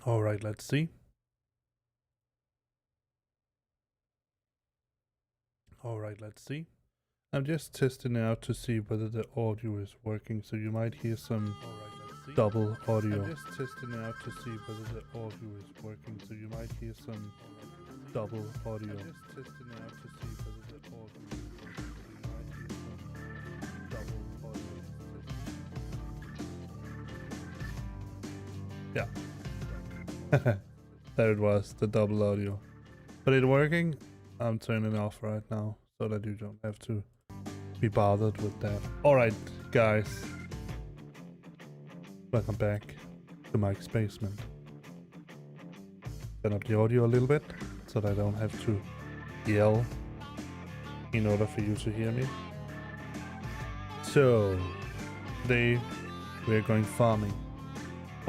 All right, let's see. All right, let's see. I'm just testing it out to see whether the audio is working, so you might hear some double audio. I'm just testing it out to see whether the audio is working, so you might hear some double audio. I'm just testing it out to see whether the audio is working, so you might hear some double audio. Yeah. There it was, the double audio. But it's working. I'm turning it off right now so that you don't have to be bothered with that. Alright, guys. Welcome back to Mike's basement. Turn up the audio a little bit so that I don't have to yell in order for you to hear me. So, today we're going farming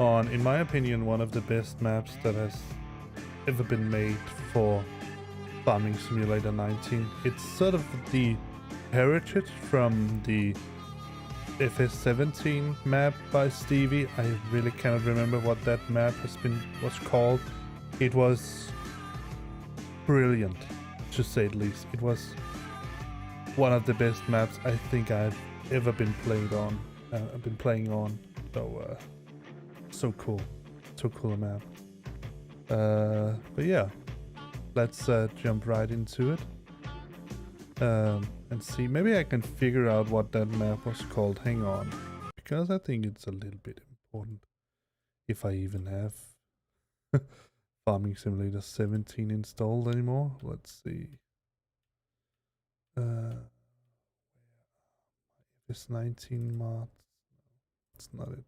on, in my opinion, one of the best maps that has ever been made for Farming Simulator 19. It's sort of the heritage from the FS17 map by Stevie. I really cannot remember what that map was called. It was brilliant, to say the least. It was one of the best maps I think I've ever been playing on. So cool, so cool a map. But yeah, let's jump right into it. And see, maybe I can figure out what that map was called. Hang on, because I think it's a little bit important if I even have Farming Simulator 17 installed anymore. Let's see. This 19 mod. It's not it.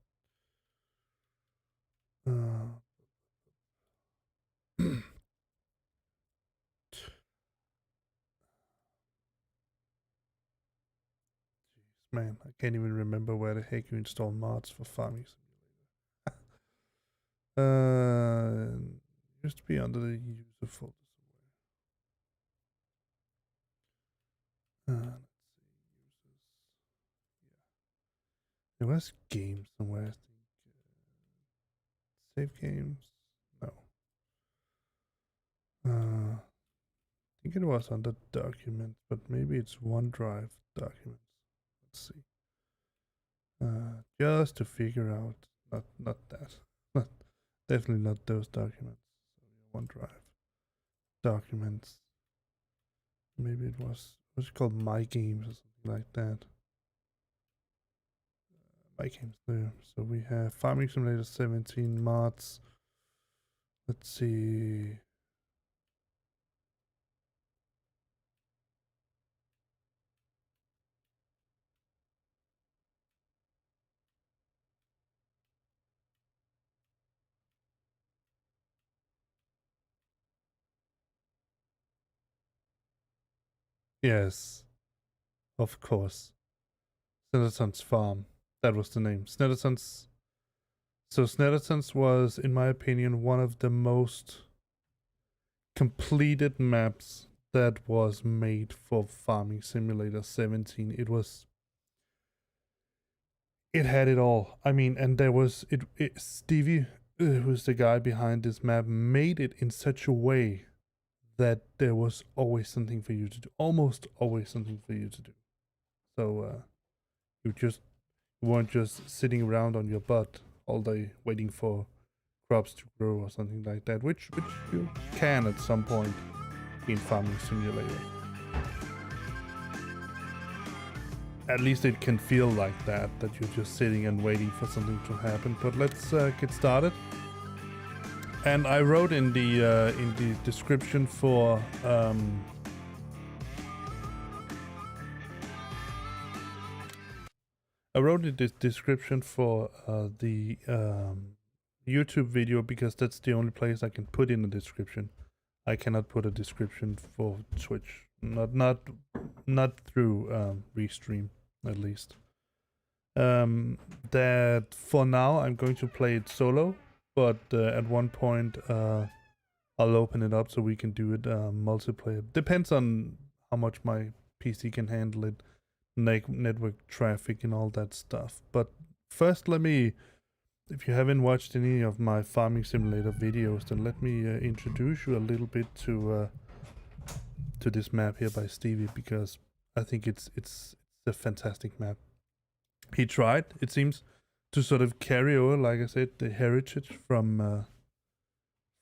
Man, I can't even remember where the heck you install mods for Farming Simulator. Used to be under the user folder somewhere. Let's see, users. Yeah, there was games somewhere. I think save games. No. I think it was under documents, but maybe it's OneDrive documents. Let's see. Just to figure out, not that, definitely not those documents. So OneDrive documents. Maybe it was called My Games or something like that. My Games there. So we have Farming Simulator 17 mods. Let's see. Yes, of course. Snetterton's Farm. That was the name. Snetterton's. So Snetterton's was, in my opinion, one of the most completed maps that was made for Farming Simulator 17. It had it all. I mean, and there was Stevie, who's the guy behind this map, made it in such a way that there was always something for you to do. Almost always something for you to do. So you weren't just sitting around on your butt all day waiting for crops to grow or something like that, which you can at some point in Farming Simulator. At least it can feel like that you're just sitting and waiting for something to happen. But let's get started. And I wrote in the description for the YouTube video, because that's the only place I can put in the description. I cannot put a description for Twitch, not through Restream, at least. That for now I'm going to play it solo, but at one point I'll open it up so we can do it multiplayer. Depends on how much my PC can handle it, network traffic and all that stuff. But first let me If you haven't watched any of my farming simulator videos, then let me introduce you a little bit to this map here by Stevie, because I think it's a fantastic map. He tried, it seems, to sort of carry over, like I said, the heritage from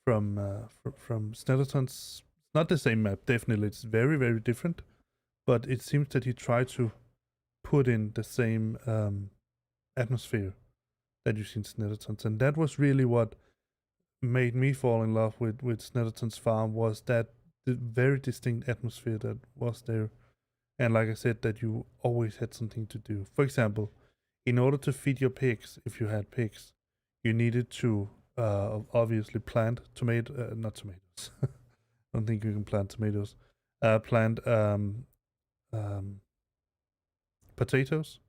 Snetterton's. Not the same map, definitely. It's very, very different, but it seems that he tried to put in the same atmosphere that you see in Snetterton's, and that was really what made me fall in love with Snetterton's farm, was that the very distinct atmosphere that was there. And like I said, that you always had something to do. For example, in order to feed your pigs, if you had pigs, you needed to obviously plant not tomatoes. I don't think you can plant tomatoes. Plant potatoes,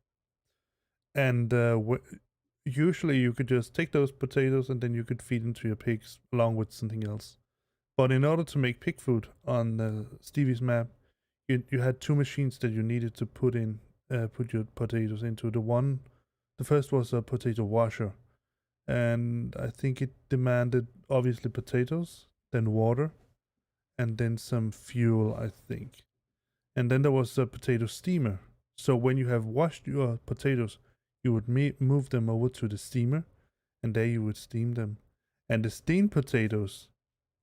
and usually you could just take those potatoes and then you could feed them to your pigs along with something else. But in order to make pig food on Stevie's map, you had two machines that you needed to put your potatoes into. The first was a potato washer, and I think it demanded obviously potatoes, then water, and then some fuel, I think. And then there was a potato steamer. So when you have washed your potatoes, you would move them over to the steamer, and there you would steam them. And the steamed potatoes,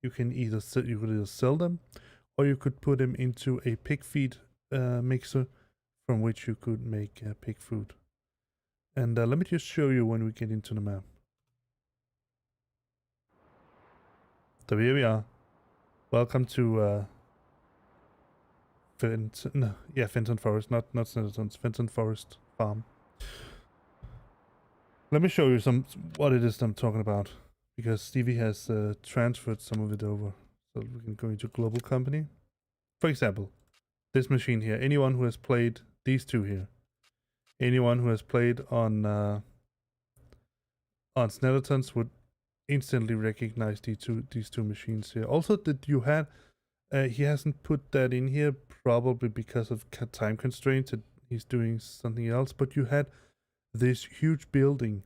you could either sell them, or you could put them into a pig feed mixer, from which you could make pig food. And let me just show you when we get into the map. So here we are. Welcome to Fenton Forest, not Snetterton's, Fenton Forest farm. Let me show you what it is I'm talking about, because Stevie has transferred some of it over. So we can go into global company. For example, this machine here. Anyone who has played these two here, anyone who has played on Snetterton's would instantly recognize these two machines here. Also, that you had, he hasn't put that in here probably because of time constraints. He's doing something else. But you had this huge building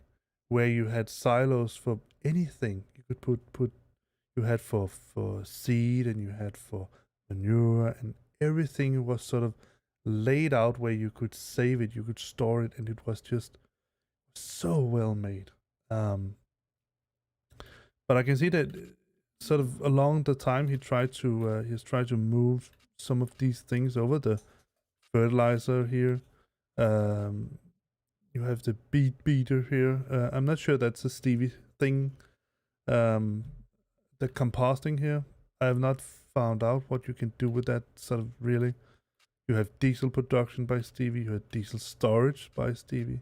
where you had silos for anything. You could put you had for seed, and you had for manure, and everything was sort of laid out where you could save it, you could store it, and it was just so well made. But I can see that sort of along the time he's tried to move some of these things over. The fertilizer here, you have the beet beater here. I'm not sure that's a Stevie thing. The composting here, I have not found out what you can do with that sort of really. You have diesel production by Stevie, you have diesel storage by Stevie,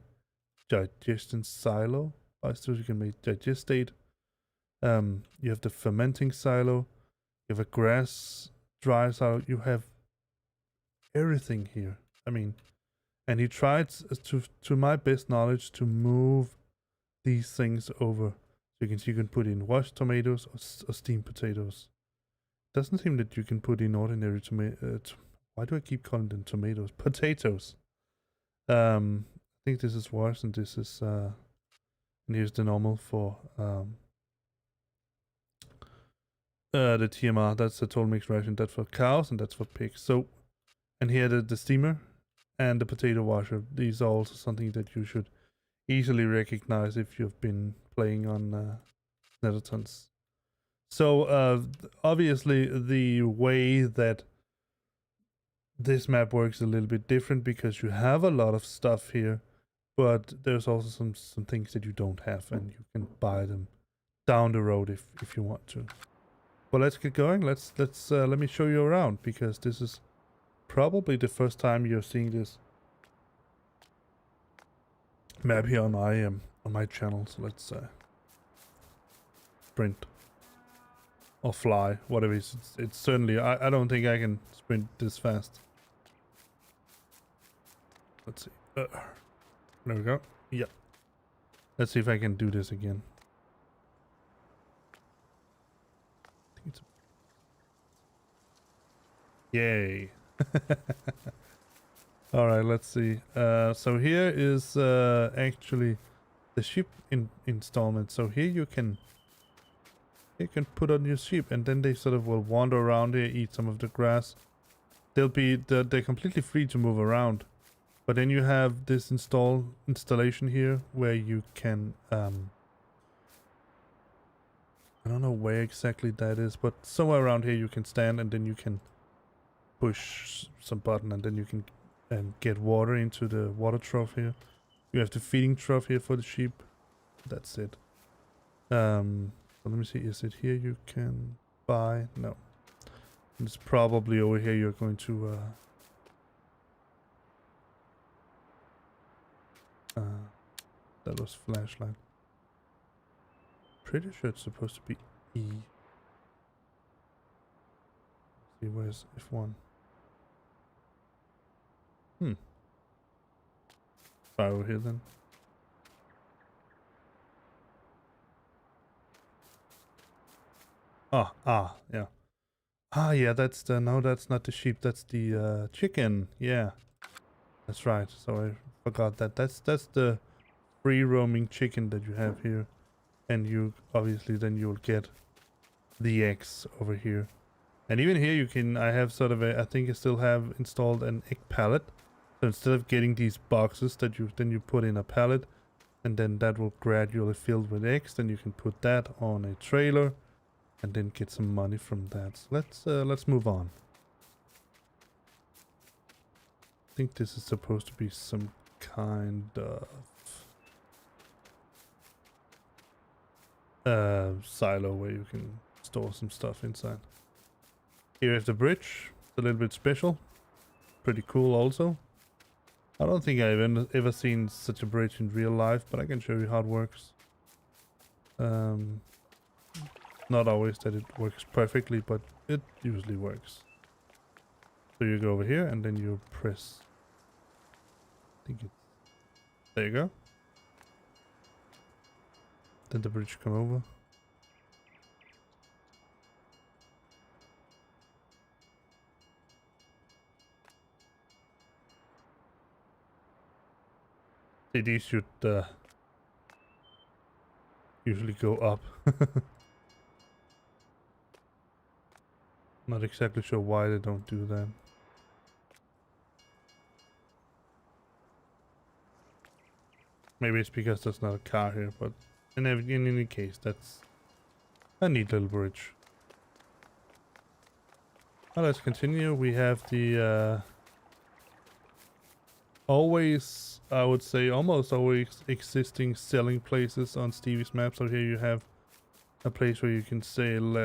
digestion silo by Stevie, you can make digestate. You have the fermenting silo, you have a grass dry silo, you have everything here. I mean, and he tried to my best knowledge to move these things over. So you can see you can put in washed tomatoes or steamed potatoes. Doesn't seem that you can put in ordinary why do I keep calling them tomatoes? Potatoes. I think this is washed, and this is and here's the normal for the TMR. That's the total mixed ration. That's for cows and that's for pigs. So, and here the steamer and the potato washer. These are also something that you should easily recognize if you've been playing on Snetterton's. So obviously the way that this map works a little bit different, because you have a lot of stuff here, but there's also some things that you don't have, and you can buy them down the road if you want to. Well, let's get going. Let me show you around, because this is probably the first time you're seeing this map here on my channel. So let's sprint or fly, whatever it is. It's certainly, I don't think I can sprint this fast. Let's see. There we go. Yep. Let's see if I can do this again. Yay. All right, let's see. So here is actually the sheep installment. So here you can put on your sheep, and then they sort of will wander around here, eat some of the grass. They're completely free to move around. But then you have this installation here where you can I don't know where exactly that is, but somewhere around here you can stand, and then you can push some button, and then you can get water into the water trough here. You have the feeding trough here for the sheep. That's it. So let me see, is it here you can buy? No. It's probably over here you're going to that was flashlight. Pretty sure it's supposed to be E. See, where's F1? Try over here then. Yeah. Yeah, that's the, no, that's not the sheep, that's the chicken. Yeah. That's right. So I forgot that. That's the free roaming chicken that you have here. And you obviously then you'll get the eggs over here. And even here you can, I have sort of a, I think I still have installed an egg pallet. So instead of getting these boxes that you put in a pallet, and then that will gradually fill with eggs, then you can put that on a trailer and then get some money from that. So let's move on. I think this is supposed to be some kind of silo where you can store some stuff inside. Here is the bridge. It's a little bit special. Pretty cool also. I don't think I've ever seen such a bridge in real life, but I can show you how it works. Not always that it works perfectly, but it usually works. So you go over here and then you press. I think it's, there you go. Then the bridge come over. These should usually go up. Not exactly sure why they don't do that. Maybe it's because there's not a car here, but in any case, that's a neat little bridge. Well, let's continue. We have the always, I would say, almost always existing selling places on Stevie's map. So here you have a place where you can sell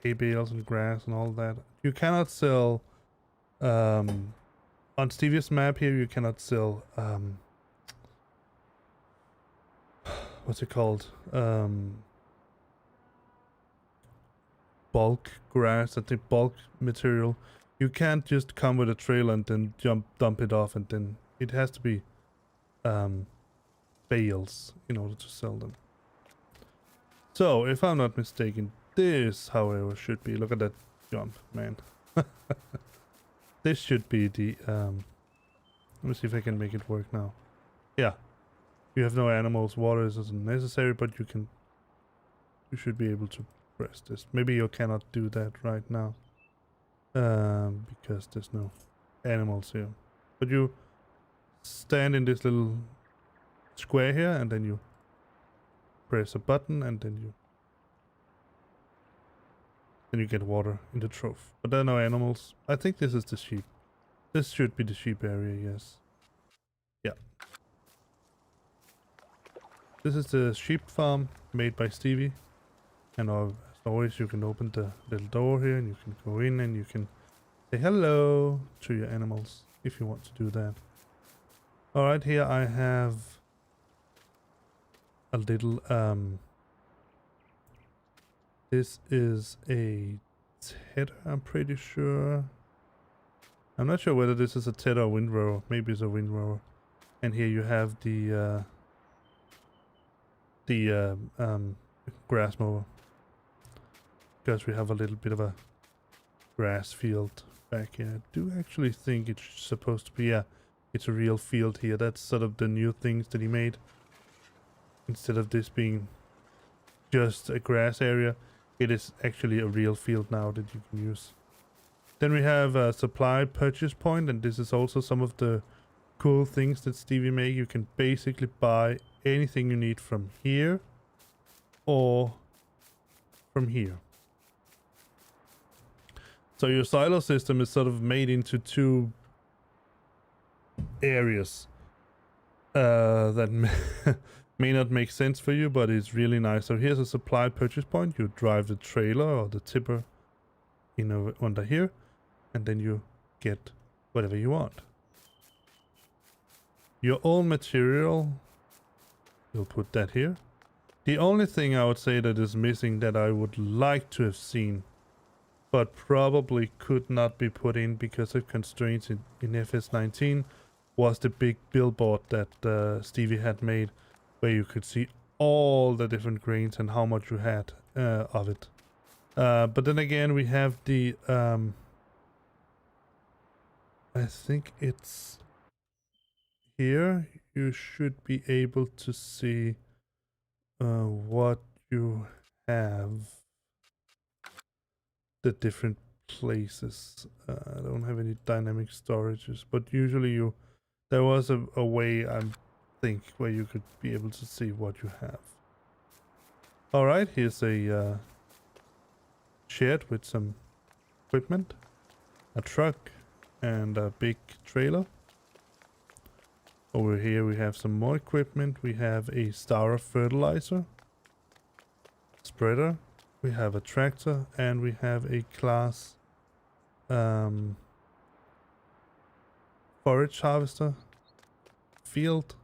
hay bales and grass and all that. You cannot sell on Stevie's map here. You cannot sell what's it called? Bulk grass. I think bulk material. You can't just come with a trailer and then dump it off, and then it has to be bales in order to sell them. So, if I'm not mistaken, this, however, should be, look at that jump, man. This should be the, let me see if I can make it work now. Yeah. You have no animals, water isn't necessary, but you should be able to press this. Maybe you cannot do that right now. Because there's no animals here. But you stand in this little square here, and then you press a button, and then you get water in the trough. But there are no animals. I think this is the sheep. This should be the sheep area, yes. Yeah. This is the sheep farm made by Stevie. And as always, you can open the little door here, and you can go in, and you can say hello to your animals if you want to do that. Alright, here I have a little, this is a tether, I'm pretty sure. I'm not sure whether this is a tether or windrower. Maybe it's a windrower. And here you have the grass mower. Because we have a little bit of a grass field back here. I do actually think it's supposed to be, yeah, it's a real field here. That's sort of the new things that he made. instead of this being just a grass area, it is actually a real field now that you can use. Then we have a supply purchase point, and this is also some of the cool things that Stevie made. You can basically buy anything you need from here or from here. So your silo system is sort of made into two areas that may not make sense for you, but it's really nice. So here's a supply purchase point. You drive the trailer or the tipper, you know, under here, and then you get whatever you want. Your own material, you'll put that here. The only thing I would say that is missing that I would like to have seen, but probably could not be put in because of constraints in FS19, was the big billboard that Stevie had made, where you could see all the different grains and how much you had of it. But then again, we have the I think it's here. You should be able to see what you have, the different places. I don't have any dynamic storages, but usually there was a way, I think, where you could be able to see what you have. All right, here's a shed with some equipment, a truck, and a big trailer. Over here we have some more equipment. We have a Star fertilizer spreader. We have a tractor, and we have a class forage harvester field.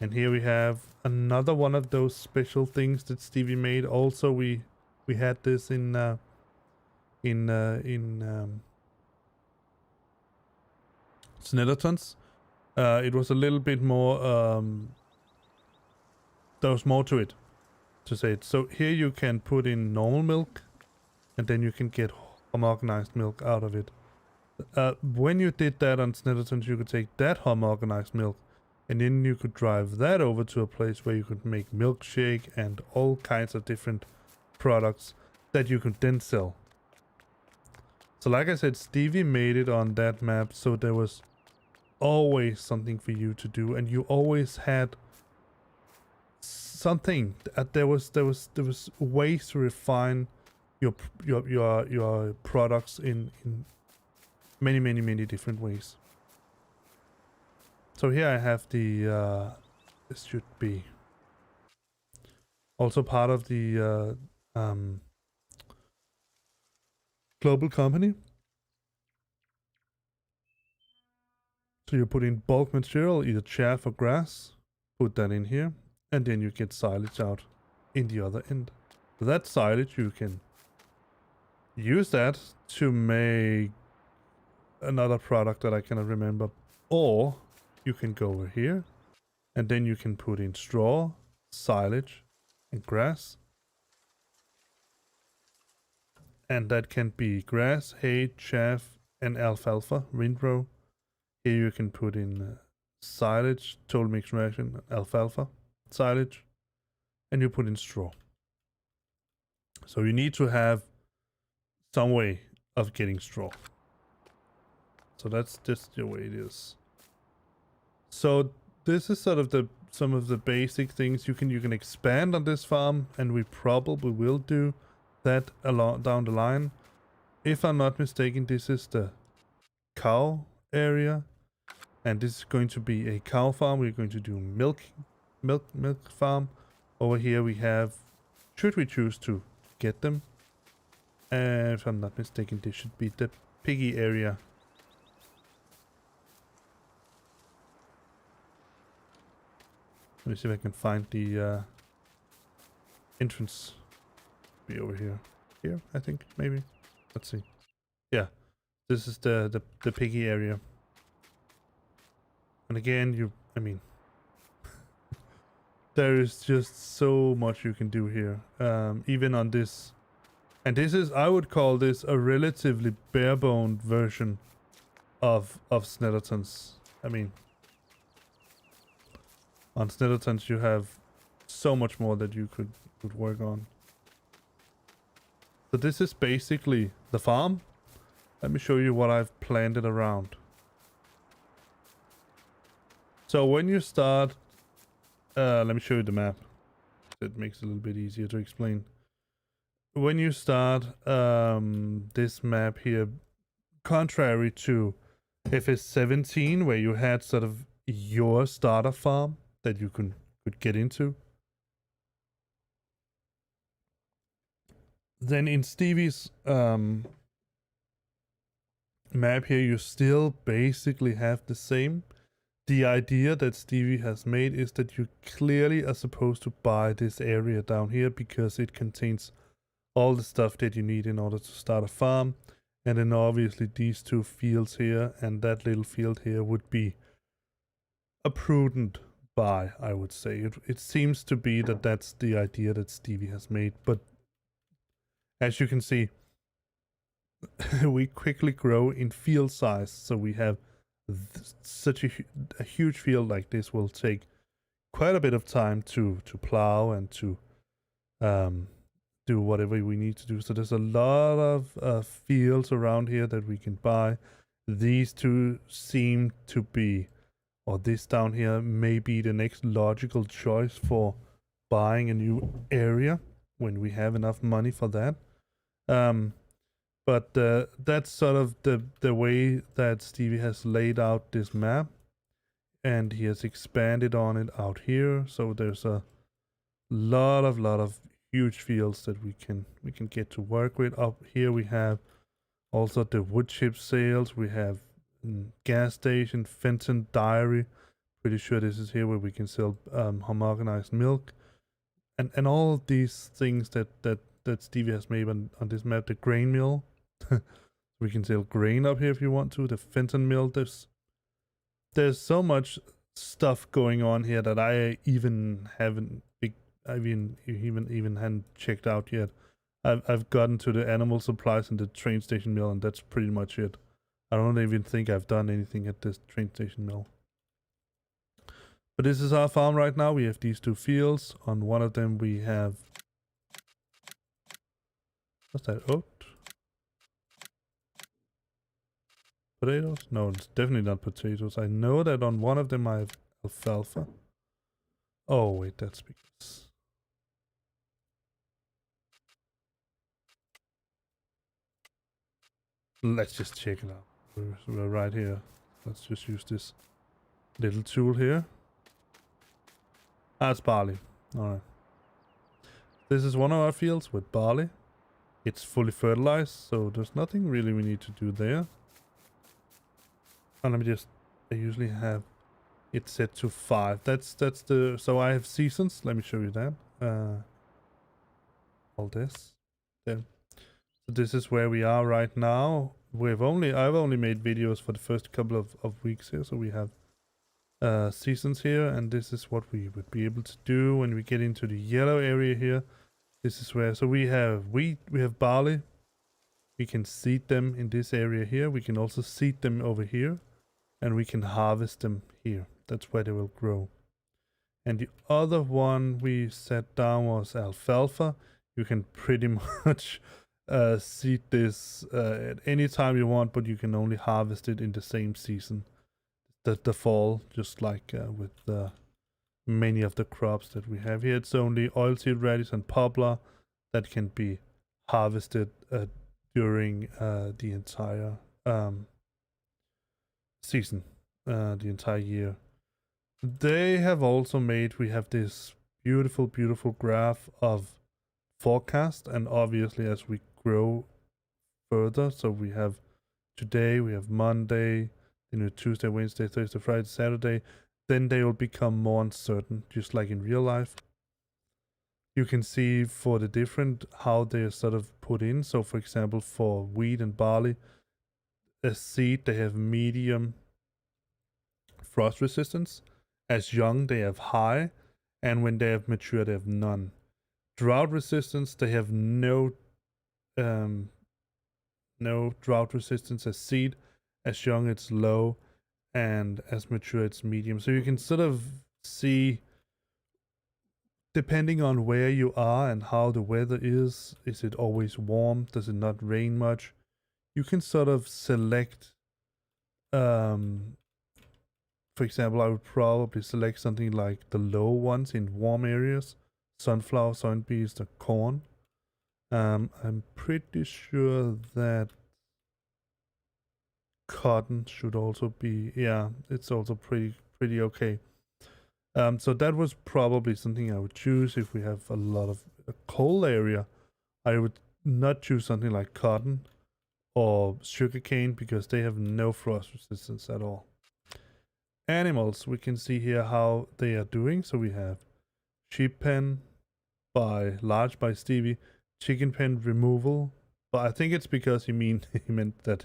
And here we have another one of those special things that Stevie made. Also, we had this in Snettertons. It was a little bit more, there was more to it, to say it. So here you can put in normal milk, and then you can get homogenized milk out of it. When you did that on Snettertons, you could take that homogenized milk, and then you could drive that over to a place where you could make milkshake and all kinds of different products that you could then sell. So like I said, Stevie made it on that map, so there was always something for you to do, and you always had something. There was ways to refine your products in many different ways. So here I have the this should be also part of the global company. So you put in bulk material, either chaff or grass, put that in here, and then you get silage out in the other end. So that silage, you can use that to make another product that I cannot remember, or you can go over here, and then you can put in straw, silage, and grass. And that can be grass, hay, chaff, and alfalfa, windrow. Here you can put in silage, total mixed ration, alfalfa, silage, and you put in straw. So you need to have some way of getting straw. So that's just the way it is. So this is sort of some of the basic things you can expand on this farm, and we probably will do that down the line. If I'm not mistaken, this is the cow area. And this is going to be a cow farm. We're going to do milk farm. Over here we have, should we choose to get them, if I'm not mistaken, this should be the piggy area. Let me see if I can find the entrance. Be over here. Here, I think, maybe. Let's see. Yeah, this is the piggy area. And again, I mean, there is just so much you can do here. Even on this. And this is, I would call this a relatively bare-boned version of Snettertons. I mean, on Snettertons you have so much more that you could work on. So this is basically the farm. Let me show you what I've planted around. So when you start, let me show you the map. It makes it a little bit easier to explain. When you start this map here, contrary to FS17, where you had sort of your starter farm that you could get into, then in Stevie's map here, you still basically have the same. The idea that Stevie has made is that you clearly are supposed to buy this area down here because it contains all the stuff that you need in order to start a farm. And then obviously these two fields here and that little field here would be a prudent buy, I would say. It seems to be that that's the idea that Stevie has made. But as you can see, we quickly grow in field size. So we have such a huge field like this will take quite a bit of time to plow and to do whatever we need to do. So there's a lot of fields around here that we can buy. These two seem to be, or this down here may be the next logical choice for buying a new area when we have enough money for that. But that's sort of the way that Stevie has laid out this map, and he has expanded on it out here. So there's a lot of huge fields that we can get to work with. Up here we have also the wood chip sales. We have gas station, Fenton Dairy. Pretty sure this is here where we can sell homogenized milk, and all of these things that Stevie has made on this map. The grain mill. We can sell grain up here if you want to. The Fenton mill. There's so much stuff going on here that I even haven't hadn't checked out yet. I've gotten to the animal supplies and the train station mill, and that's pretty much it. I don't even think I've done anything at this train station mill. But this is our farm right now. We have these two fields. On one of them we have, what's that, oat? Potatoes? No, it's definitely not potatoes. I know that on one of them I have alfalfa. Oh wait, that's because... Let's just check it out. We're right here. Let's just use this little tool here. Ah, it's barley. Alright. This is one of our fields with barley. It's fully fertilized, so there's nothing really we need to do there. And let me just, I usually have it set to 5. That's the, so I have seasons. Let me show you that. All this. There. So this is where we are right now. I've only made videos for the first couple of weeks here, so we have seasons here, and this is what we would be able to do when we get into the yellow area here. This is where, so we have wheat, we have barley. We can seed them in this area here. We can also seed them over here, and we can harvest them here. That's where they will grow. And the other one we set down was alfalfa. You can pretty much seed this at any time you want, but you can only harvest it in the same season, the fall, just like with many of the crops that we have here. It's only oilseed radish and poplar that can be harvested during the entire season, the entire year. They have also made, we have this beautiful graph of forecast, and obviously as we grow further, so we have today, we have Monday, Tuesday, Wednesday, Thursday, Friday, Saturday, then they will become more uncertain, just like in real life. You can see for the different, how they're sort of put in. So for example, for wheat and barley, a seed, they have medium frost resistance. As young, they have high, and when they have mature, they have none. Drought resistance, they have no drought resistance as seed. As young, it's low, and as mature, it's medium. So you can sort of see depending on where you are and how the weather is it always warm? Does it not rain much? You can sort of select, for example, I would probably select something like the low ones in warm areas, sunflower, soybeans, the corn. I'm pretty sure that cotton should also be, yeah, it's also pretty okay. So that was probably something I would choose if we have a lot of a cold area. I would not choose something like cotton or sugarcane because they have no frost resistance at all. Animals, we can see here how they are doing. So we have sheep pen large by Stevie, chicken pen removal. But I think it's because he meant that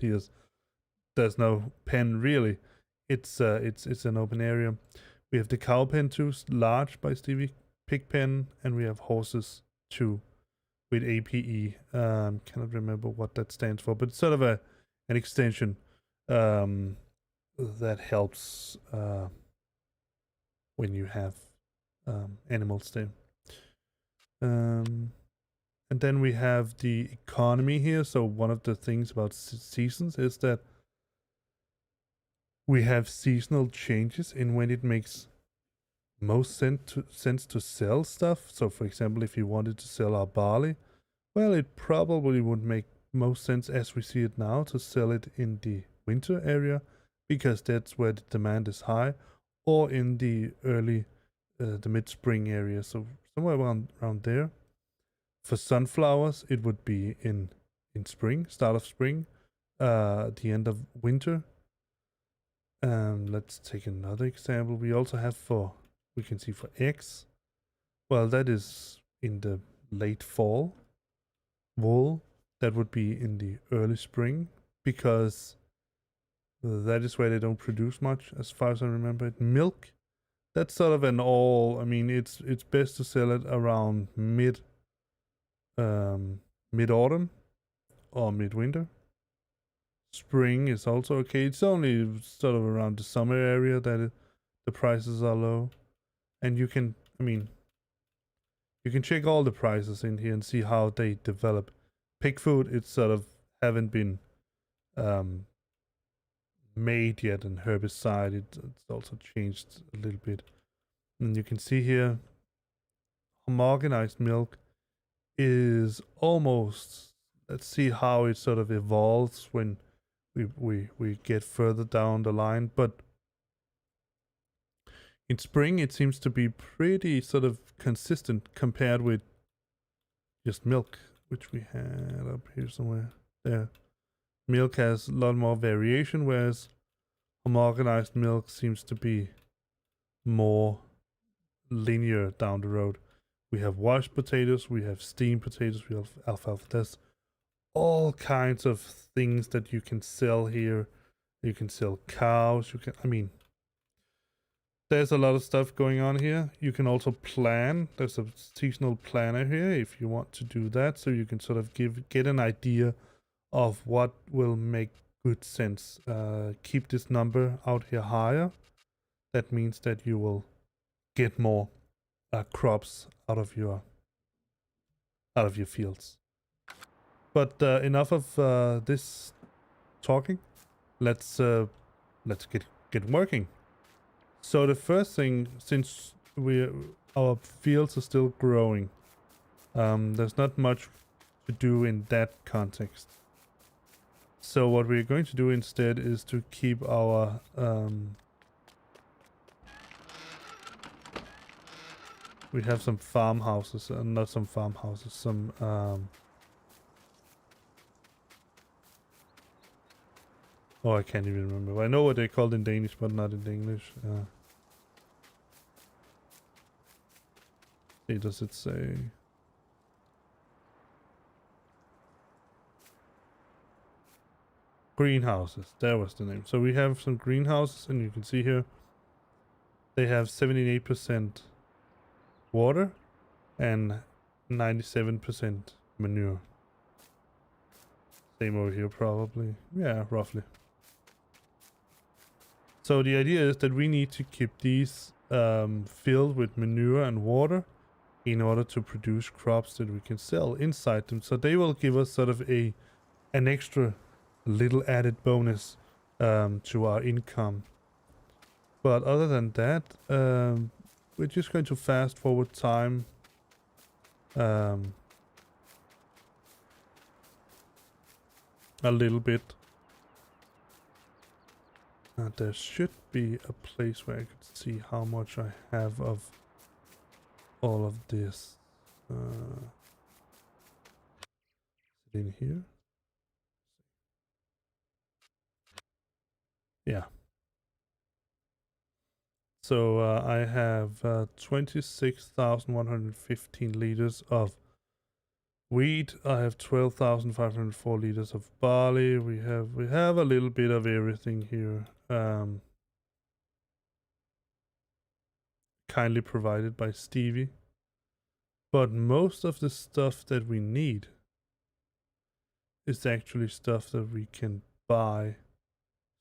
there's no pen really. It's an open area. We have the cow pen too, large by Stevie, pig pen, and we have horses too with APE. Cannot remember what that stands for, but it's sort of an extension that helps when you have animals there. And then we have the economy here. So one of the things about seasons is that we have seasonal changes in when it makes most sense to sell stuff. So for example, if you wanted to sell our barley, well, it probably would make most sense as we see it now to sell it in the winter area because that's where the demand is high, or in the mid-spring area. So somewhere around there. For sunflowers, it would be in spring, start of spring, the end of winter. Let's take another example. We also have we can see for eggs. Well, that is in the late fall. Wool, that would be in the early spring because that is where they don't produce much, as far as I remember it. Milk, that's sort of an all. I mean, it's best to sell it around mid autumn or midwinter. Spring is also okay. It's only sort of around the summer area that the prices are low, and you can check all the prices in here and see how they develop. Pig food, it's sort of haven't been made yet, and herbicide it's also changed a little bit. And you can see here homogenized milk is almost, let's see how it sort of evolves when we get further down the line. But in spring it seems to be pretty sort of consistent compared with just milk, which we had up here somewhere. There, milk has a lot more variation, whereas homogenized milk seems to be more linear down the road. We have washed potatoes, we have steamed potatoes, we have alfalfa. There's all kinds of things that you can sell here. You can sell cows. There's a lot of stuff going on here. You can also plan. There's a seasonal planner here if you want to do that, so you can sort of get an idea of what will make good sense. Keep this number out here higher. That means that you will get more crops out of your fields. But enough of this talking. Let's get working. So the first thing, since our fields are still growing, there's not much to do in that context. So what we're going to do instead is to keep our we have some farmhouses, not some farmhouses, some oh, I can't even remember. I know what they're called in Danish, but not in English. Does it say? Greenhouses. There was the name. So we have some greenhouses, and you can see here they have 78% water and 97% manure. Same over here, probably. Yeah, roughly. So the idea is that we need to keep these filled with manure and water in order to produce crops that we can sell inside them. So they will give us sort of an extra little added bonus to our income. But other than that, we're just going to fast forward time. A little bit. There should be a place where I could see how much I have of all of this. In here? Yeah. So I have 26,115 liters of wheat. I have 12,504 liters of barley. We have a little bit of everything here. Kindly provided by Stevie. But most of the stuff that we need is actually stuff that we can buy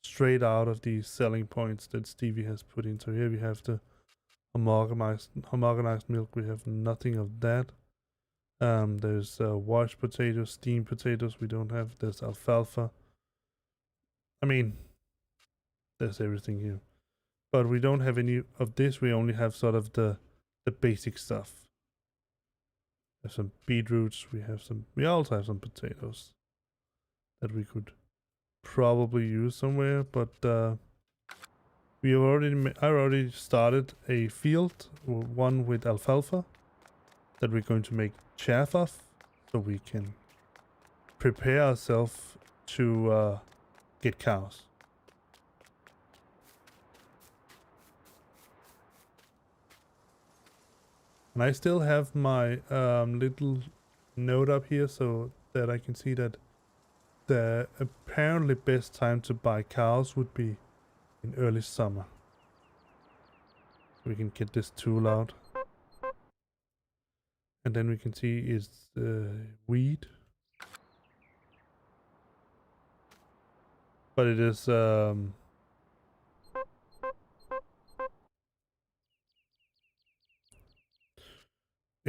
straight out of these selling points that Stevie has put into here. We have the homogenized milk. We have nothing of that. There's washed potatoes, steamed potatoes. We don't have. There's alfalfa. I mean, there's everything here, but we don't have any of this. We only have sort of the basic stuff. There's some beetroots. We also have some potatoes that we could probably use somewhere, but I already started a field, one with alfalfa, that we're going to make chaff of, so we can prepare ourselves to get cows. And I still have my little note up here so that I can see that the apparently best time to buy cows would be in early summer. We can get this tool out. And then we can see it's wheat. But it is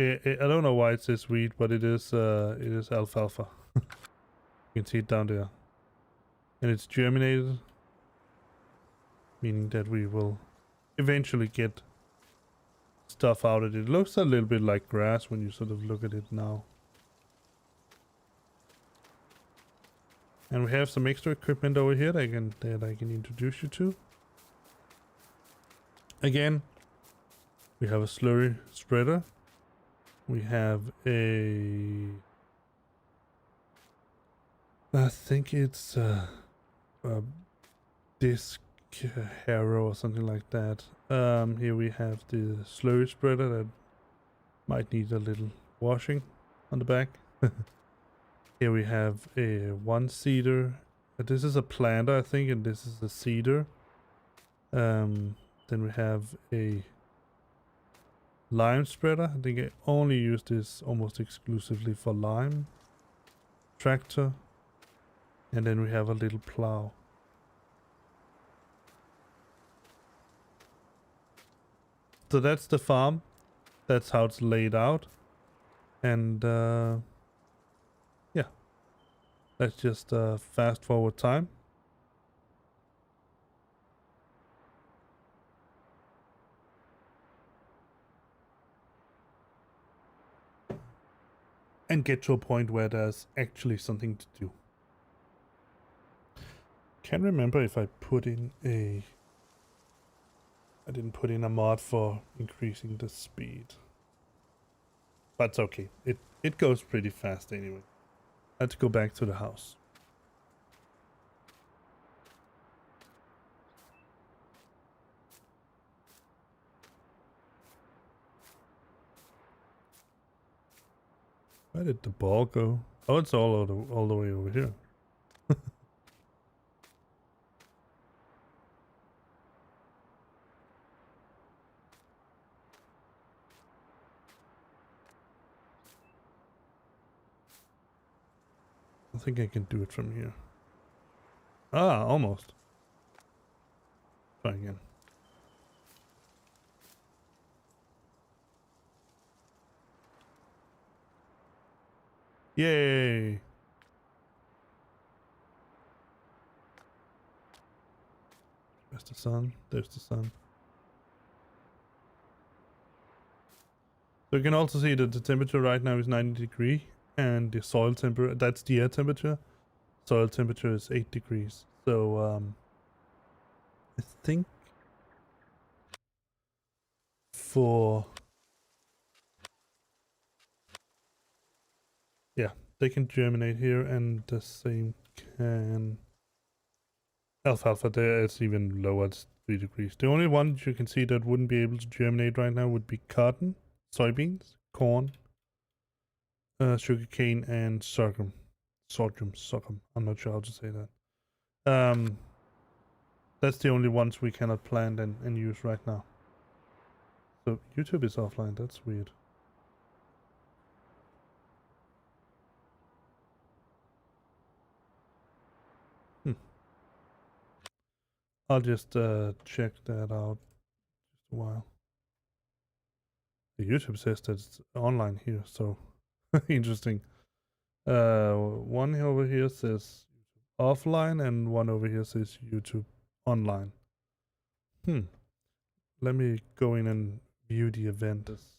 I don't know why it says wheat, but it is alfalfa. You can see it down there. And it's germinated, meaning that we will eventually get stuff out of it. It looks a little bit like grass when you sort of look at it now. And we have some extra equipment over here that I can introduce you to. Again, we have a slurry spreader. We have I think it's a disc harrow or something like that. Here we have the slurry spreader that might need a little washing on the back. Here we have a one seeder. This is a planter, I think, and this is a seeder. Then we have a lime spreader. I think I only use this almost exclusively for lime. Tractor. And then we have a little plow. So that's the farm. That's how it's laid out. And yeah, let's just fast forward time. And get to a point where there's actually something to do. Can't remember if I put in a... I didn't put in a mod for increasing the speed. But it's okay. It goes pretty fast anyway. Let's go back to the house. Where did the ball go? Oh, it's all the way over here. I think I can do it from here. Ah, almost. Try again. Yay! Where's the sun? There's the sun. So you can also see that the temperature right now is 90 degrees and the soil temperature, that's the air temperature. Soil temperature is 8 degrees. So I think for they can germinate here, and the same can alfalfa. There it's even lower, it's 3 degrees. The only one you can see that wouldn't be able to germinate right now would be cotton, soybeans, corn, sugarcane, and sorghum. Sorghum. I'm not sure how to say that. That's the only ones we cannot plant and use right now. So YouTube is offline. That's weird. I'll just check that out just a while. The YouTube says that it's online here, so interesting. One over here says offline, and one over here says YouTube online. Let me go in and view the event. It's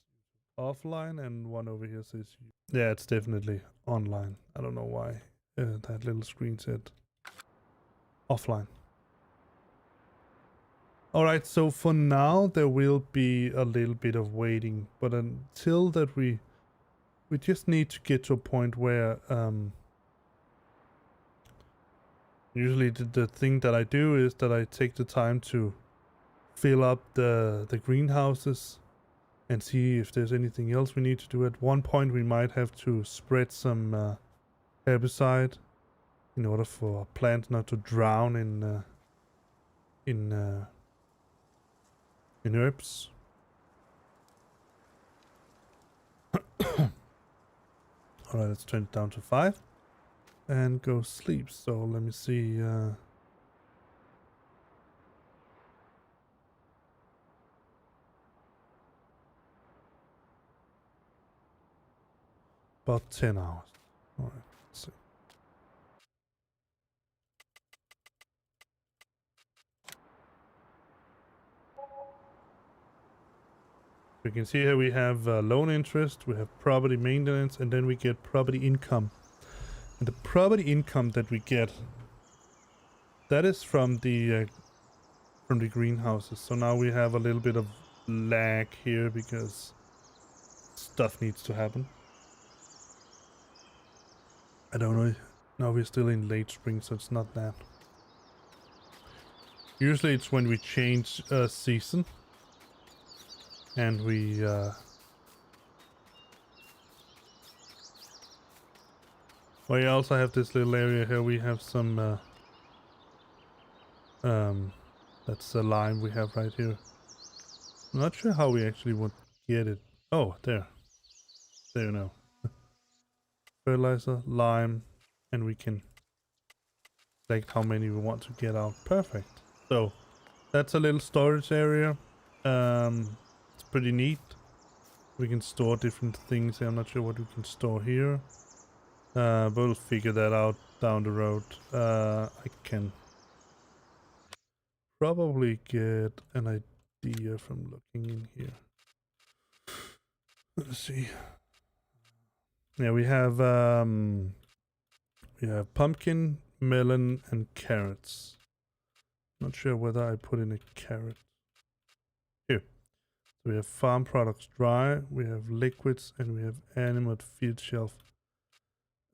offline, and one over here says yeah, it's definitely online. I don't know why that little screen said offline. Alright, so for now there will be a little bit of waiting, but until that we just need to get to a point where usually the thing that I do is that I take the time to fill up the greenhouses and see if there's anything else we need to do. At one point we might have to spread some herbicide in order for plants not to drown in herbs. Alright, let's turn it down to 5 and go sleep. So let me see. About 10 hours. Alright, let's see. We can see here we have loan interest, we have property maintenance, and then we get property income. And the property income that we get, that is from the greenhouses. So now we have a little bit of lag here because stuff needs to happen. I don't know. Now we're still in late spring, so it's not that. Usually it's when we change season. And we well, yeah, also have this little area here. We have some that's the lime we have right here. I'm not sure how we actually would get it. Oh, there you know. Fertilizer, lime, and we can select how many we want to get out. Perfect. So that's a little storage area. It's pretty neat. We can store different things here. I'm not sure what we can store here. But we'll figure that out down the road. I can probably get an idea from looking in here. Let's see. Yeah, we have pumpkin, melon, and carrots. Not sure whether I put in a carrot. Here. So we have farm products dry, we have liquids, and we have animal feed shelf.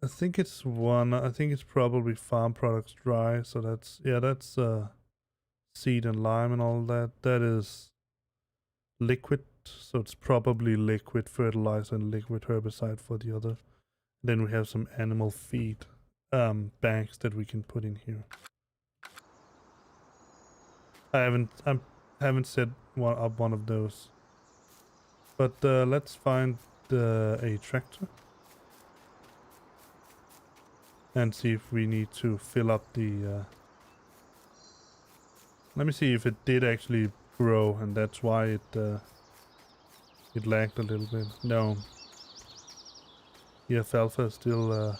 I think it's probably farm products dry. So that's seed and lime and all that. That is liquid. So it's probably liquid fertilizer and liquid herbicide for the other. Then we have some animal feed bags that we can put in here. I haven't set one of those. But let's find a tractor and see if we need to fill up the. Let me see if it did actually grow, and that's why it lagged a little bit. No. EF alpha is still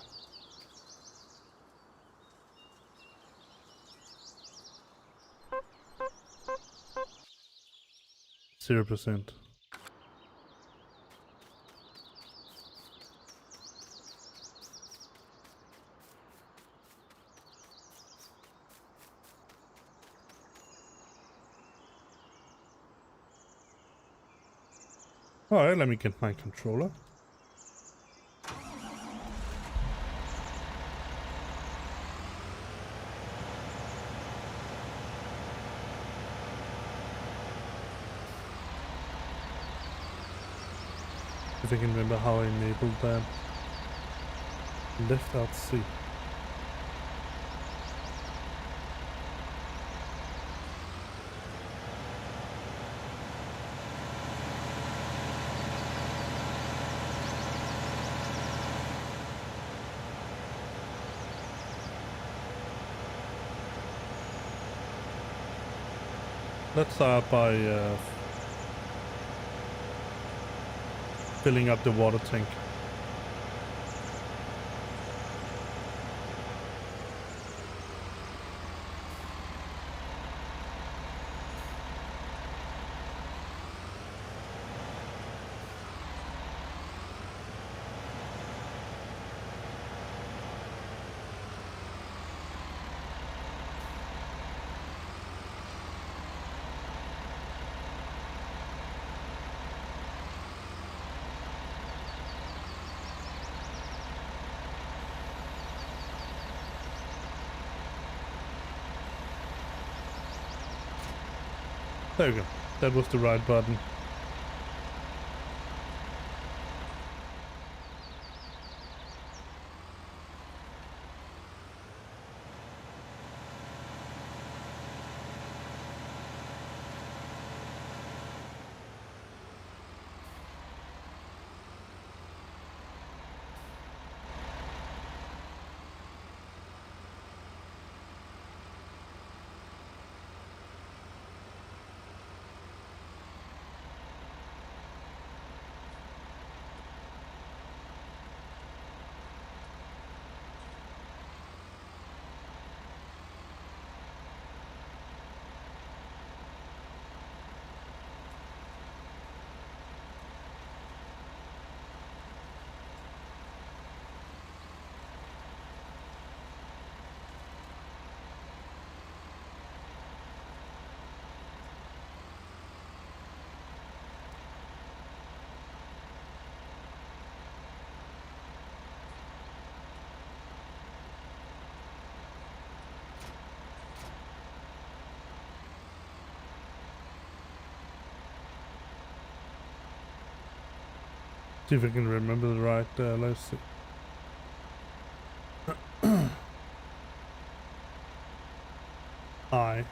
0%. Alright, let me get my controller. If I can remember how I enabled that. Left out C. Let's start by filling up the water tank. There we go. That was the right button. See if I can remember the right, let's see. Alright.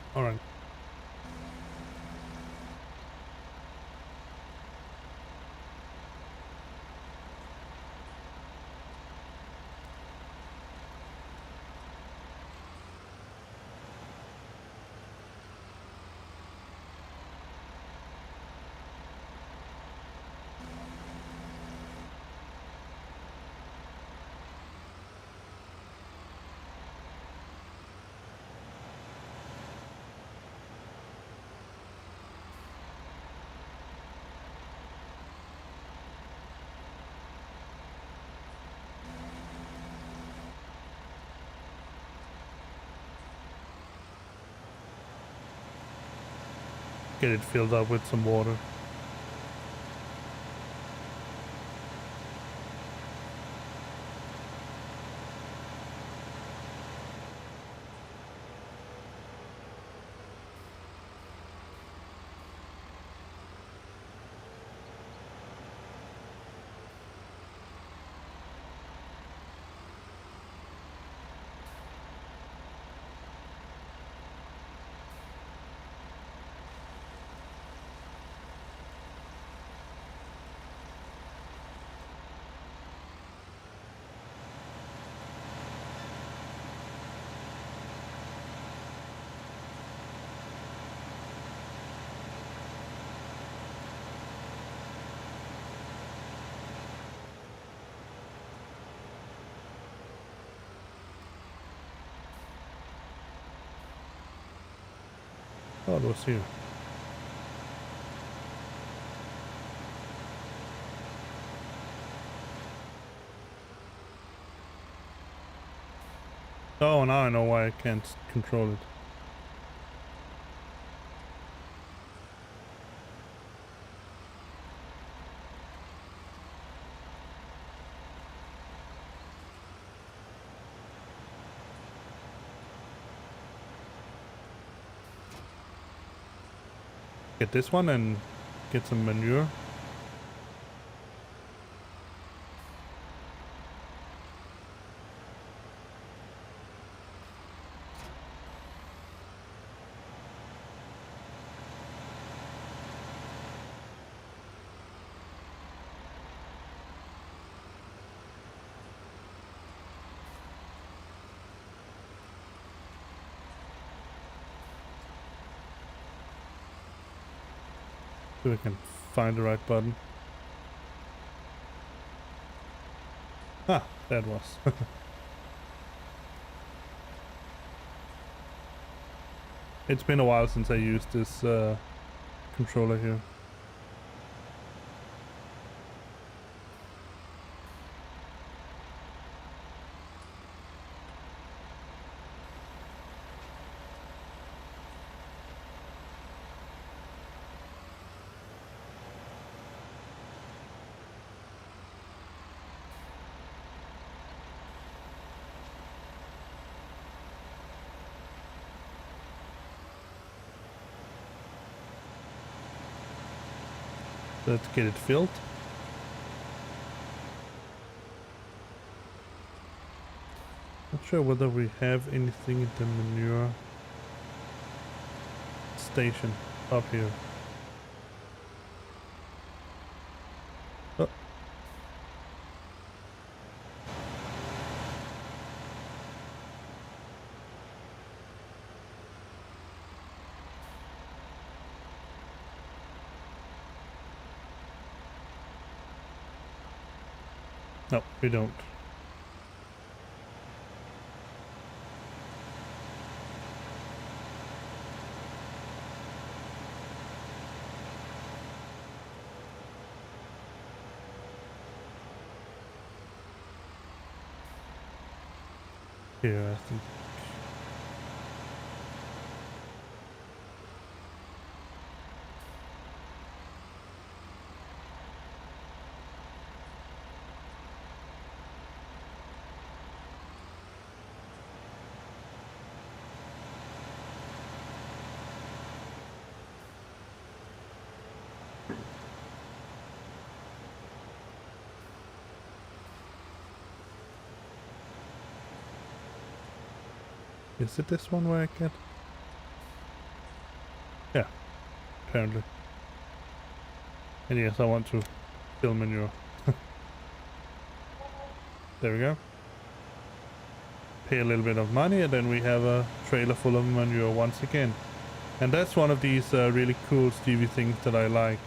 Get it filled up with some water. Oh, it was here. Oh, now I know why I can't control it. Get this one and get some manure. So we can find the right button. Ah, that was. It's been a while since I used this controller here. Let's get it filled. Not sure whether we have anything in the manure station up here. Oh. No, we don't. Here, I think. Is it this one where I get? Yeah, apparently. And yes, I want to fill manure. There we go. Pay a little bit of money and then we have a trailer full of manure once again. And that's one of these really cool Stevie things that I like.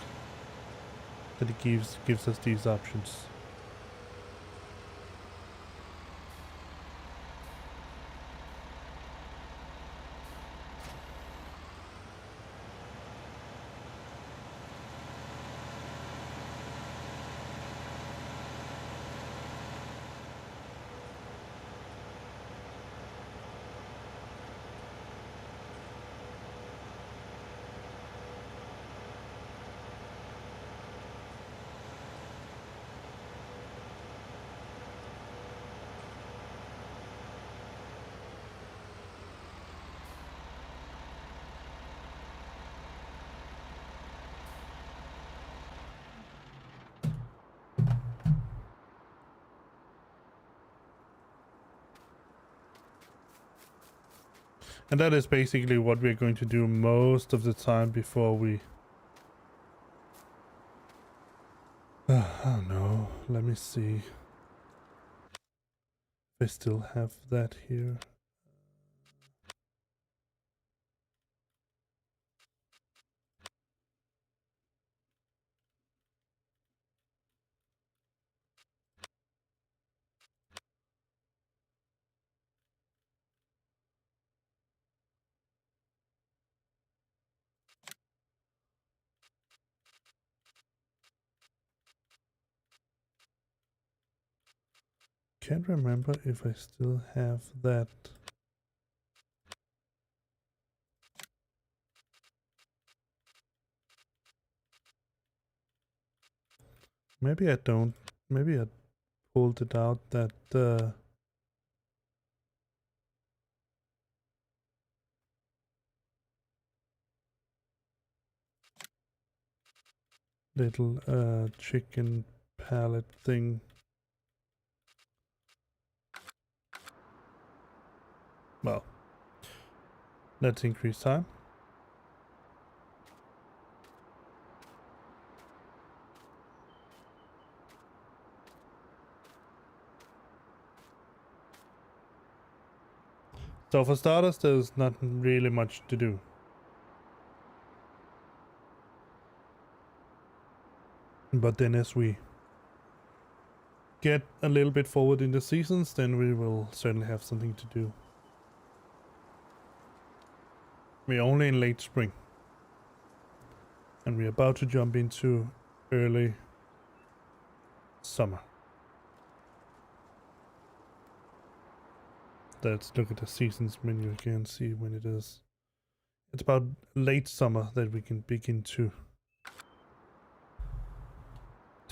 That it gives us these options. And that is basically what we're going to do most of the time before we... oh no, let me see. I still have that here. can't remember if I still have that. Maybe I don't. Maybe I pulled it out that little chicken pallet thing. Well, let's increase time. So for starters, there's not really much to do. But then as we get a little bit forward in the seasons, then we will certainly have something to do. We're only in late spring. And we're about to jump into early summer. Let's look at the seasons menu again, see when it is. It's about late summer that we can begin to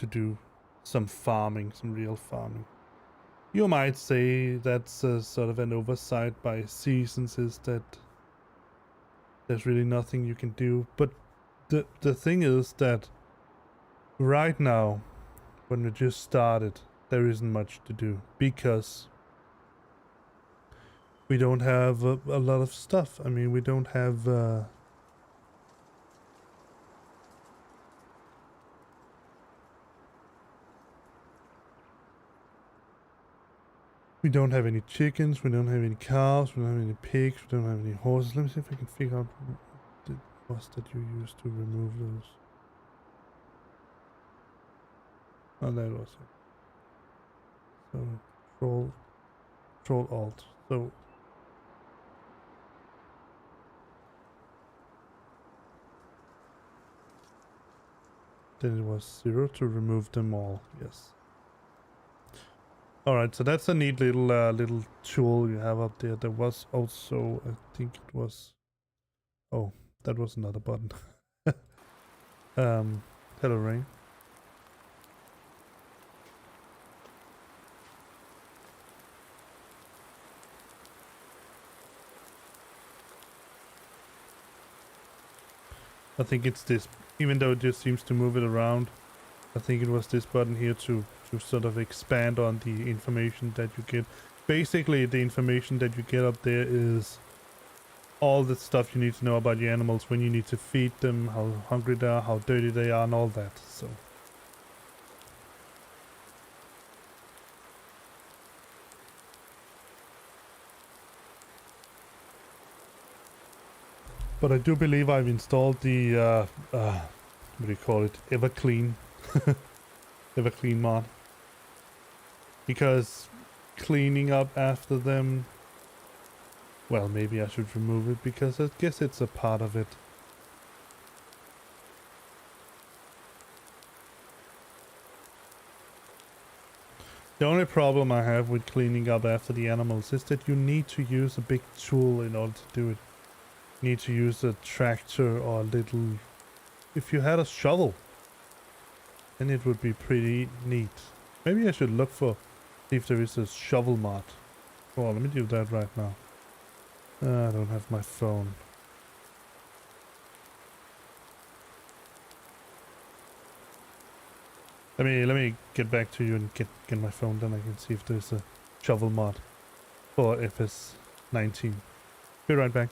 do some farming, some real farming. You might say that's a sort of an oversight by seasons, is that there's really nothing you can do. But the thing is that right now, when we just started, there isn't much to do because we don't have a lot of stuff. I mean, we don't have we don't have any chickens, we don't have any cows, we don't have any pigs, we don't have any horses. Let me see if I can figure out what it was that you used to remove those. Oh, that was it. So Control Alt. So then it was 0 to remove them all. Yes. All right. So that's a neat little tool you have up there. There was also, I think it was. Oh, that was another button. Hello, Rain. I think it's this, even though it just seems to move it around. I think it was this button here to sort of expand on the information that you get. Basically, the information that you get up there is all the stuff you need to know about your animals, when you need to feed them, how hungry they are, how dirty they are, and all that. So. But I do believe I've installed the, what do you call it, Everclean. Everclean mod. Because cleaning up after them, well, maybe I should remove it because I guess it's a part of it. The only problem I have with cleaning up after the animals is that you need to use a big tool in order to do it. You need to use a tractor or a little... If you had a shovel, then it would be pretty neat. Maybe I should look for... see if there is a shovel mod. Oh, let me do that right now. I don't have my phone. Let me get back to you and get my phone, then I can see if there's a shovel mod for FS19. Be right back.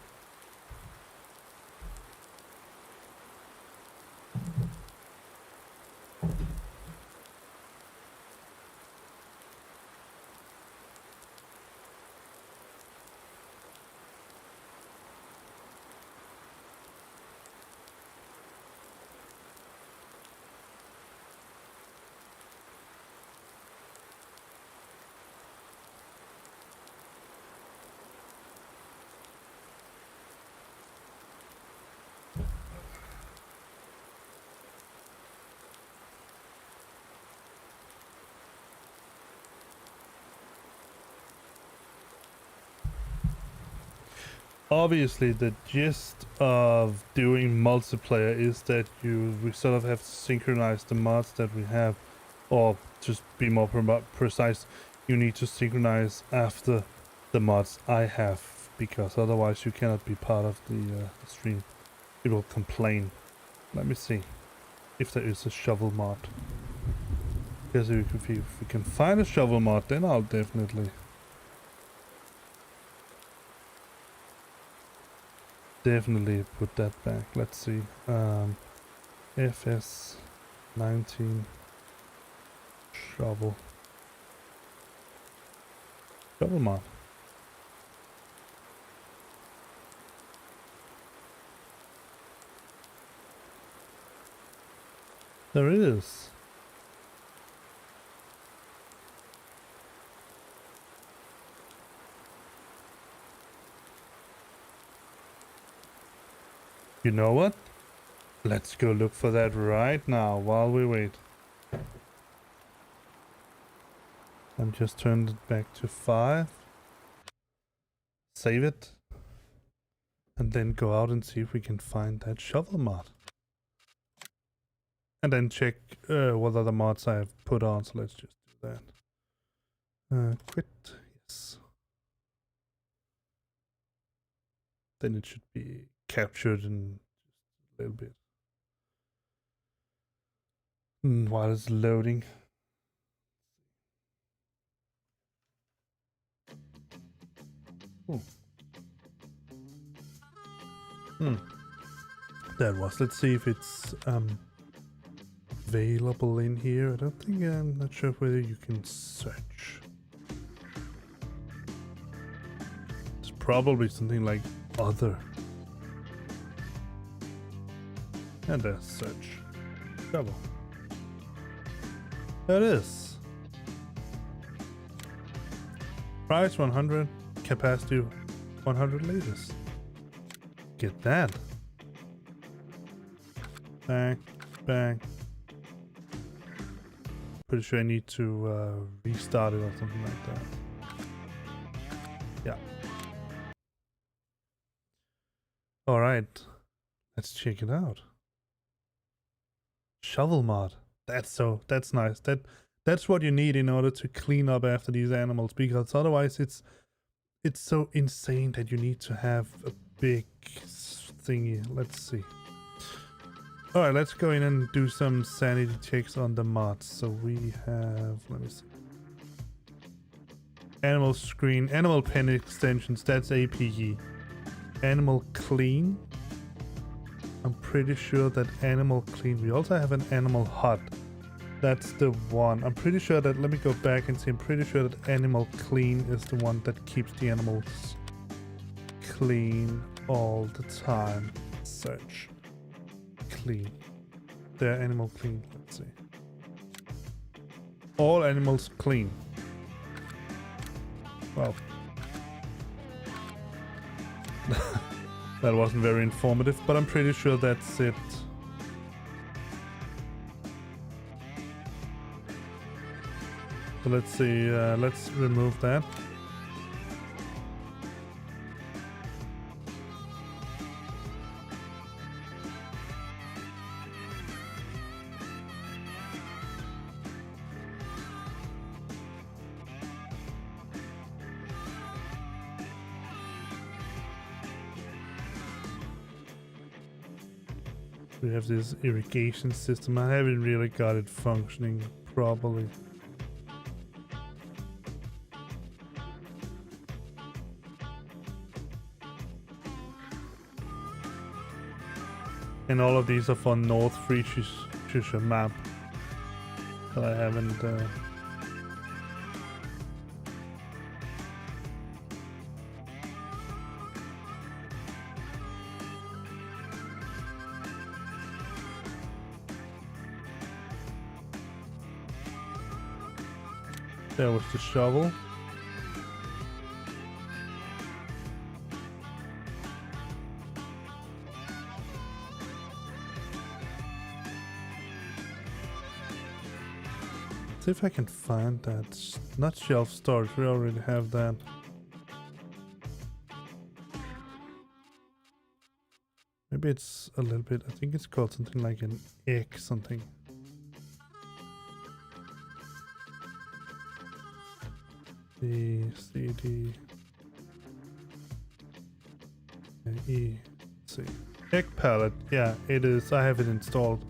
obviously the gist of doing multiplayer is that we sort of have to synchronize the mods that we have, or just be more precise, you need to synchronize after the mods I have, because otherwise you cannot be part of the stream. It will complain. Let me see if there is a shovel mod. Because if we can find a shovel mod, then I'll definitely put that back. Let's see. FS 19 shovel mod. There it is. You know what? Let's go look for that right now while we wait. I'm just turned it back to 5. Save it. And then go out and see if we can find that shovel mod. And then check what other mods I have put on. So let's just do that. Quit. Yes. Then it should be captured in a little bit. While it's loading. That was. Let's see if it's available in here. I don't think. I'm not sure whether you can search. It's probably something like other. And there's search. Double. There it is. Price 100. Capacity 100 liters. Get that. Bang. Bang. Pretty sure I need to restart it or something like that. Yeah. Alright. Let's check it out. Shovel mod. That's nice. That's what you need in order to clean up after these animals, because otherwise it's so insane that you need to have a big thingy. Let's see. Alright, let's go in and do some sanity checks on the mods. So we have, let me see. Animal screen, animal pen extensions, that's APE. Animal clean. I'm pretty sure that animal clean. We also have an animal hut. That's the one. I'm pretty sure that, let me go back and see. I'm pretty sure that animal clean is the one that keeps the animals clean all the time. Search. Clean. They're animal clean. Let's see. All animals clean. Well. That wasn't very informative, but I'm pretty sure that's it. So let's see, let's remove that. We have this irrigation system. I haven't really got it functioning properly. And all of these are for North Frisian map that I haven't There was the shovel. See if I can find that. Not shelf storage, we already have that. Maybe it's a little bit, I think it's called something like an egg something. D, C, D, E, C. Egg palette, yeah, it is. I have it installed.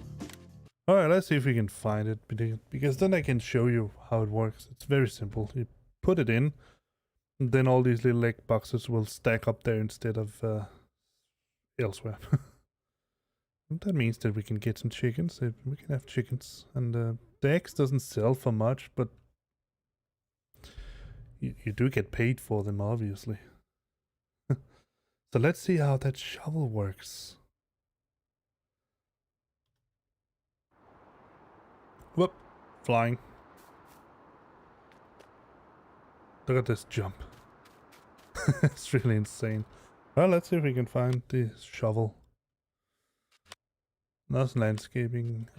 Alright, let's see if we can find it, because then I can show you how it works. It's very simple. You put it in, and then all these little egg boxes will stack up there instead of elsewhere. And that means that we can get some chickens. We can have chickens. And the eggs doesn't sell for much, but you do get paid for them, obviously. So let's see how that shovel works. Whoop, flying. Look at this jump. It's really insane. Well, let's see if we can find the shovel. That's landscaping.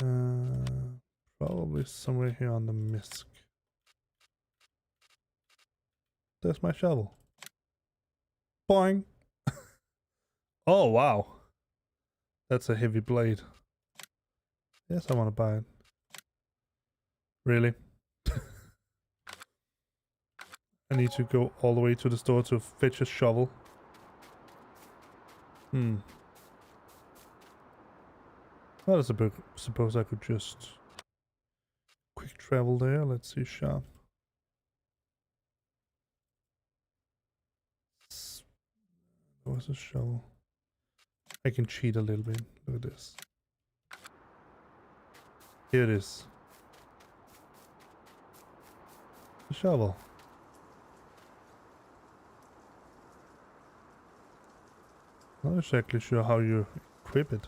Probably somewhere here on the misc. There's my shovel. Boing! Oh, wow. That's a heavy blade. Yes, I want to buy it. Really? I need to go all the way to the store to fetch a shovel. Well, I suppose I could just quick travel there. Let's see, shop. What's a shovel? I can cheat a little bit. Look at this. Here it is. The shovel. Not exactly sure how you equip it.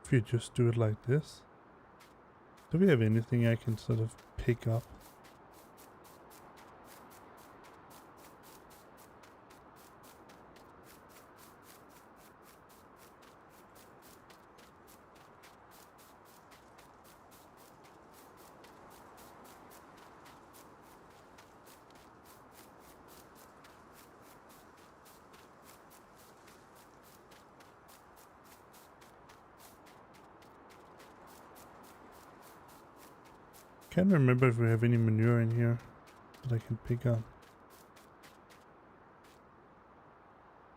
If you just do it like this. Do we have anything I can sort of pick up? Can't remember if we have any manure in here that I can pick up.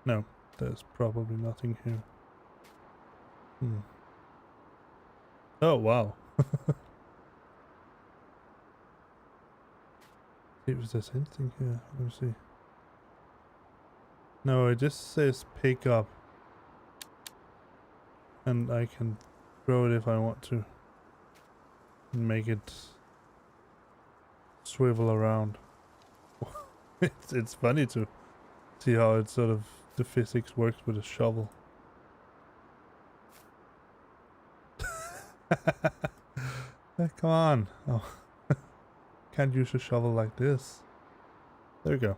No, there's probably nothing here. Oh, wow. See if there's anything here. Let me see. No, it just says pick up. And I can throw it if I want to. And make it swivel around. It's funny to see how it sort of the physics works with a shovel. Come on. Oh. Can't use a shovel like this. There we go.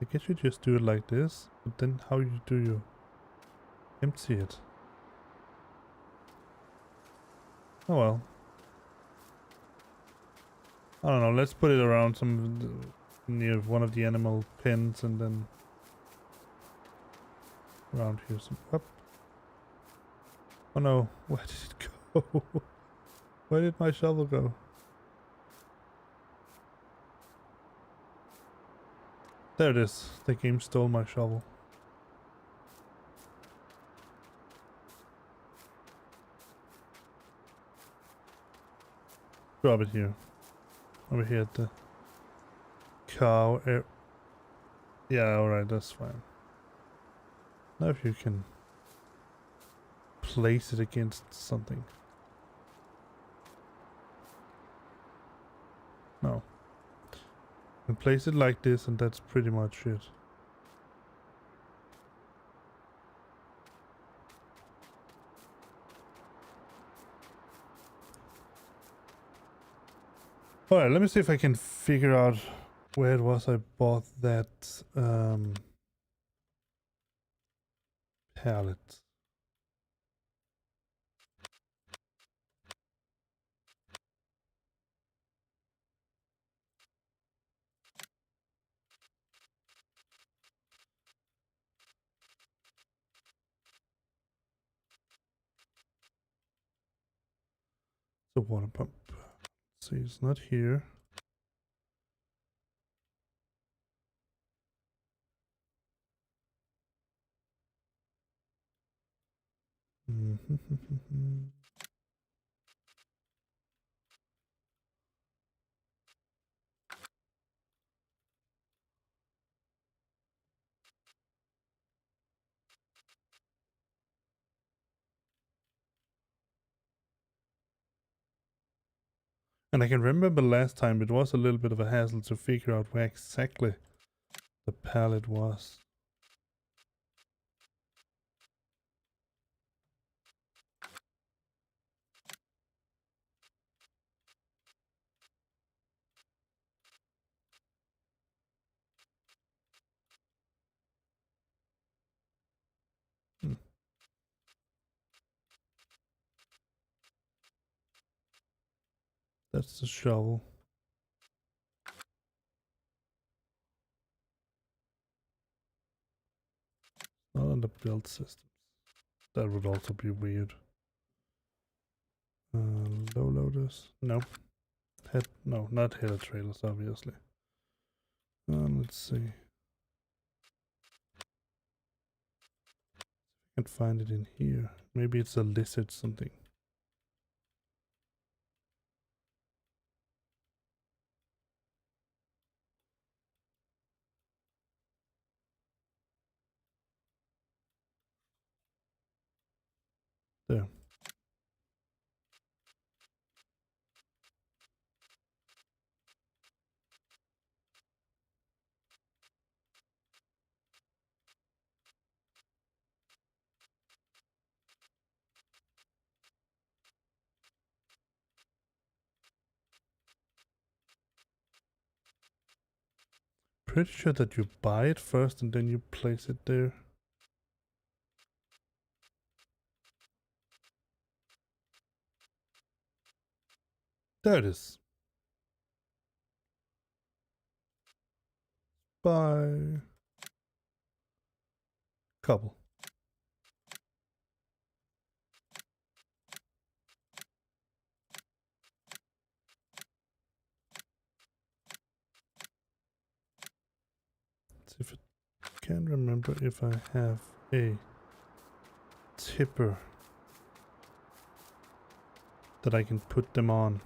I guess you just do it like this, but then how do you empty it? Oh well. I don't know, let's put it around near one of the animal pens and then around here some up. Oh no, where did it go? Where did my shovel go? There it is. The game stole my shovel. Drop it here. Over here at the cow air. Yeah, alright, that's fine. Now if you can place it against something. No. You can place it like this and that's pretty much it. Alright, let me see if I can figure out where it was I bought that pallet. The water pump. See, it's not here. And I can remember last time it was a little bit of a hassle to figure out where exactly the pallet was. Hmm, that's the shovel. Not on the build systems. That would also be weird. Low loaders? No. No, not header trailers, obviously. Let's see. I can't find it in here. Maybe it's a lizard something. There. Pretty sure that you buy it first and then you place it there. There it is. Bye. Couple. Let's see if it can remember if I have a tipper that I can put them on.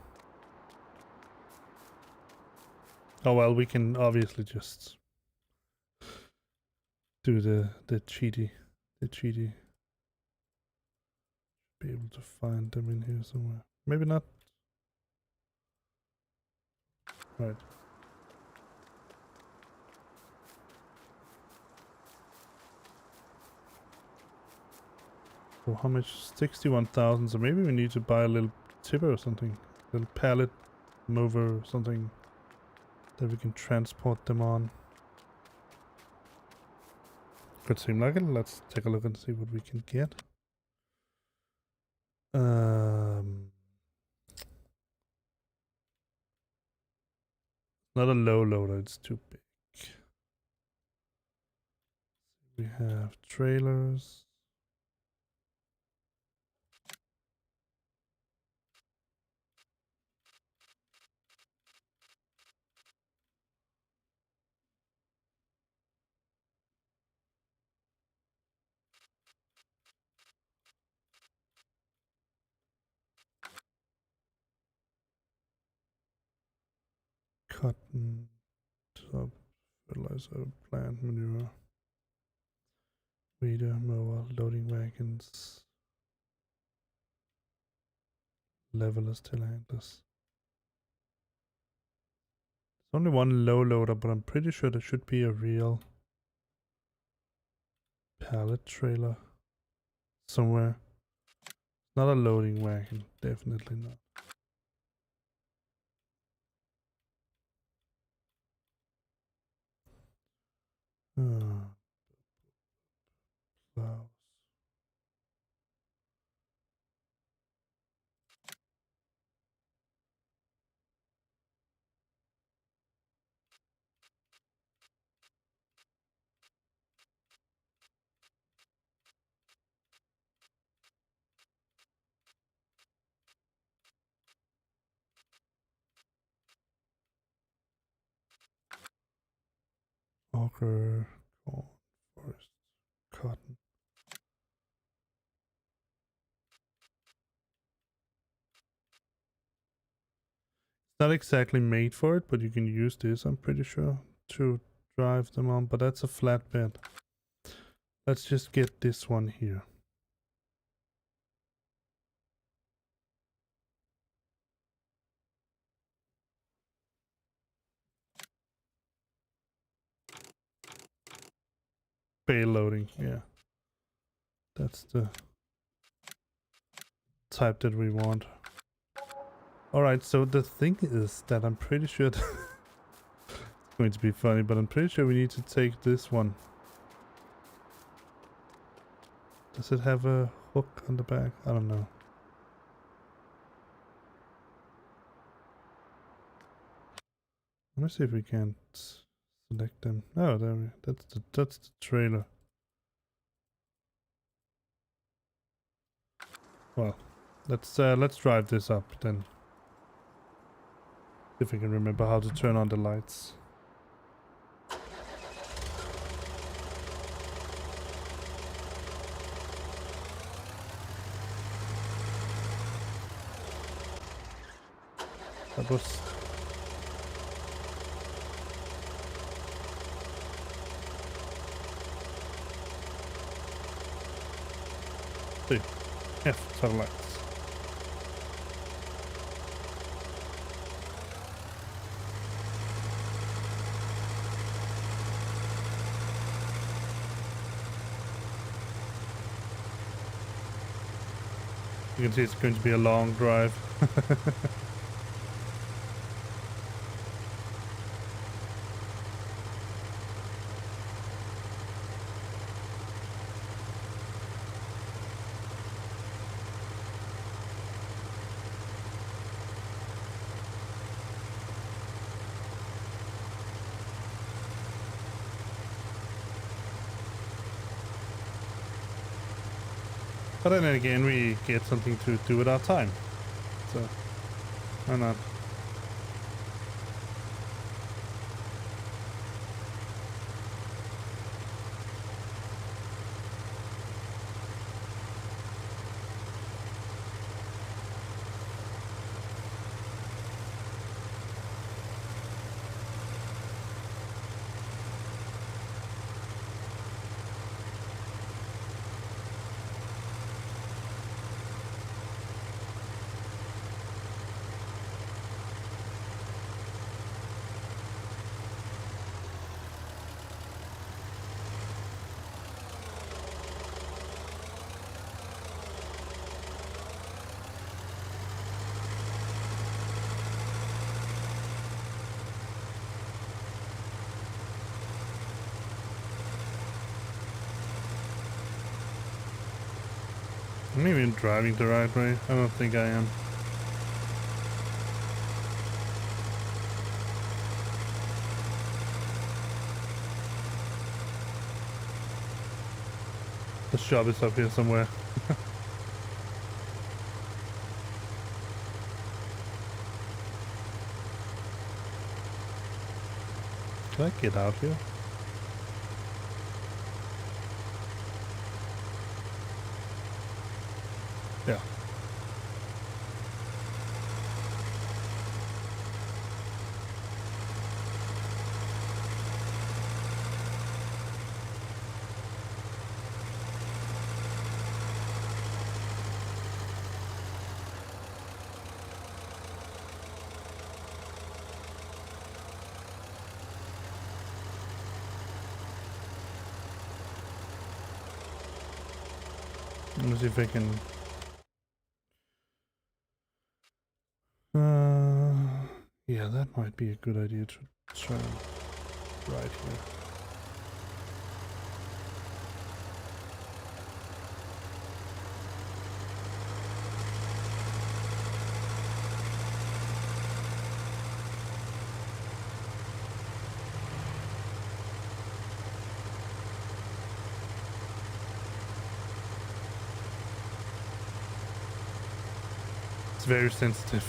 Oh well, we can obviously just do the cheaty. Be able to find them in here somewhere. Maybe not. Right. So how much? 61,000. So maybe we need to buy a little tipper or something. A little pallet mover or something that we can transport them on. Could seem like it. Let's take a look and see what we can get. Not a low loader, it's too big. We have trailers. Cotton, top, fertilizer, plant manure, weeder, mower, loading wagons, levelers, telehandlers. There's only one low loader, but I'm pretty sure there should be a real pallet trailer somewhere. Not a loading wagon, definitely not. Uh, Clouds. Ochre, corn, forest, cotton. Not exactly made for it, but you can use this, I'm pretty sure, to drive them on, but that's a flatbed. Let's just get this one here. Bale loading, yeah. That's the type that we want. Alright, so the thing is that I'm pretty sure it's going to be funny, but I'm pretty sure we need to take this one. Does it have a hook on the back? I don't know. Let me see if we can select them. Oh, there we. That's the trailer. Well, let's drive this up then. If I can remember how to turn on the lights. That was... See. F, turn lights. You can see it's going to be a long drive. But then again, we get something to do with our time. So, why not? I'm even driving the right way. I don't think I am. The shop is up here somewhere. Can I get out here? Yeah. Let me see if I can... yeah, that might be a good idea to try right here. It's very sensitive.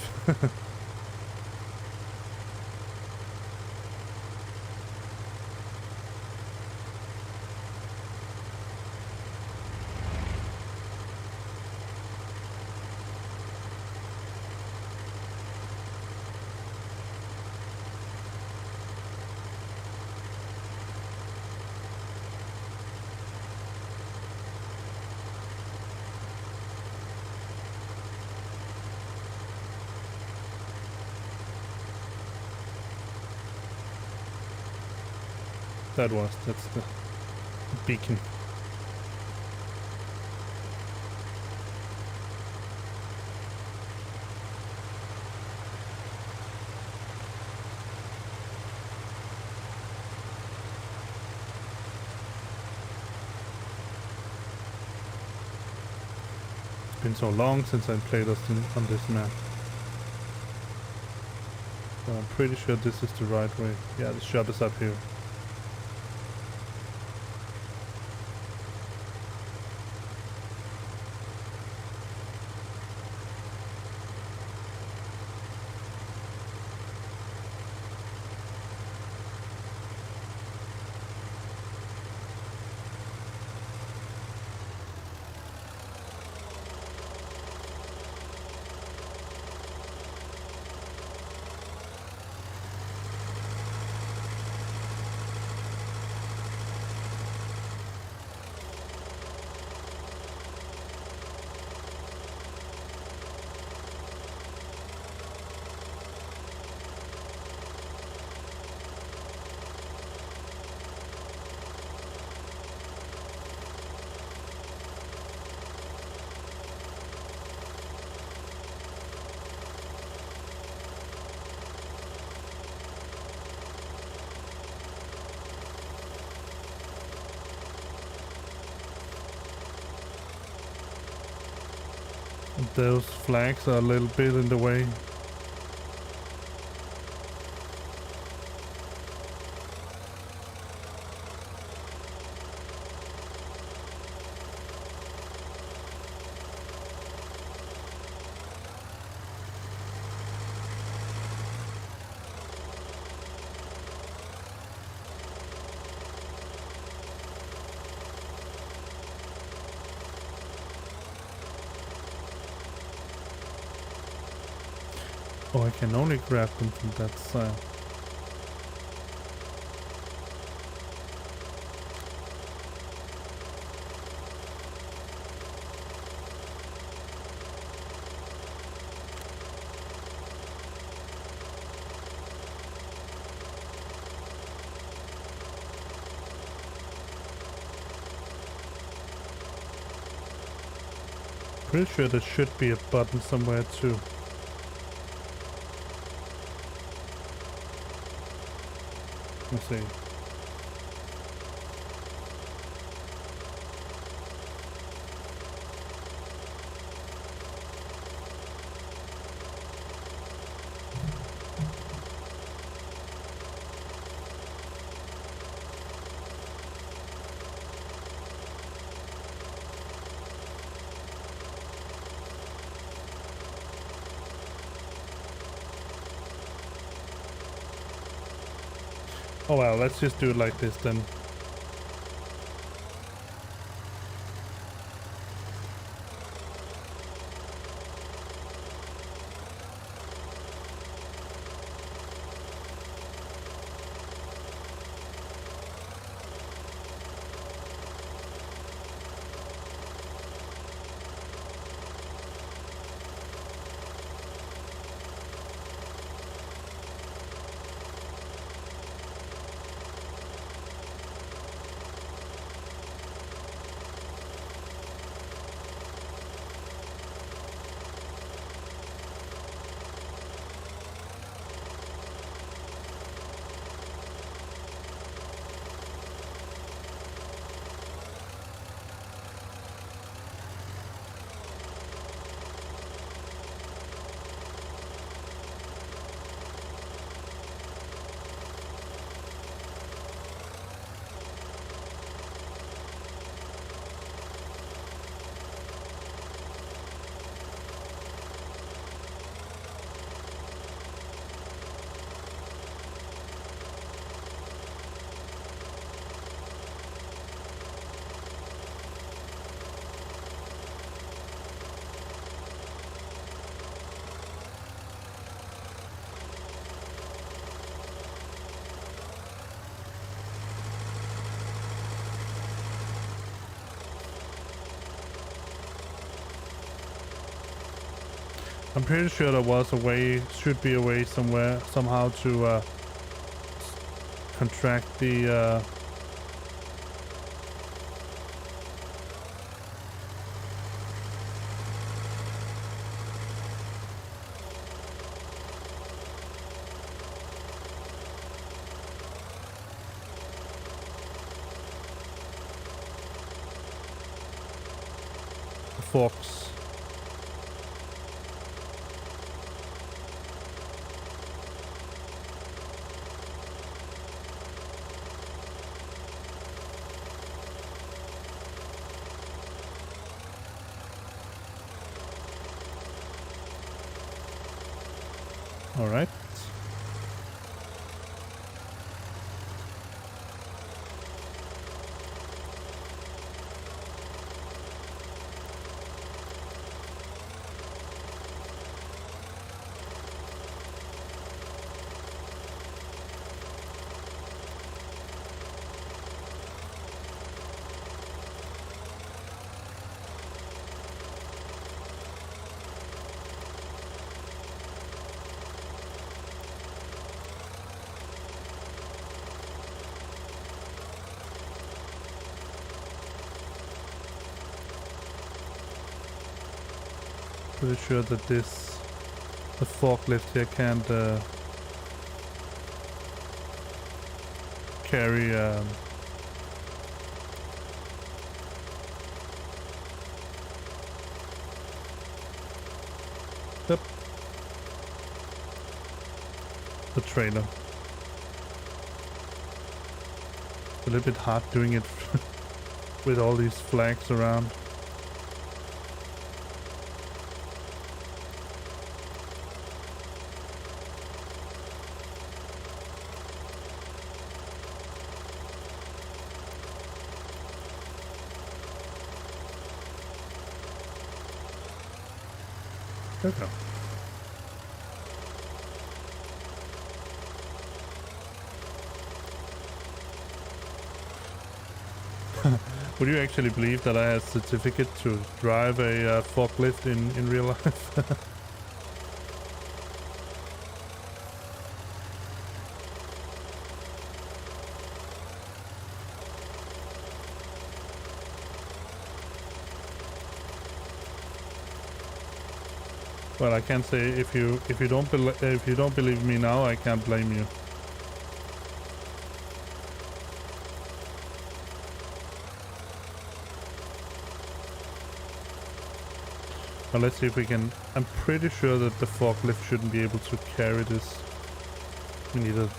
That's the beacon. It's been so long since I played us on this map. So I'm pretty sure this is the right way. Yeah, the shop is up here. Those flags are a little bit in the way. Oh, I can only grab them from that side. Pretty sure there should be a button somewhere too. Let's see. Oh well, let's just do it like this then. I'm pretty sure there was a way, should be a way somewhere, somehow to contract the forks. All right. Pretty sure that the forklift here can't carry the trailer. It's a little bit hard doing it with all these flags around. Okay. Would you actually believe that I have a certificate to drive a forklift in real life? Well, I can't say if you don't believe me now, I can't blame you. Well, let's see if we can. I'm pretty sure that the forklift shouldn't be able to carry this. We need it.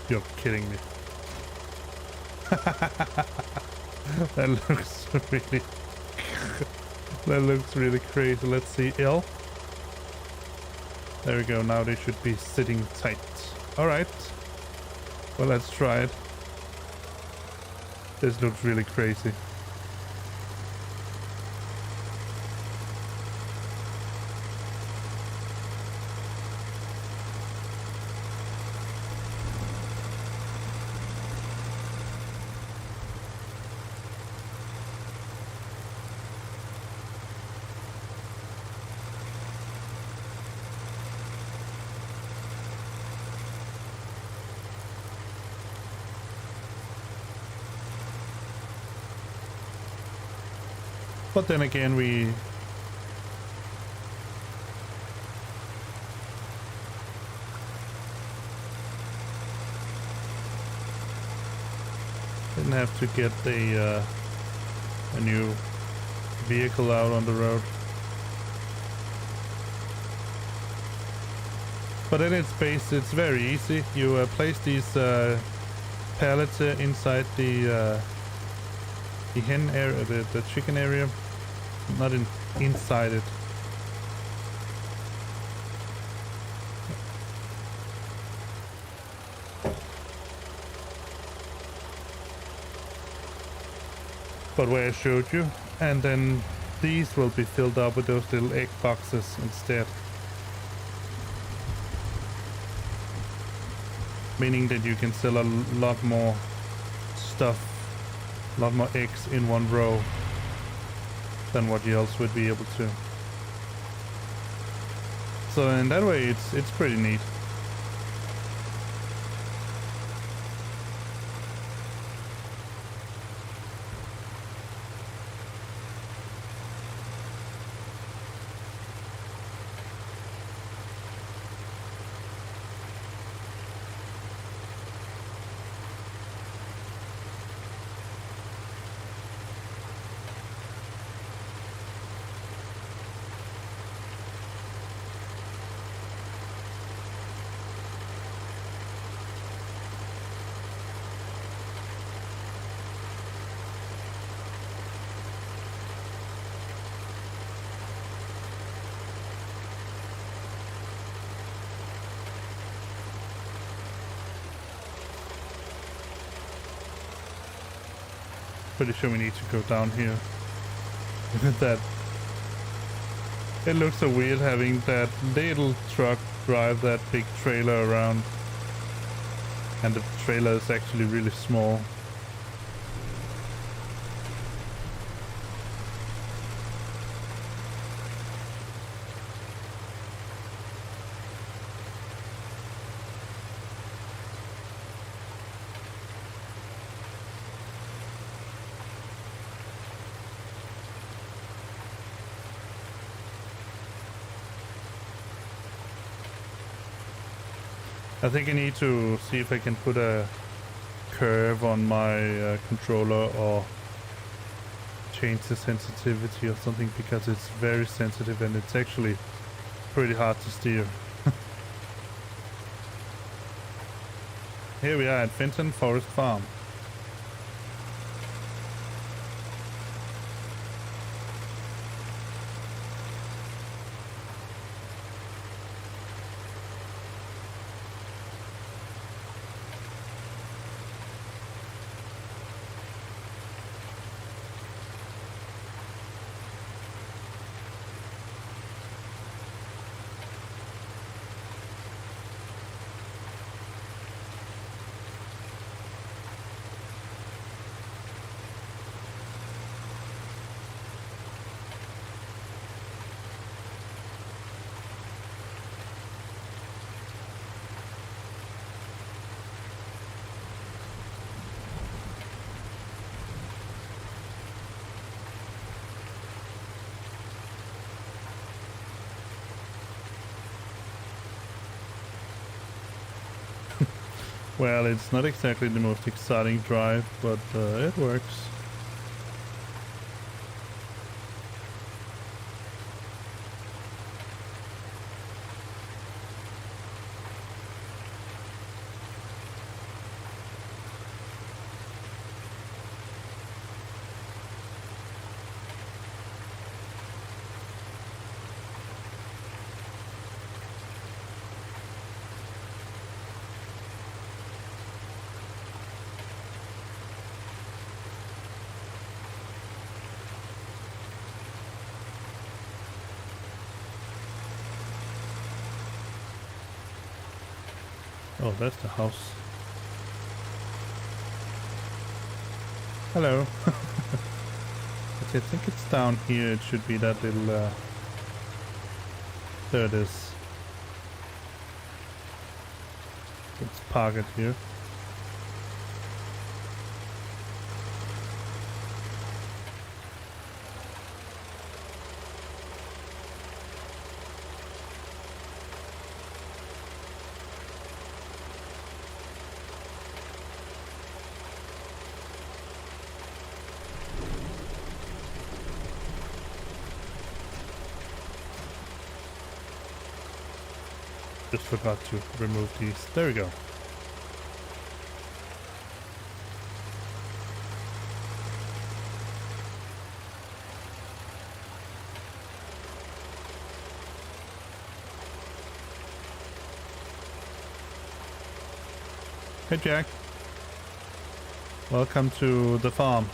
You're kidding me. That looks really that looks really crazy. Let's see. L. There we go. Now they should be sitting tight. All right. Well, let's try it. This looks really crazy. But then again, we didn't have to get a new vehicle out on the road. But then it's very easy. You place these pallets inside the hen area, the chicken area, not inside it. But where I showed you, and then these will be filled up with those little egg boxes instead. Meaning that you can sell a lot more stuff, a lot more eggs in one row than what you else would be able to. So in that way, it's pretty neat. Pretty sure we need to go down here. Look at that. It looks so weird having that little truck drive that big trailer around. And the trailer is actually really small. I think I need to see if I can put a curve on my controller or change the sensitivity or something, because it's very sensitive and it's actually pretty hard to steer. Here we are at Fenton Forest Farm. Well, it's not exactly the most exciting drive, but it works. Oh, that's the house. Hello. I think it's down here. It should be that little... there it is. Let's park it here. Just forgot to remove these. There we go. Hey Jack. Welcome to the farm.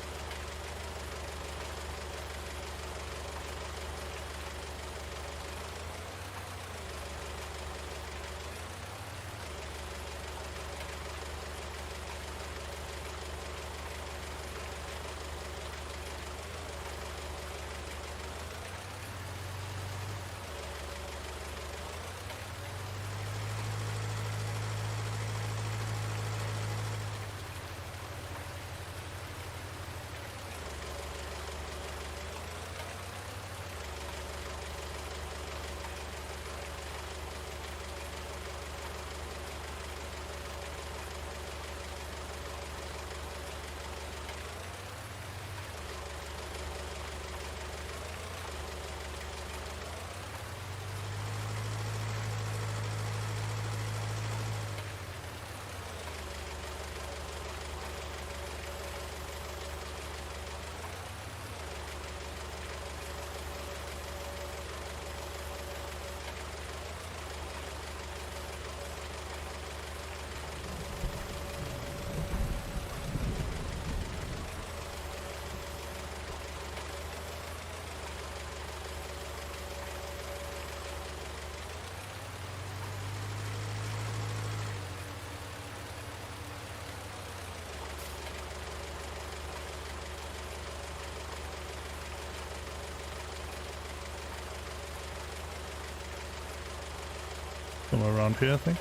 Somewhere around here, I think.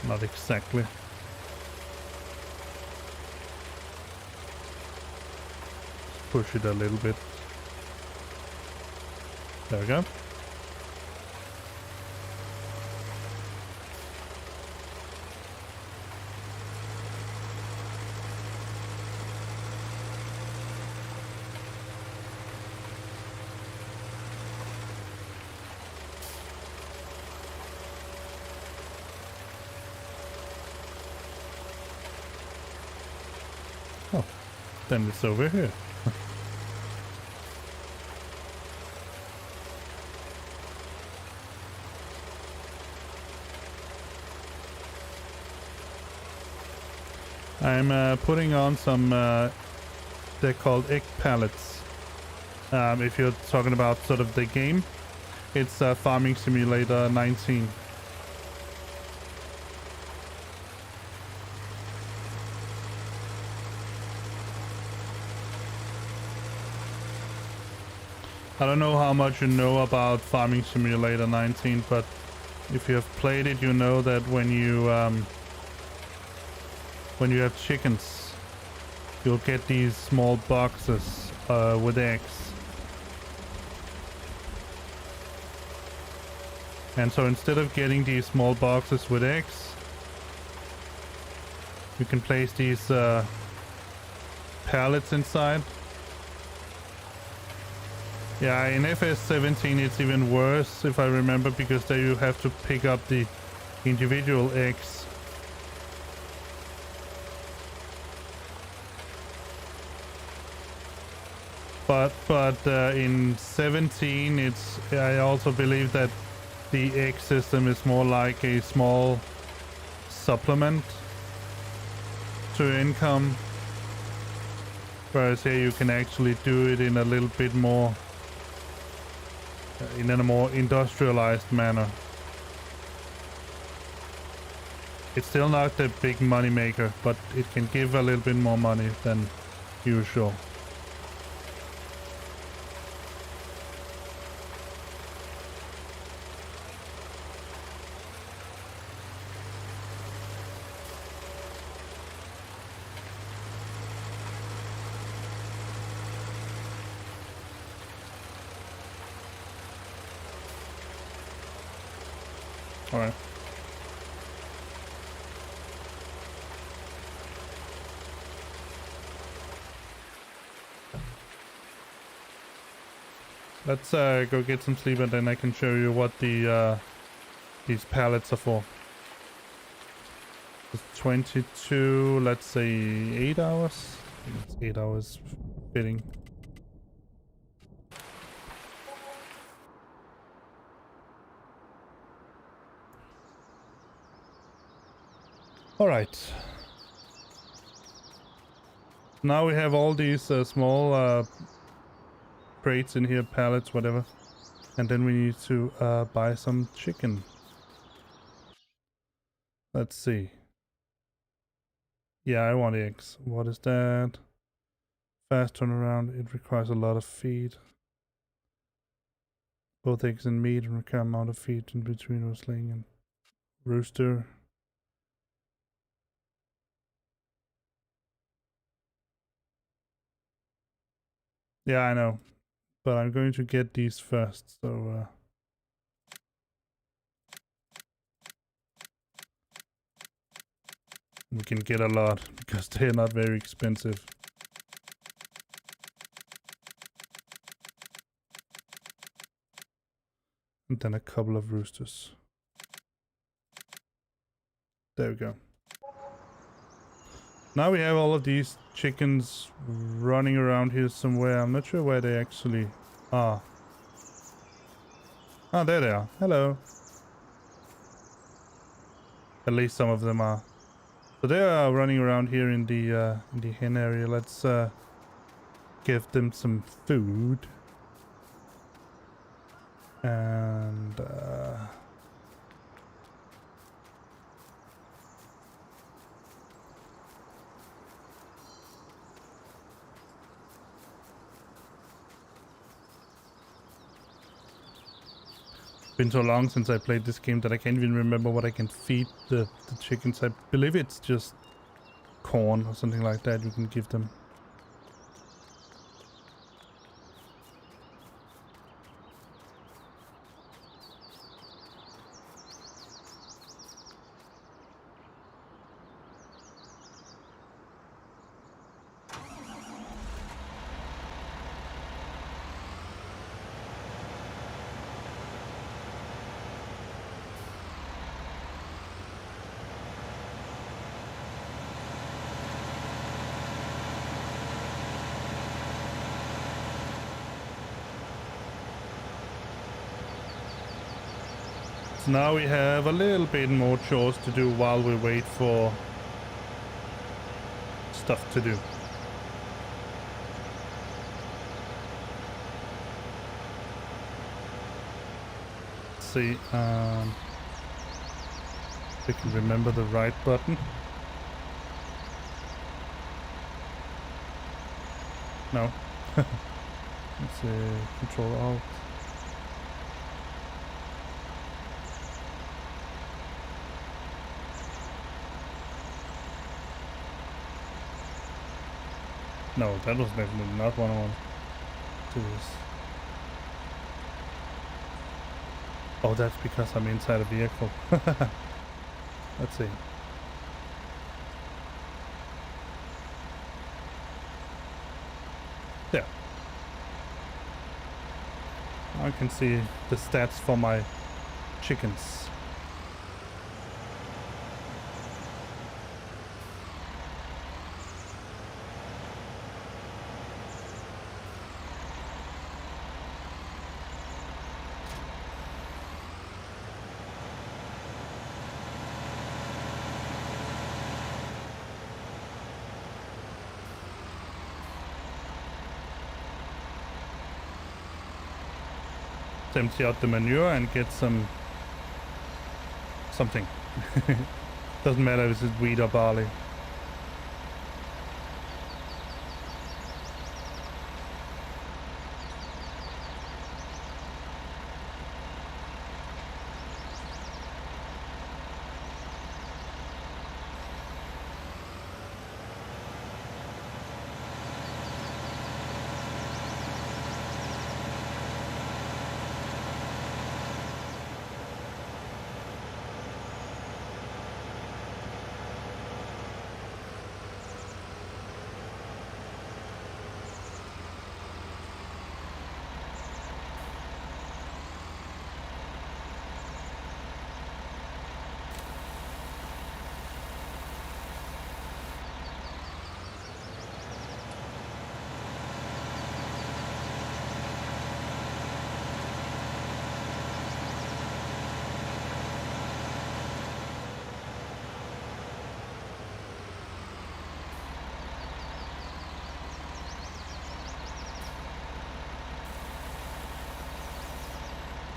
Not exactly. Just push it a little bit. There we go. Oh, then it's over here. I'm putting on some, they're called egg pallets. If you're talking about sort of the game, it's Farming Simulator 19. I don't know how much you know about Farming Simulator 19, but if you have played it, you know that when you have chickens, you'll get these small boxes with eggs. And so instead of getting these small boxes with eggs, you can place these pallets inside. Yeah, in FS17 it's even worse, if I remember, because there you have to pick up the individual eggs. But in 17 it's, I also believe that the egg system is more like a small supplement to income, whereas here you can actually do it in a little bit more in a more industrialized manner. It's still not the big money maker, but it can give a little bit more money than usual. All right. Let's go get some sleep, and then I can show you what the these pallets are for. It's 22, let's say 8 hours. I think it's 8 hours fitting. All right. Now we have all these small crates in here, pallets, whatever. And then we need to buy some chicken. Let's see. Yeah, I want eggs. What is that? Fast turnaround. It requires a lot of feed. Both eggs and meat and require amount of feed in between roostling and rooster. Yeah, I know. But I'm going to get these first, so we can get a lot because they're not very expensive. And then a couple of roosters. There we go. Now we have all of these chickens running around here somewhere. I'm not sure where they actually are. Oh, there they are. Hello. At least some of them are. So they are running around here in the hen area. Let's give them some food. And been so long since I played this game that I can't even remember what I can feed the chickens. I believe it's just corn or something like that you can give them. Now we have a little bit more chores to do while we wait for stuff to do. Let's see, if I can remember the right button. No. Let's see, Control Alt. No, that was definitely not what I wanted to do this. Oh, that's because I'm inside a vehicle. Let's see. There. I can see the stats for my chickens. Empty out the manure and get something. Doesn't matter if it's wheat or barley.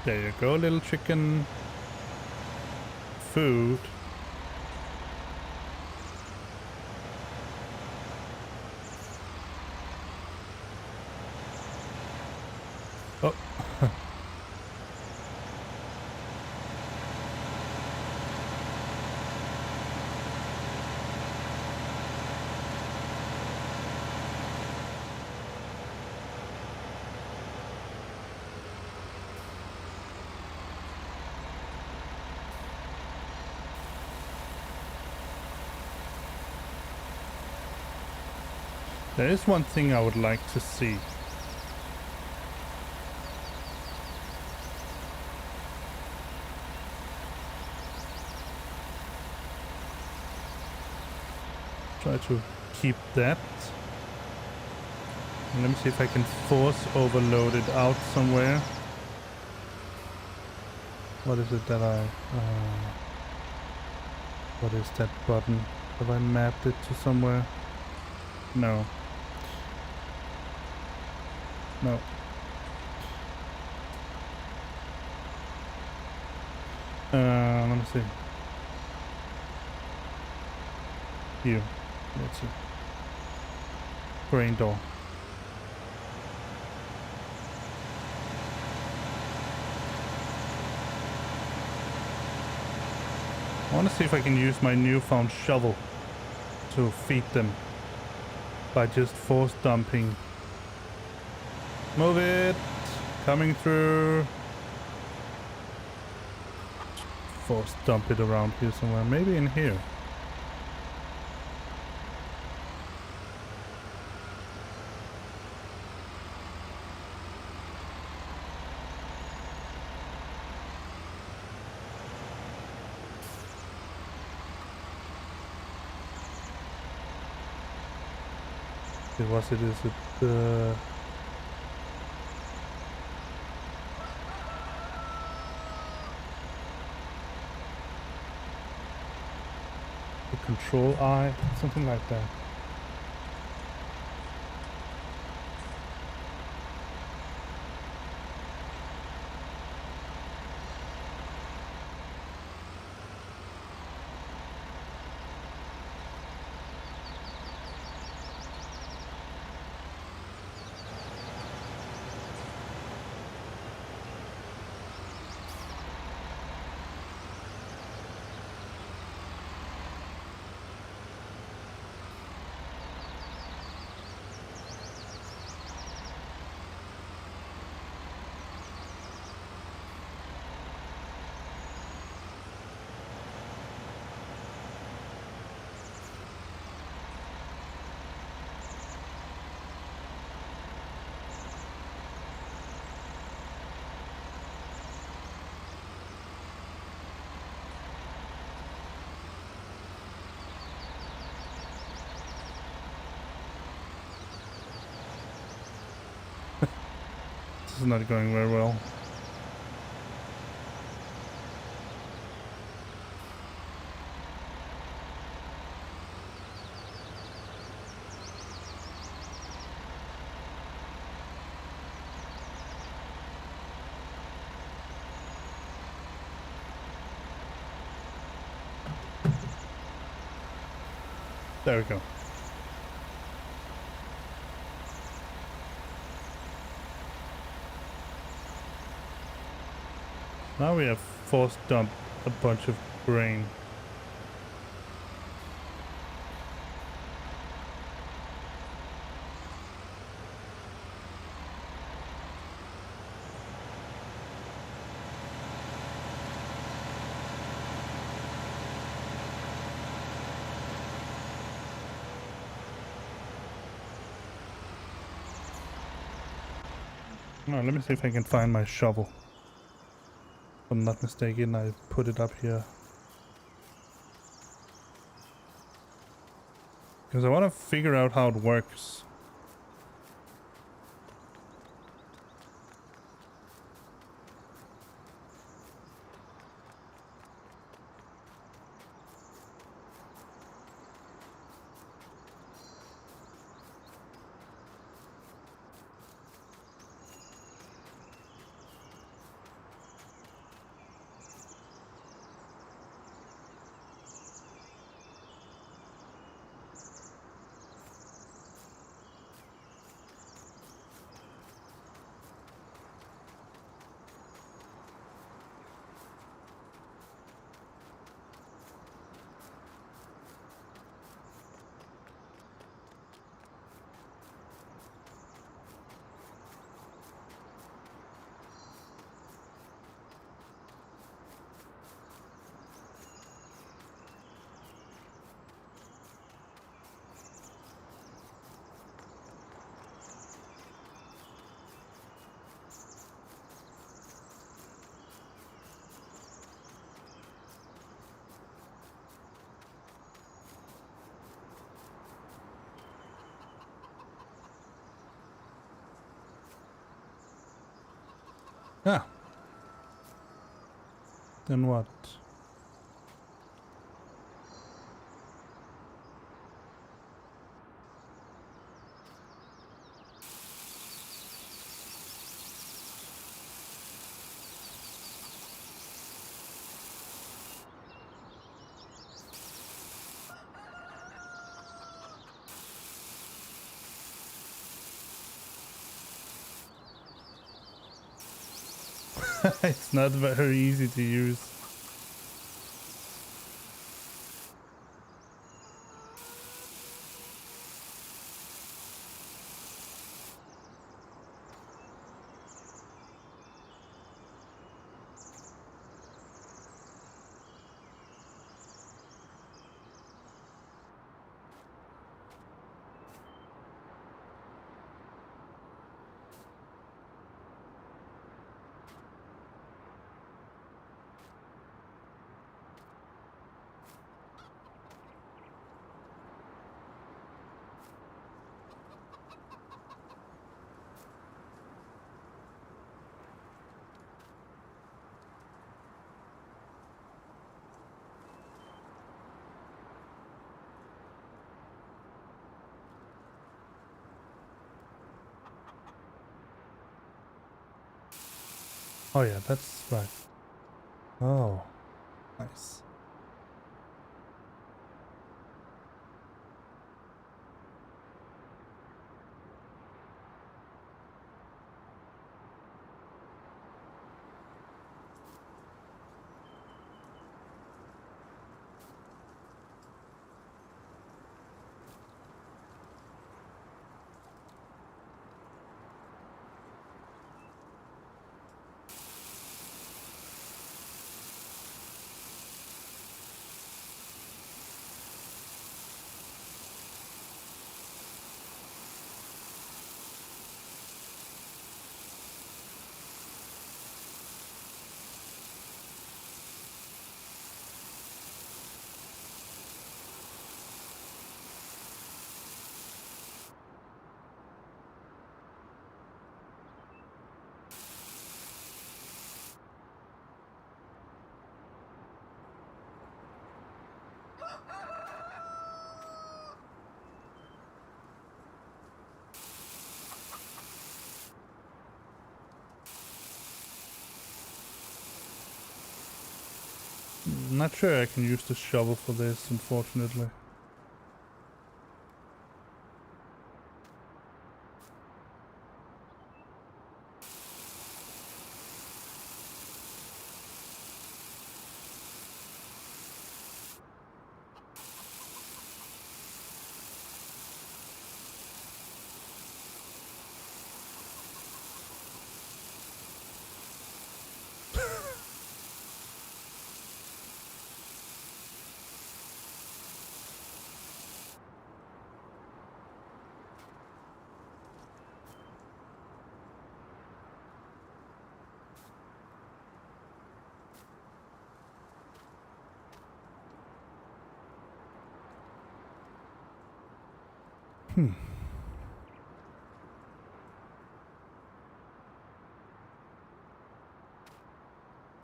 There you go, little chicken. Food. Oh. There is one thing I would like to see. Try to keep that. And let me see if I can force overload it out somewhere. What is it that what is that button? Have I mapped it to somewhere? No. No. Let me see. Here. Let's see. Grain door. want to see if I can use my newfound shovel to feed them by just force dumping. Move it! Coming through. Force dump it around here somewhere. Maybe in here. Was it? Is it the control eye? Something like that. This is not going very well. There we go. Now we have force dumped a bunch of grain. Oh, let me see if I can find my shovel. If I'm not mistaken, I put it up here. Because I want to figure out how it works. Ah. Then what? It's not very easy to use. Oh yeah, that's right. Oh, nice. Not sure I can use the shovel for this, unfortunately.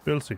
We'll see.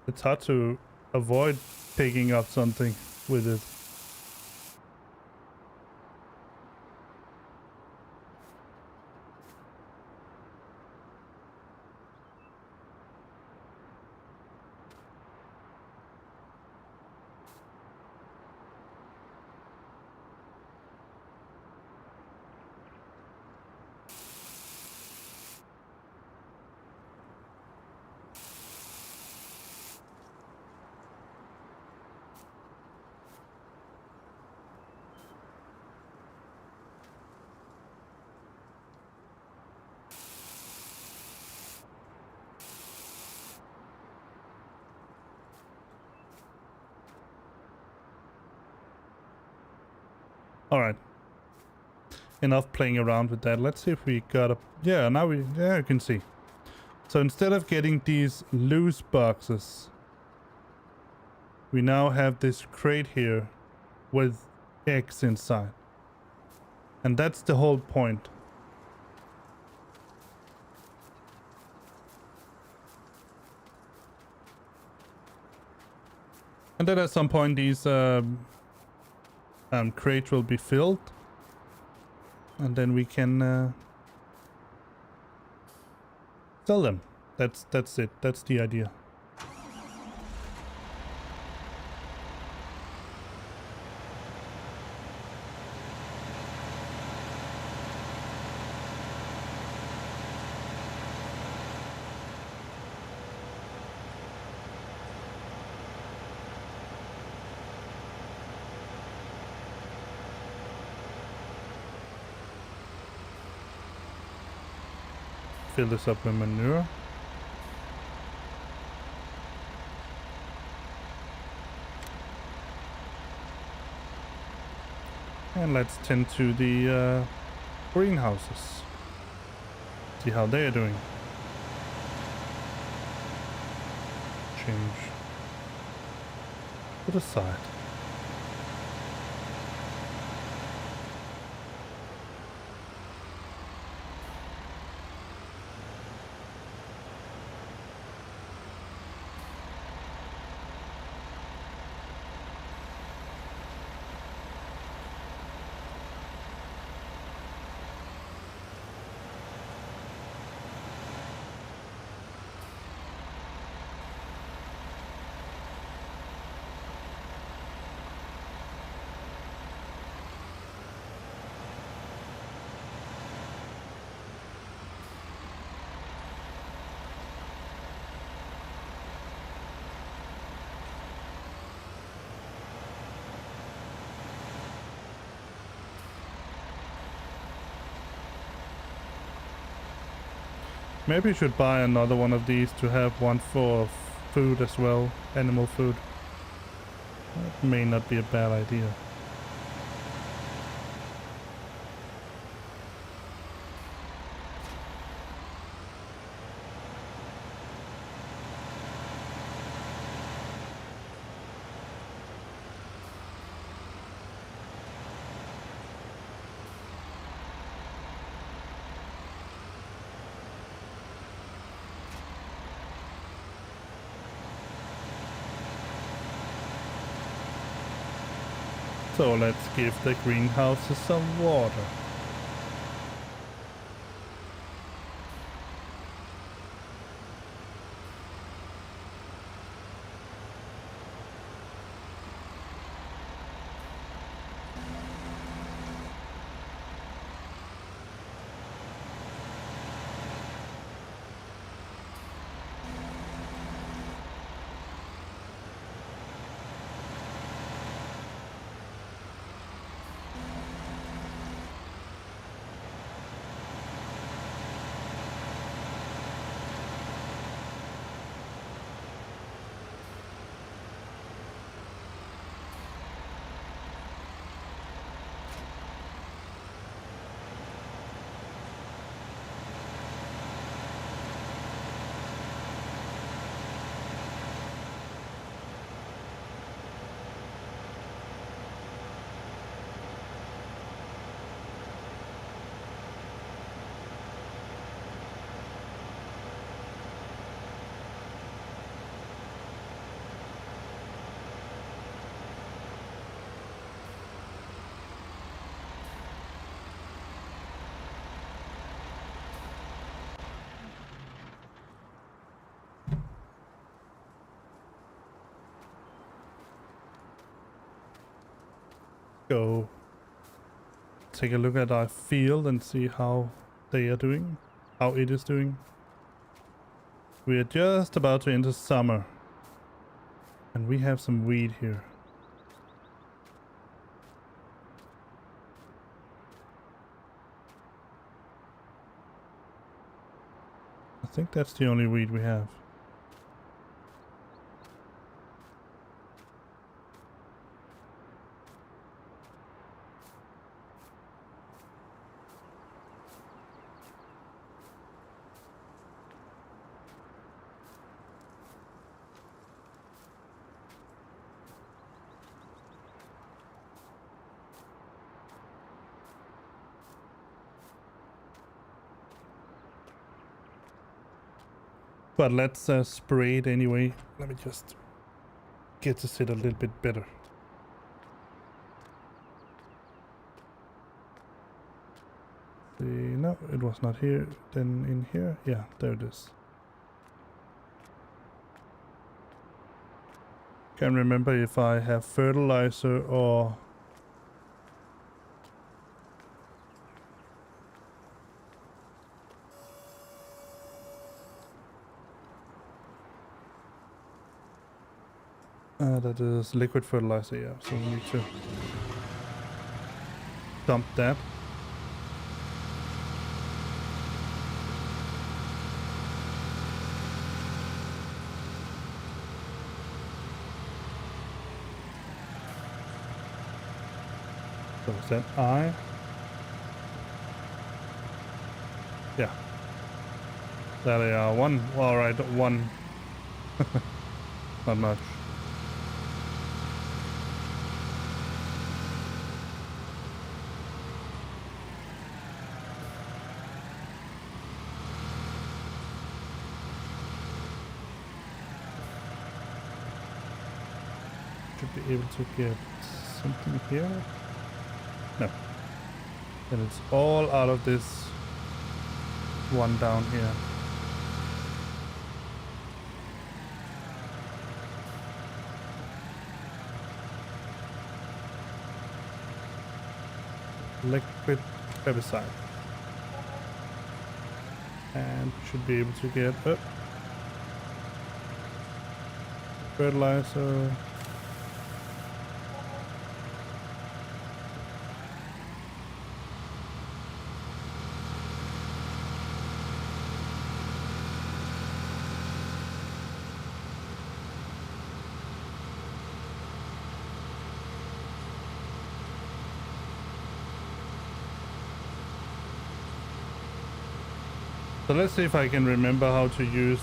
It's hard to avoid picking up something with it. Alright. Enough playing around with that. Let's see if we got a... Yeah, now we... Yeah, you can see. So instead of getting these loose boxes, we now have this crate here with eggs inside. And that's the whole point. And then at some point these crates will be filled. And then we can sell them. That's it. That's the idea. Fill this up with manure. And let's tend to the greenhouses. See how they are doing. Change to the side. Maybe you should buy another one of these to have one for food as well, animal food. That may not be a bad idea. So let's give the greenhouses some water. Go take a look at our field and see how they are doing, how it is doing. We are just about to enter summer and we have some weed here. I think that's the only weed we have. But let's spray it anyway. Let me just get to sit a little bit better. See, no, it was not here. Then in here, yeah, there it is. Can't remember if I have fertilizer or that is liquid fertilizer, yeah, so we need to dump that. So is that I? Yeah. There they are. One. All right, one. Not much. Should be able to get something here. No. And it's all out of this one down here. Liquid herbicide. And should be able to get fertilizer. So let's see if I can remember how to use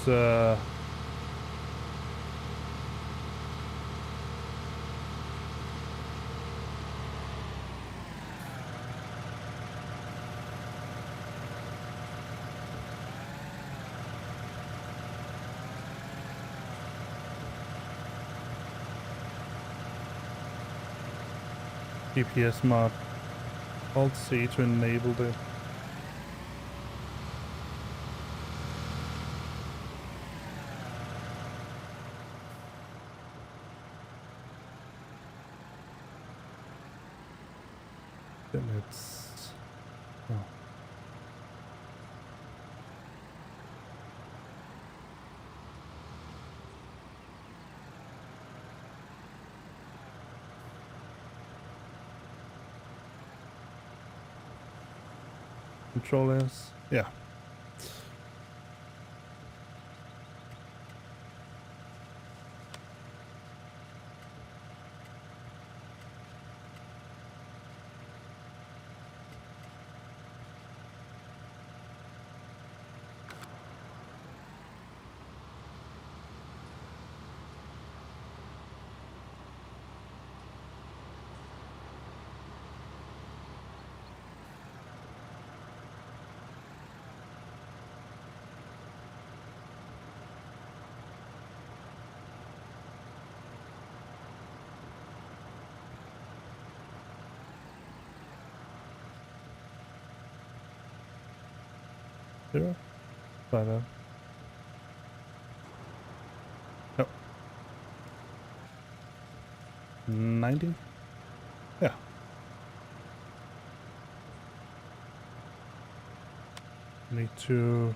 GPS mod. Alt C to enable the then it's oh. Control S. Yeah. Zero? But no. 90? Yeah. Need to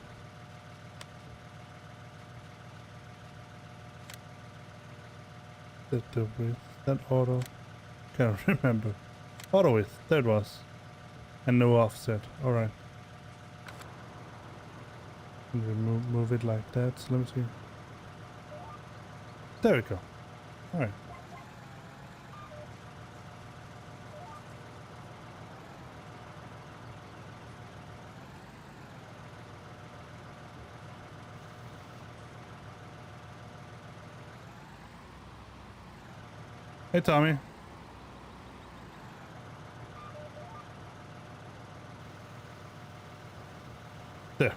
set the width. That auto. Can't remember. Auto width. There it was. And no offset. Alright. Move it like that. So let me see. There we go. Alright. Hey, Tommy. There.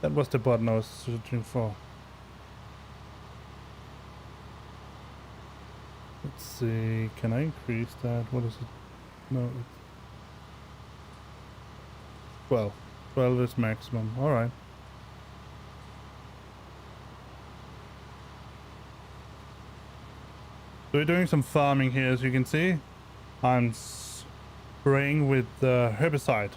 That was the button I was searching for. Let's see. Can I increase that? What is it? No. It's 12. 12 is maximum. Alright. So we're doing some farming here, as you can see. I'm spraying with herbicide.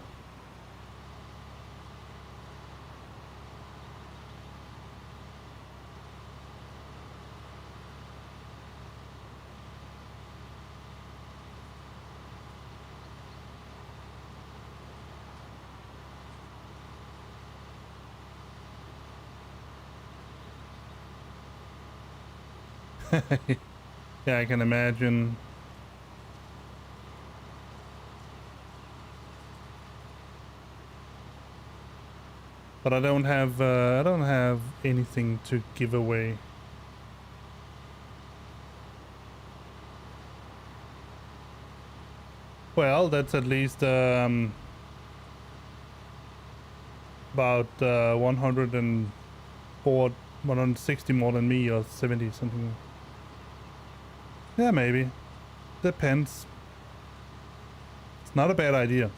Yeah, I can imagine. but I don't have anything to give away. Well, that's at least about 104, 160 more than me, or 70 something. Yeah, maybe. Depends. It's not a bad idea.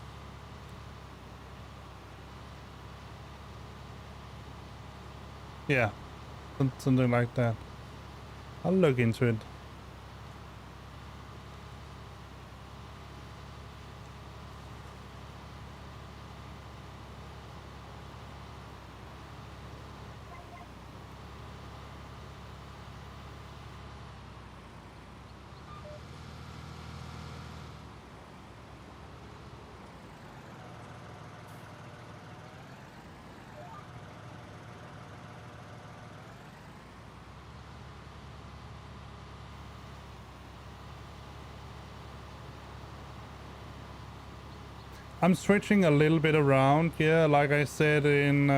Yeah, something like that. I'll look into it. I'm switching a little bit around, yeah, like I said in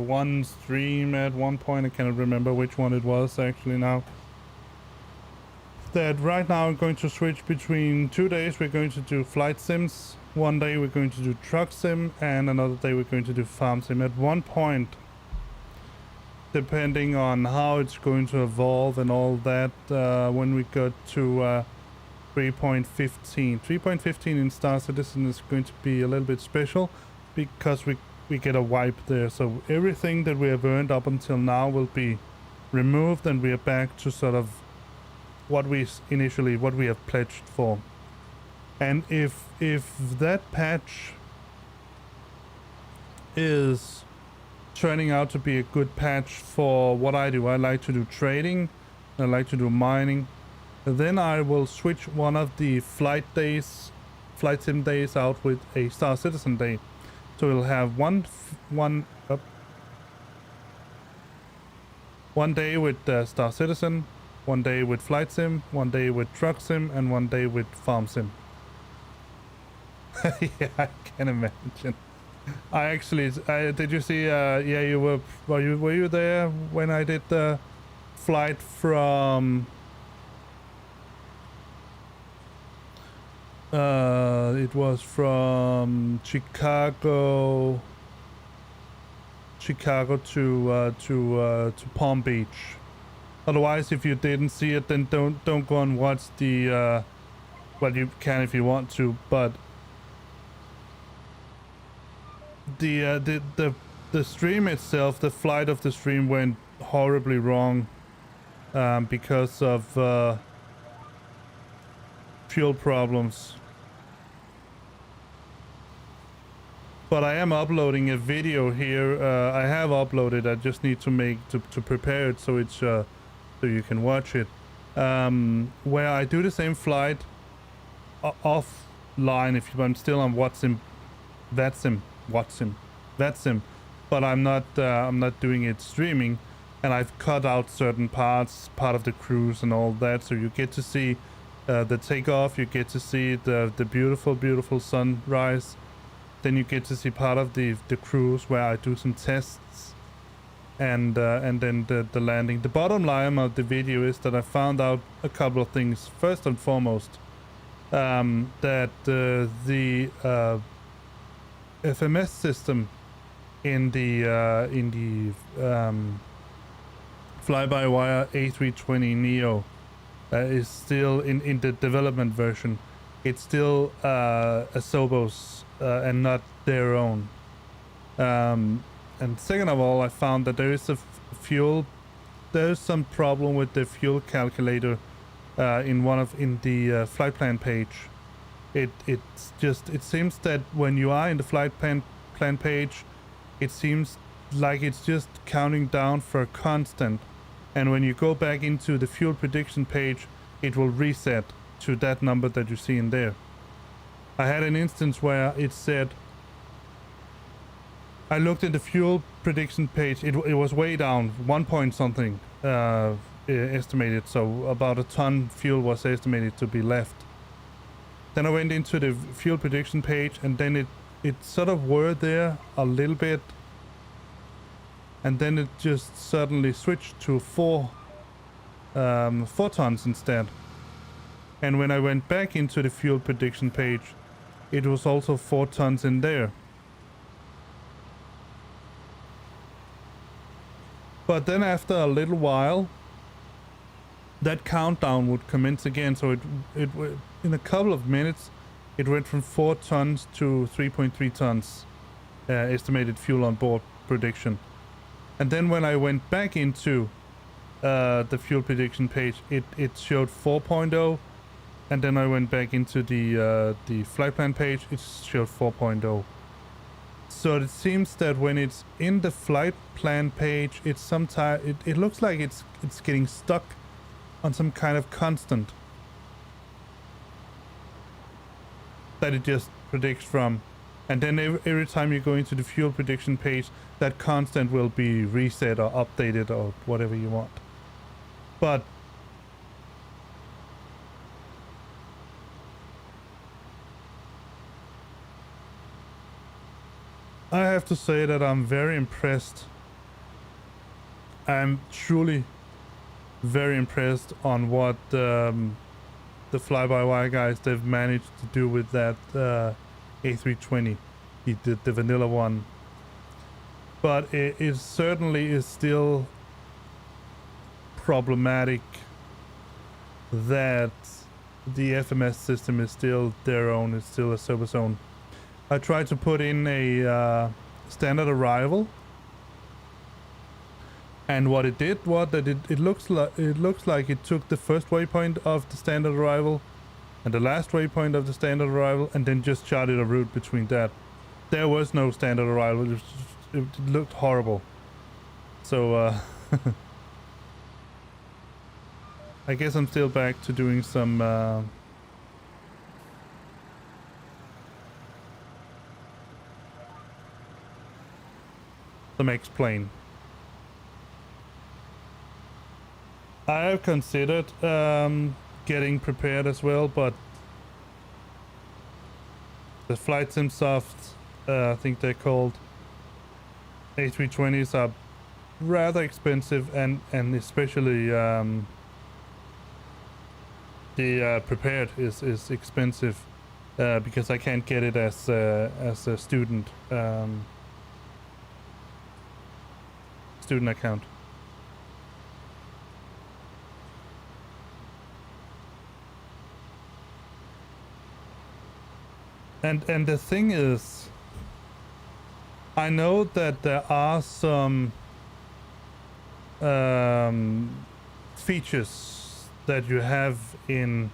one stream at one point, I cannot remember which one it was actually now, that right now I'm going to switch between 2 days. We're going to do flight sims, one day we're going to do truck sim, and another day we're going to do farm sim. At one point, depending on how it's going to evolve and all that, when we got to 3.15 in Star Citizen is going to be a little bit special because we get a wipe there, so everything that we have earned up until now will be removed and we are back to sort of what we have pledged for. And if that patch is turning out to be a good patch for what I do, I like to do trading, I like to do mining, then I will switch one of the flight sim days out with a Star Citizen day. So we'll have one day with Star Citizen, one day with flight sim, one day with truck sim, and one day with farm sim. Yeah, I can imagine. I actually, did you see? Yeah, you were you there when I did the flight from? It was from Chicago to Palm Beach. Otherwise, if you didn't see it, then don't go and watch the. Well, you can if you want to, but the stream itself, the flight of the stream went horribly wrong, because of fuel problems. But I am uploading a video here. I have uploaded. I just need to prepare it so it's so you can watch it. Where I do the same flight offline. If I'm still on VATSIM, but I'm not doing it streaming, and I've cut out certain part of the cruise and all that, so you get to see the takeoff, you get to see the beautiful sunrise, then you get to see part of the cruise where I do some tests, and then the landing. The bottom line of the video is that I found out a couple of things. First and foremost, that the FMS system in the fly-by-wire A320neo is still in the development version. It's still Asobo's and not their own. And second of all, I found that there is there's some problem with the fuel calculator in the flight plan page. It seems that when you are in the flight plan page, it seems like it's just counting down for a constant, and when you go back into the fuel prediction page, it will reset to that number that you see in there. I had an instance where it said, I looked at the fuel prediction page, it was way down, 1 point something estimated, so about a ton fuel was estimated to be left. Then I went into the fuel prediction page, and then it sort of were there a little bit, and then it just suddenly switched to 4 tons instead. And when I went back into the fuel prediction page, it was also 4 tons in there. But then after a little while, that countdown would commence again. So it in a couple of minutes, it went from 4 tons to 3.3 tons estimated fuel on board prediction. And then when I went back into the fuel prediction page, it showed 4.0, and then I went back into the flight plan page, it showed 4.0. So it seems that when it's in the flight plan page, it's sometimes it looks like it's getting stuck on some kind of constant that it just predicts from, and then every time you go into the fuel prediction page, that constant will be reset or updated or whatever you want. But I have to say that I'm very impressed. I'm truly very impressed on what the fly-by-wire guys, they've managed to do with that A320, the vanilla one. But it certainly is still problematic that the FMS system is still their own, it's still a service own. I tried to put in a standard arrival, and what it did was that it looks like it took the first waypoint of the standard arrival and the last waypoint of the standard arrival, and then just charted a route between that. There was no standard arrival. It looked horrible. So I guess I'm still back to doing some explain. I have considered getting prepared as well, but the Flight Sim Soft, I think they're called, A320s are rather expensive, and especially the prepared is expensive because I can't get it as a student account. And the thing is, I know that there are some features that you have in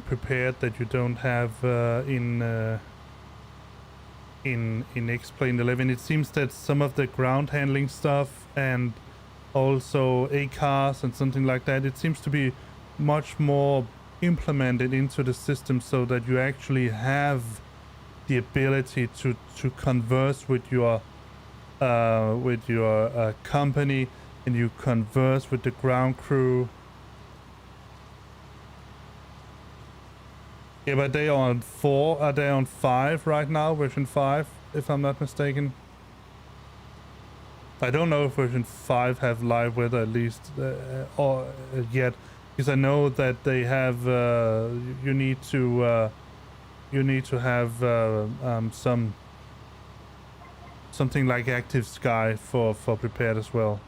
prepared that you don't have in X-Plane 11. It seems that some of the ground handling stuff and also ACARs and something like that, it seems to be much more implemented into the system so that you actually have the ability to converse with your company, and you converse with the ground crew. Yeah, but they are on 4. Are they on 5 right now? Version 5, if I'm not mistaken. I don't know if version 5 have live weather at least or yet, because I know that they have. You need to have something like Active Sky for prepared as well.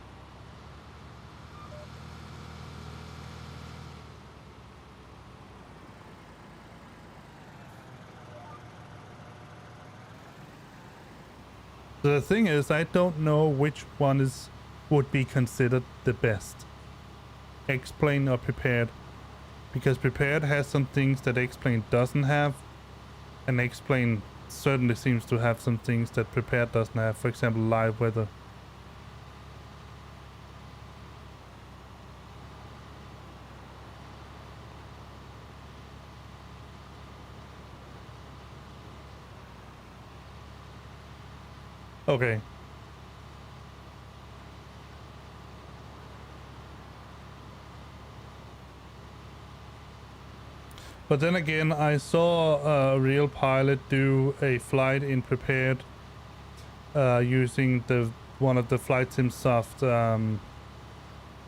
The thing is, I don't know which one would be considered the best, X-Plane or prepared, because prepared has some things that X-Plane doesn't have, and X-Plane certainly seems to have some things that prepared doesn't have. For example, live weather. Okay. But then again, I saw a real pilot do a flight in prepared, using the one of the Flight Sim Soft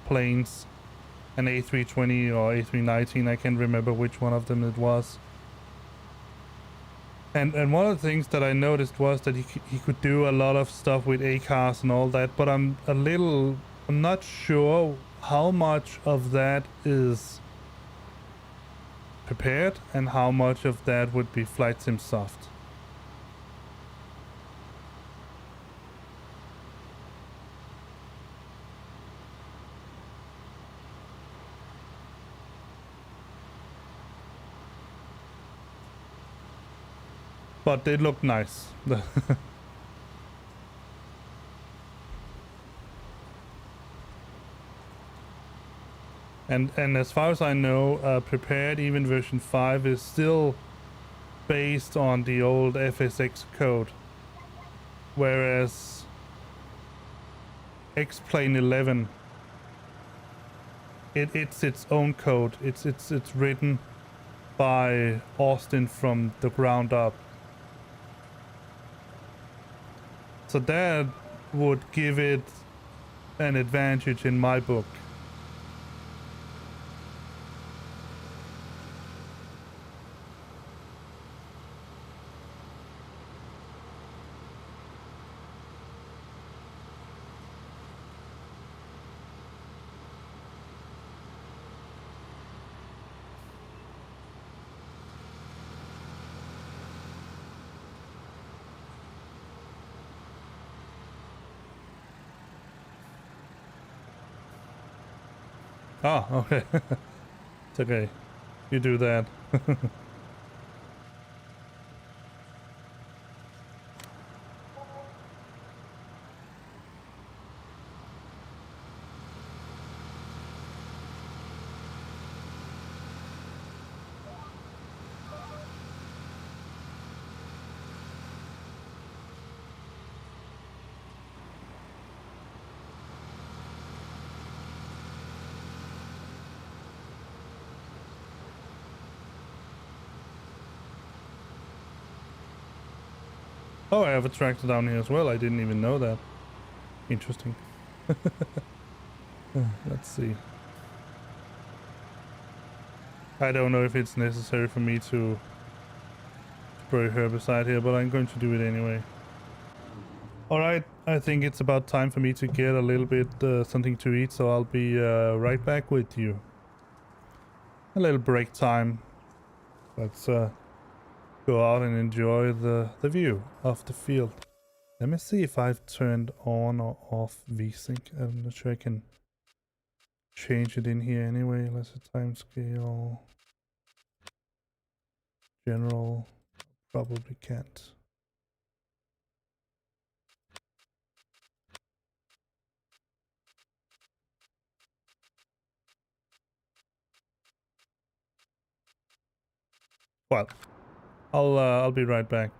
planes, an A320 or A319. I can't remember which one of them it was. And one of the things that I noticed was that he could do a lot of stuff with ACARs and all that, but I'm not sure how much of that is prepared and how much of that would be Flight Sim Soft. But it looked nice. And as far as I know, prepared even version 5 is still based on the old FSX code, whereas X-Plane 11, it's its own code. It's written by Austin from the ground up. So that would give it an advantage in my book. Ah, okay. It's okay. You do that. Oh, I have a tractor down here as well. I didn't even know that. Interesting. Let's see. I don't know if it's necessary for me to spray herbicide here, but I'm going to do it anyway. Alright, I think it's about time for me to get a little bit something to eat, so I'll be right back with you. A little break time. Let's go out and enjoy the view of the field. Let me see if I've turned on or off VSync. I'm not sure I can change it in here anyway. Let's see, time scale. General. Probably can't. Well, I'll be right back.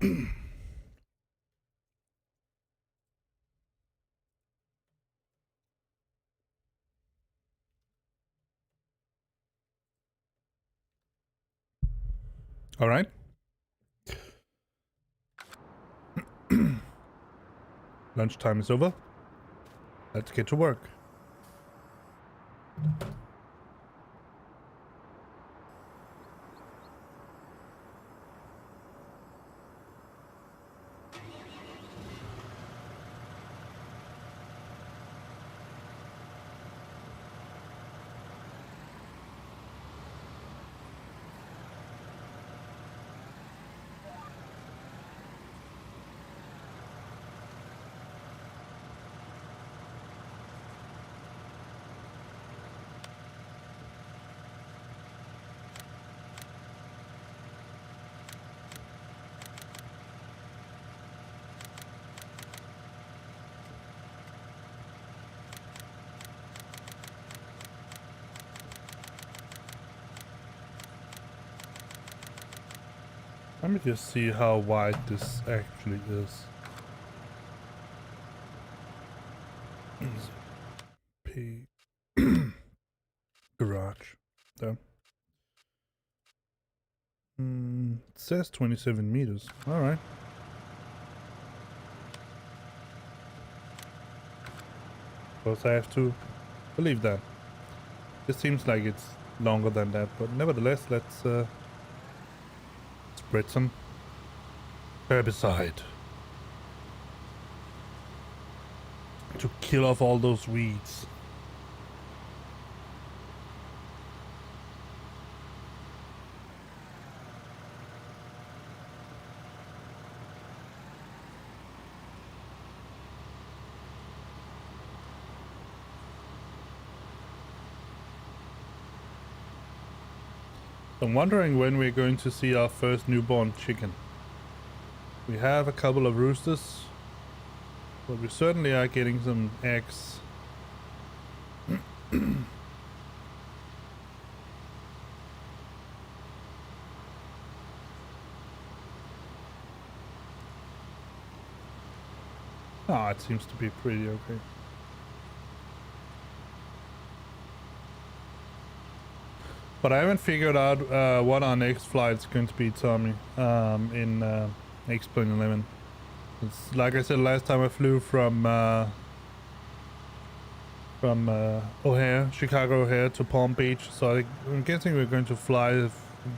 All right. Lunchtime is over. Let's get to work. Let me just see how wide this actually is. P garage. There. It says 27 meters. All right. Suppose I have to believe that. It seems like it's longer than that, but nevertheless, let's spread some herbicide to kill off all those weeds. I'm wondering when we're going to see our first newborn chicken. We have a couple of roosters, but we certainly are getting some eggs. Ah, it seems to be pretty okay. But I haven't figured out what our next flight is going to be, Tommy, in X-Plane 11. It's like I said last time, I flew from O'Hare, Chicago O'Hare to Palm Beach. So I'm guessing we're going to fly from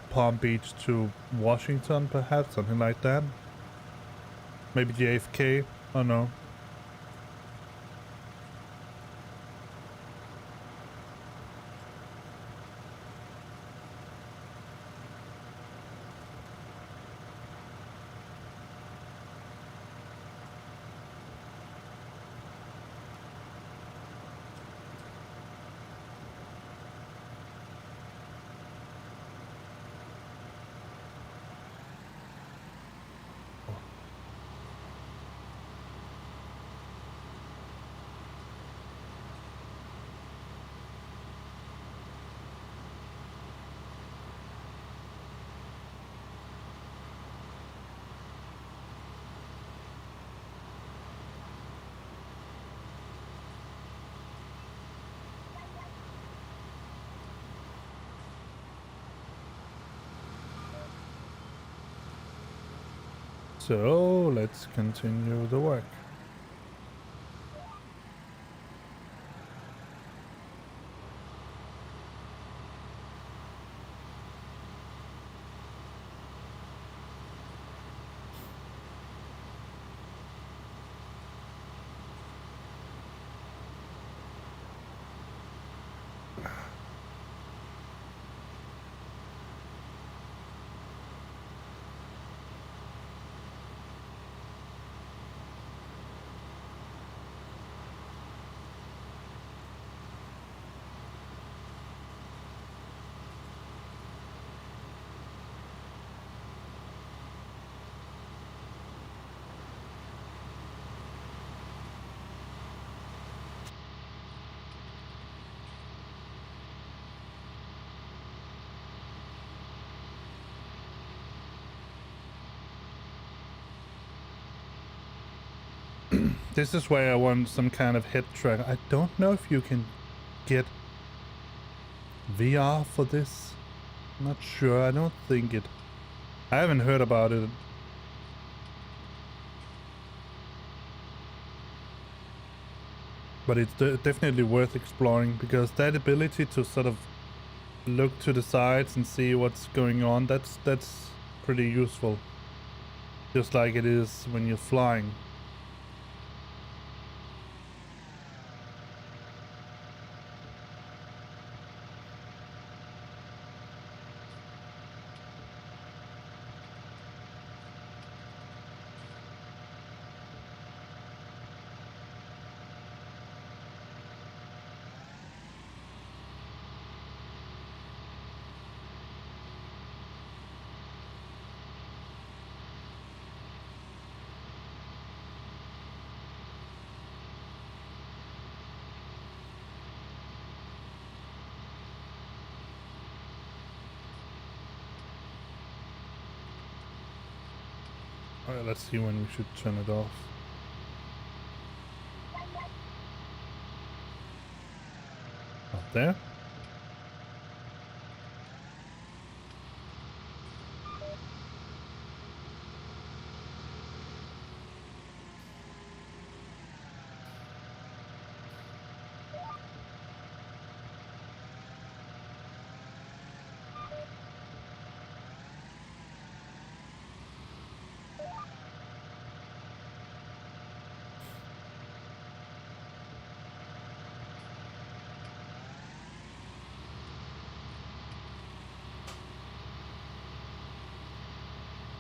Palm Beach to Washington, perhaps, something like that. Maybe JFK, I don't know. So let's continue the work. This is where I want some kind of head track. I don't know if you can get VR for this. I'm not sure. I don't think it. I haven't heard about it. But it's definitely worth exploring, because that ability to sort of look to the sides and see what's going on, that's pretty useful. Just like it is when you're flying. Alright, let's see when we should turn it off. Up there.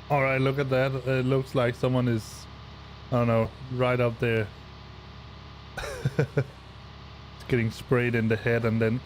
Alright, look at that. It looks like someone is, I don't know, right up there. It's getting sprayed in the head and then...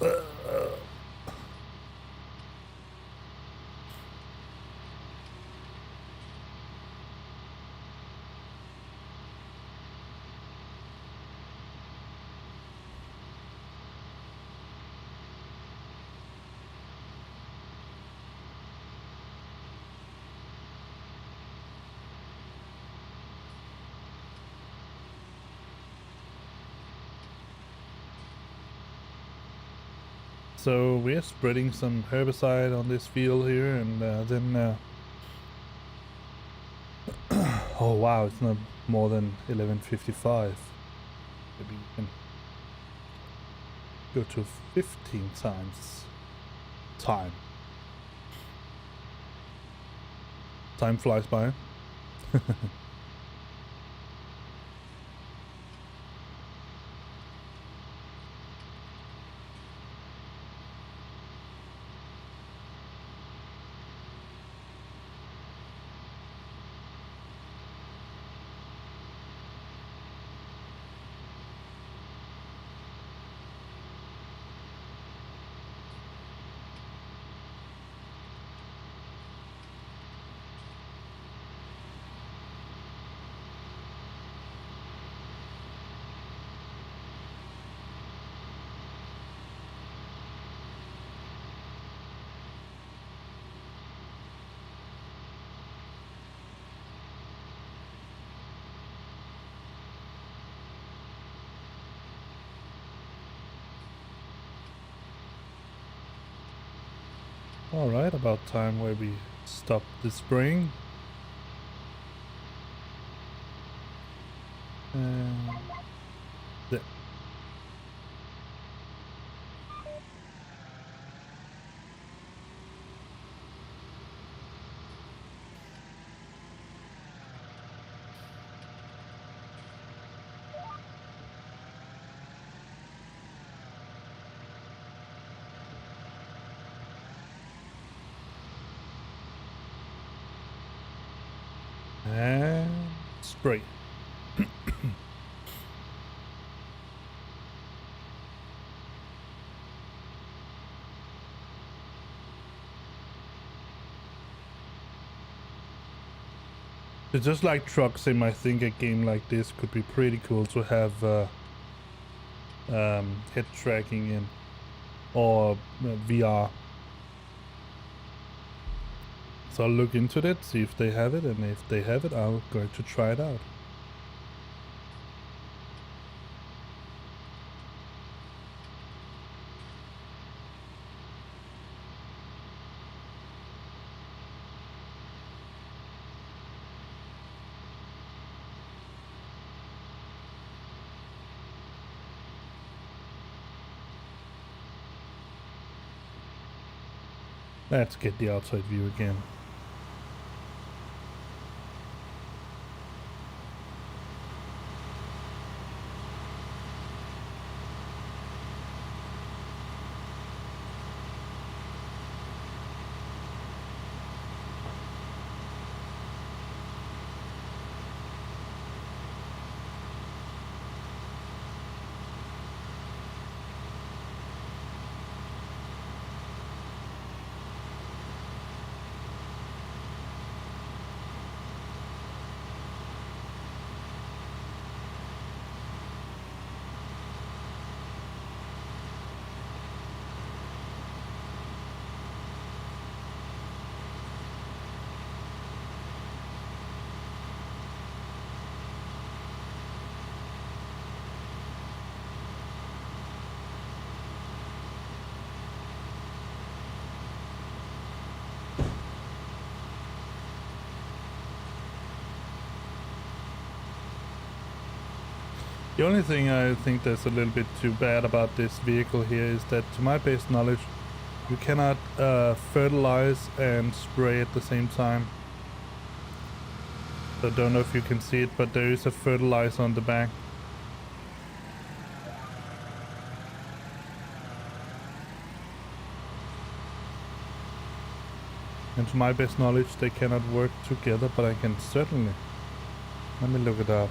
So we're spreading some herbicide on this field here, and then oh wow, it's not more than 11:55. Maybe you can go to 15 times time. Time flies by. Alright, about time where we stop the spraying. There. And spray. It's just like truck sim. I think a game like this could be pretty cool to have head tracking in, or VR. So I'll look into that, see if they have it, and if they have it, I'll go to try it out. Let's get the outside view again. The only thing I think that's a little bit too bad about this vehicle here is that, to my best knowledge, you cannot fertilize and spray at the same time. So I don't know if you can see it, but there is a fertilizer on the back. And to my best knowledge, they cannot work together, but I can certainly... Let me look it up.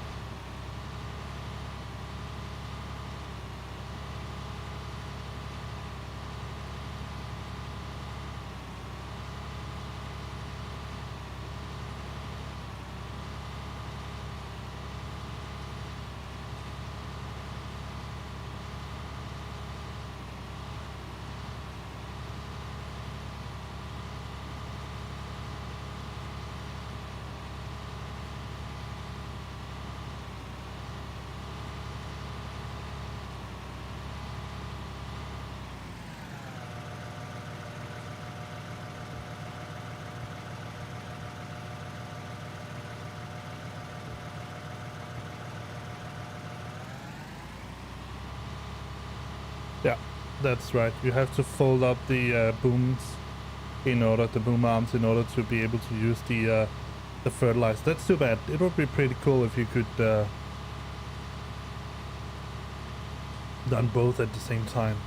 Yeah, that's right. You have to fold up the booms the boom arms in order to be able to use the fertilizer. That's too bad. It would be pretty cool if you could done both at the same time.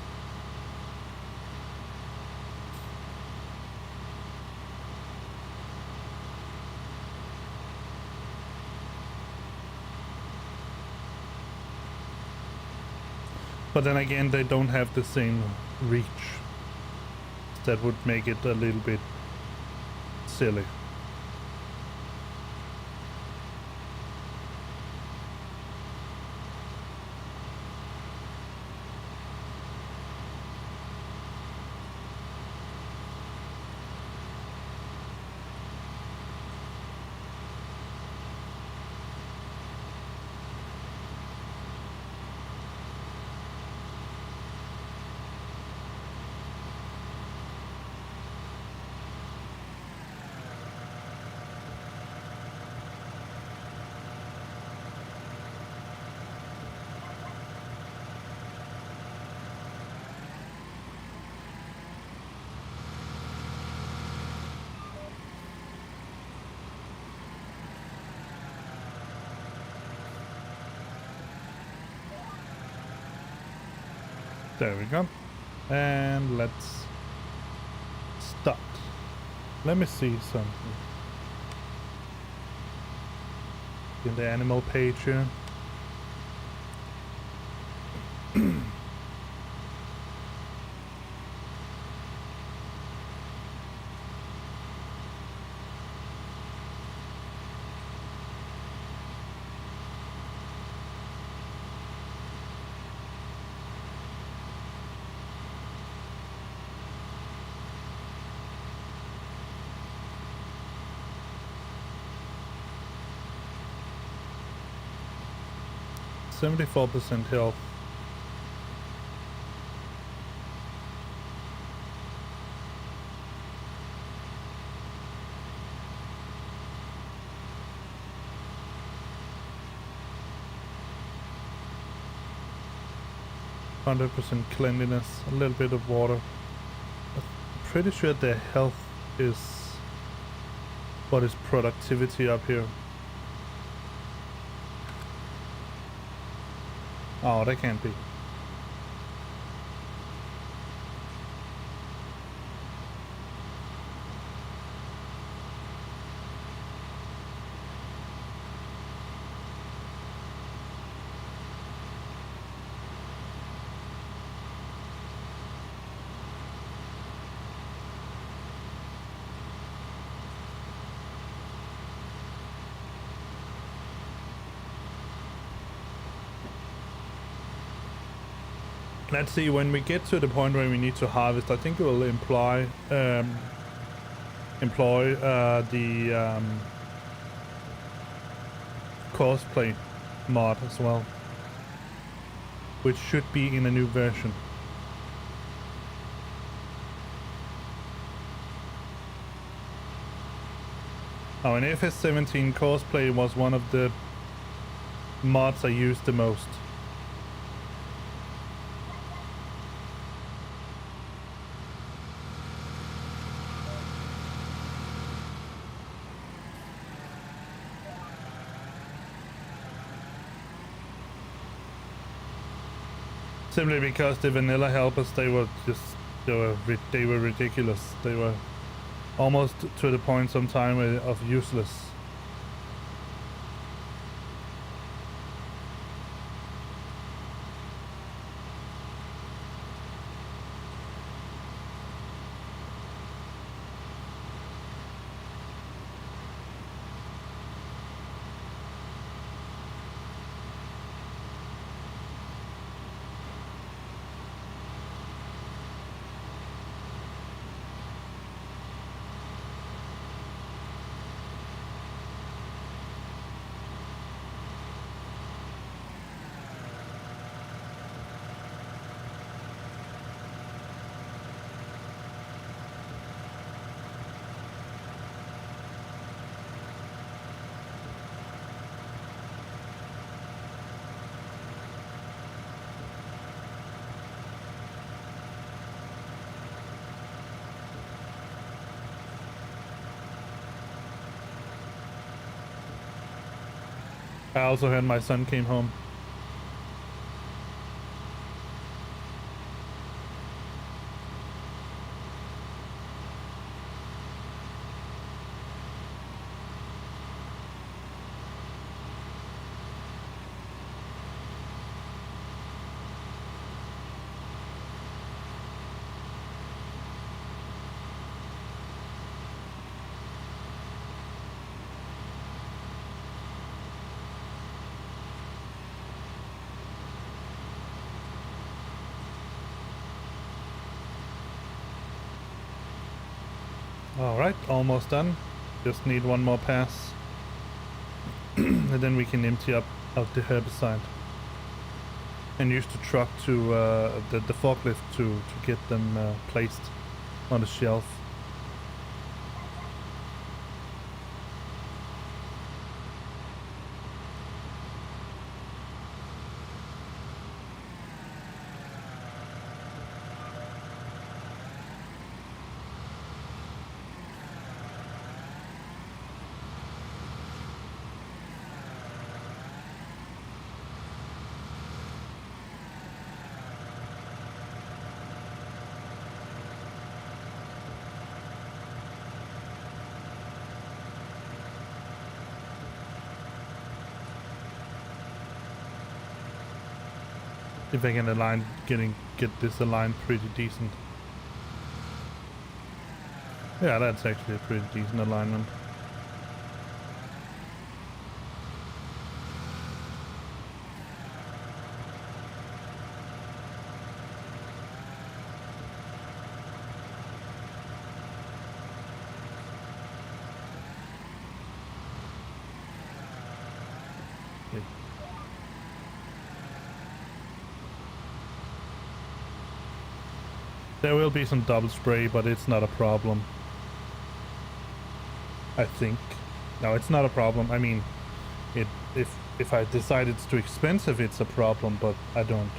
But then again, they don't have the same reach. That would make it a little bit silly. There we go. And let's start. Let me see something. In the animal page here. 74% health. % cleanliness, a little bit of water, pretty sure their health is what is productivity up here. Oh, that can't be. Let's see, when we get to the point where we need to harvest, I think it will employ the cosplay mod as well, which should be in a new version. Oh, in FS17, cosplay was one of the mods I used the most. Simply because the vanilla helpers, they were ridiculous. They were almost to the point sometime of useless. I also heard my son came home. Alright, almost done. Just need one more pass. And then we can empty up of the herbicide. And use the truck to, the forklift to get them placed on the shelf. If I can get this aligned pretty decent. Yeah, that's actually a pretty decent alignment. There will be some double spray, but it's not a problem. I think. No, it's not a problem. I mean, if I decide it's too expensive, it's a problem, but I don't.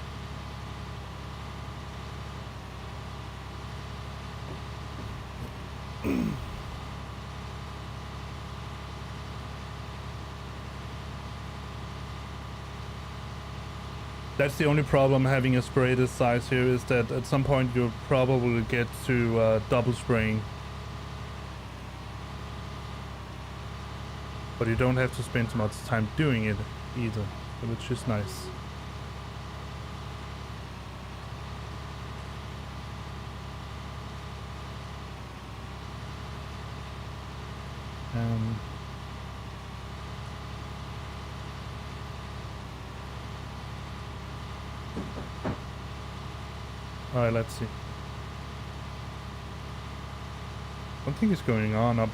That's the only problem having a spray this size here, is that at some point you'll probably get to double spraying. But you don't have to spend too much time doing it either, which is nice. Alright, let's see. Something is going on up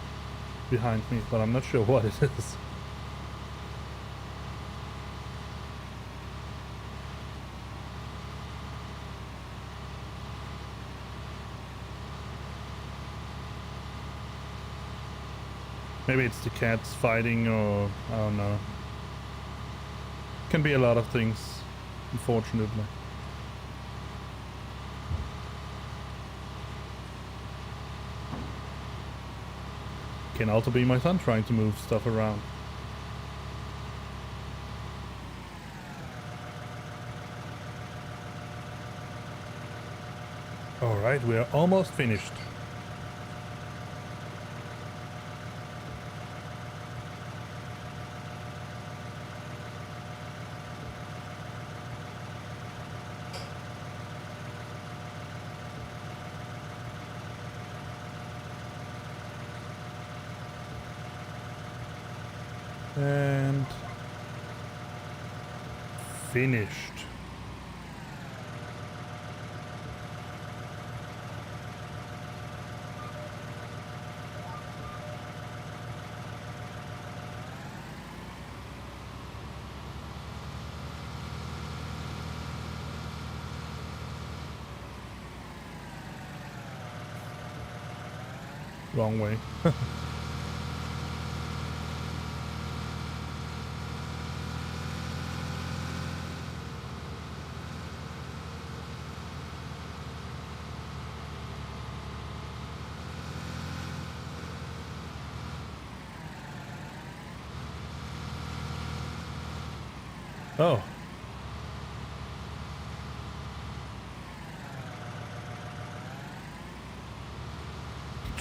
behind me, but I'm not sure what it is. Maybe it's the cats fighting, or I don't know. Can be a lot of things, unfortunately. Can also be my son trying to move stuff around. Alright, we are almost finished. And finished. Wrong way. Oh.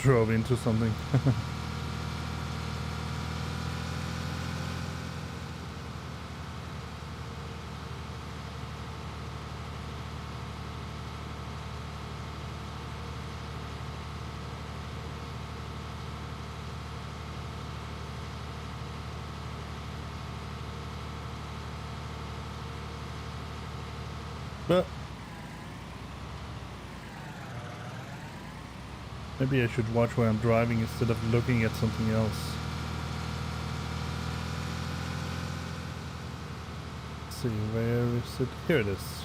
Drove into something. But maybe I should watch where I'm driving instead of looking at something else. Let's see, where is it? Here it is.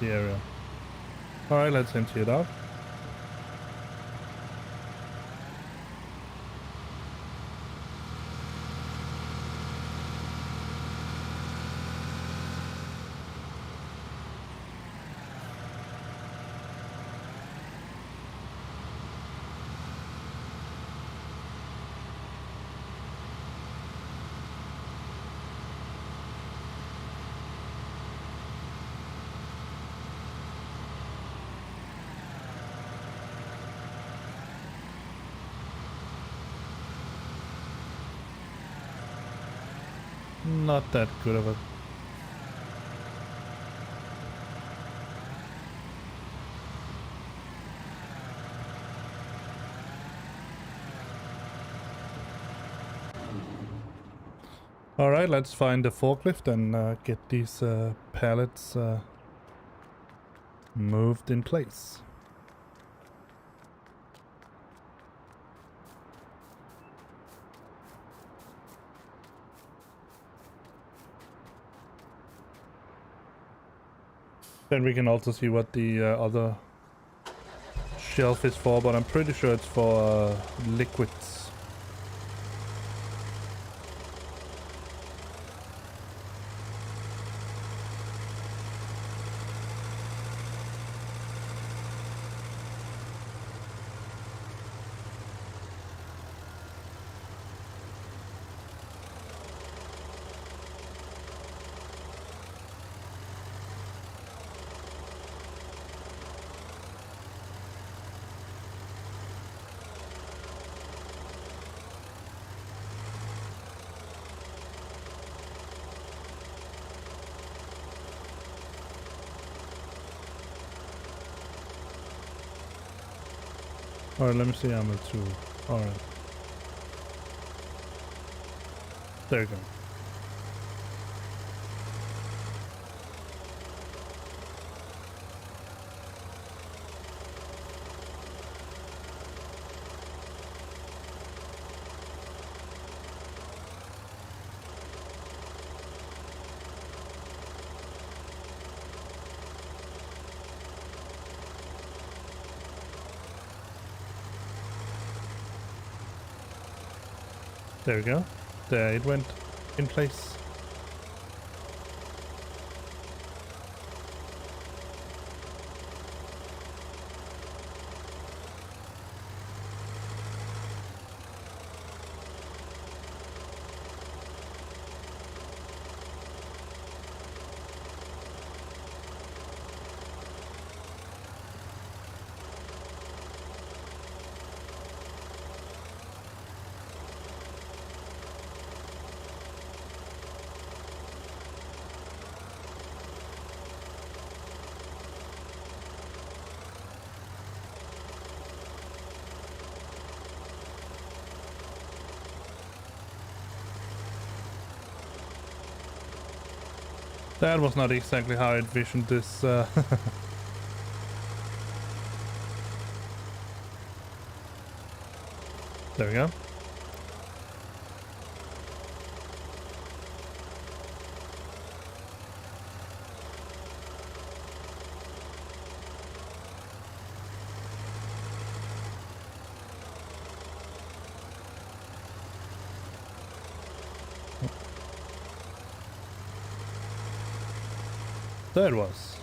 The area. Alright, let's empty it out. Not that good of a... Alright, let's find the forklift and get these pallets moved in place. Then we can also see what the other shelf is for, but I'm pretty sure it's for liquids. Alright, let me see armor 2. Alright. There you go. There we go. There it went in place. That was not exactly how I envisioned this. There we go. There it was.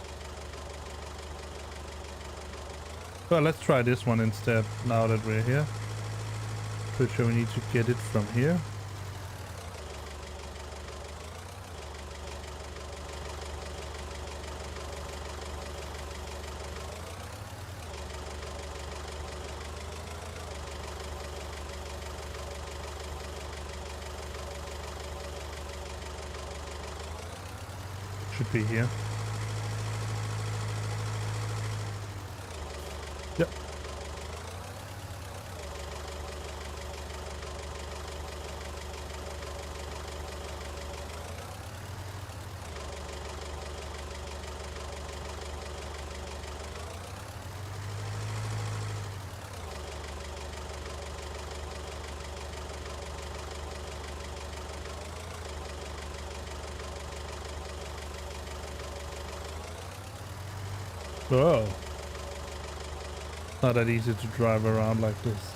Well, let's try this one instead, now that we're here. Pretty sure we need to get it from here. Should be here. Yep. Whoa. Not that easy to drive around like this.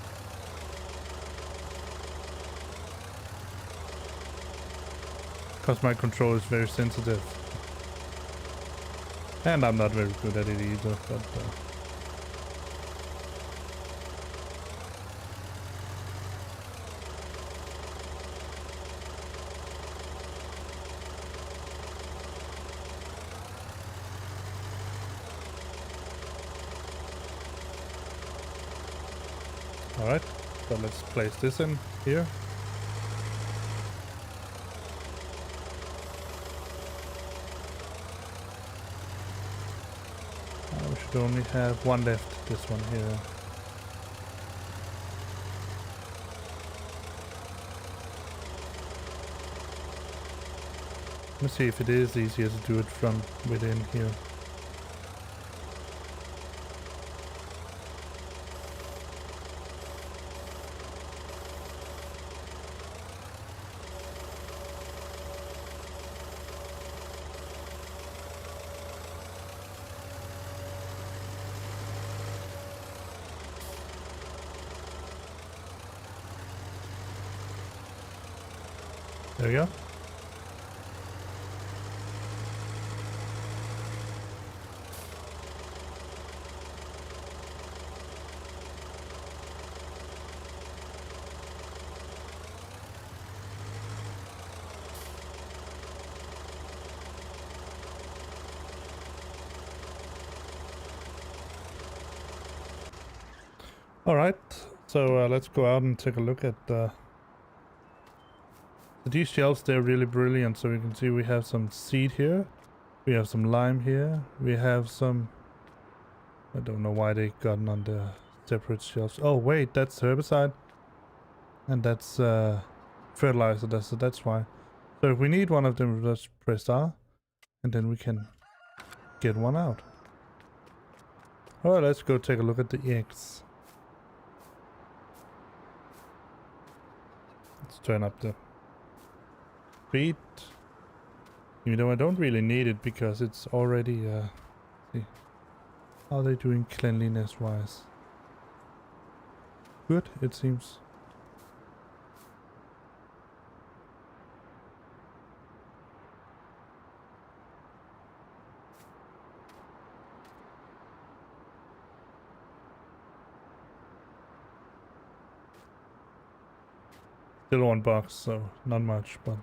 Because my control is very sensitive. And I'm not very good at it either, but alright, so let's place this in here. We should only have one left, this one here. Let me see if it is easier to do it from within here. There we go. All right, so let's go out and take a look at these shells. They're really brilliant. So you can see we have some seed here, we have some lime here, we have some, I don't know why they gotten on the separate shelves. Oh wait, that's herbicide. And that's fertilizer, so that's why. So if we need one of them, we just press R. And then we can get one out. Alright, let's go take a look at the eggs. Let's turn up the speed. Even though I don't really need it because it's already, see. How are they doing cleanliness wise? Good, it seems. Still one box, so not much, but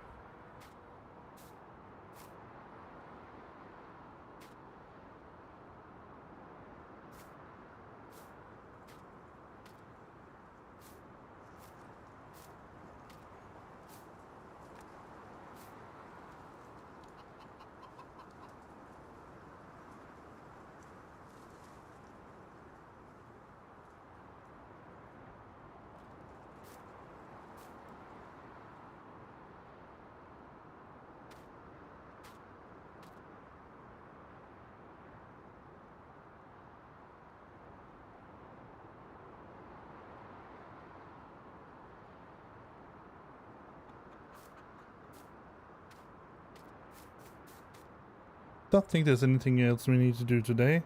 don't think there's anything else we need to do today.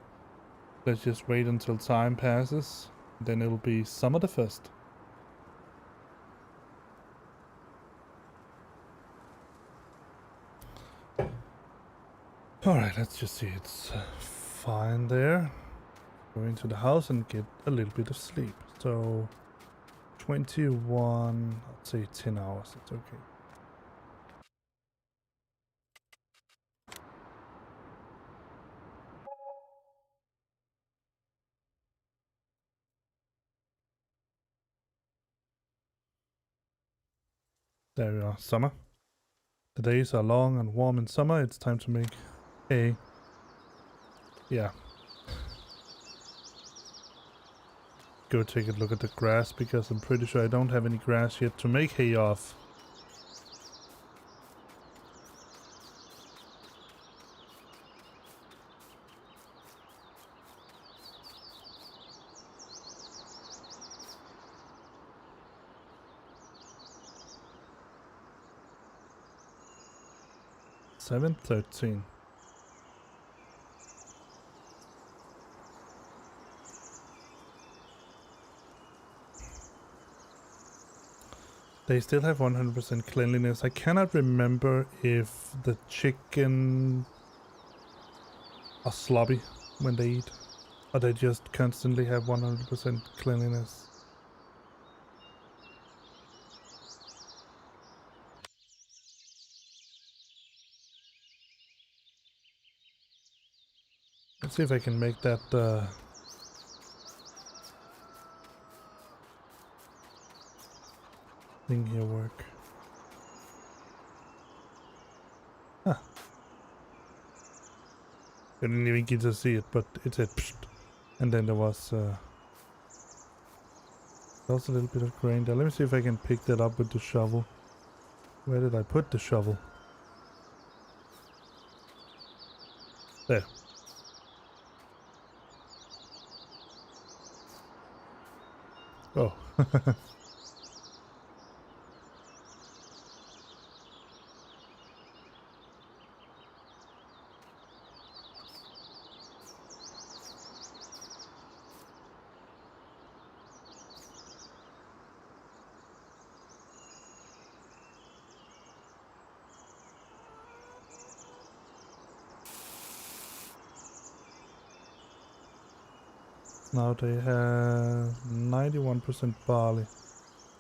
Let's just wait until time passes. Then it'll be summer the 1st. Alright, let's just see. It's fine there. Go into the house and get a little bit of sleep. So 21, I'd say 10 hours. It's okay. There we are, summer. The days are long and warm in summer. It's time to make hay. Yeah. Go take a look at the grass because I'm pretty sure I don't have any grass yet to make hay off. $7.13. They still have 100% cleanliness. I cannot remember if the chicken are sloppy when they eat, or they just constantly have 100% cleanliness. Let's see if I can make that thing here work. Huh. I didn't even get to see it, but it said psst. And then there was a little bit of grain there. Let me see if I can pick that up with the shovel. Where did I put the shovel? There. Oh. Now they have 91% barley.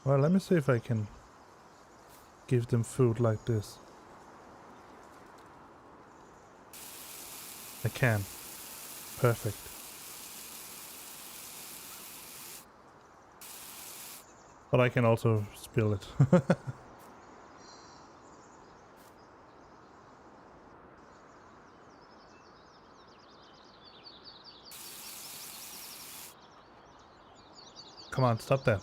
Well, let me see if I can give them food like this. I can. Perfect. But I can also spill it. Come on, stop that.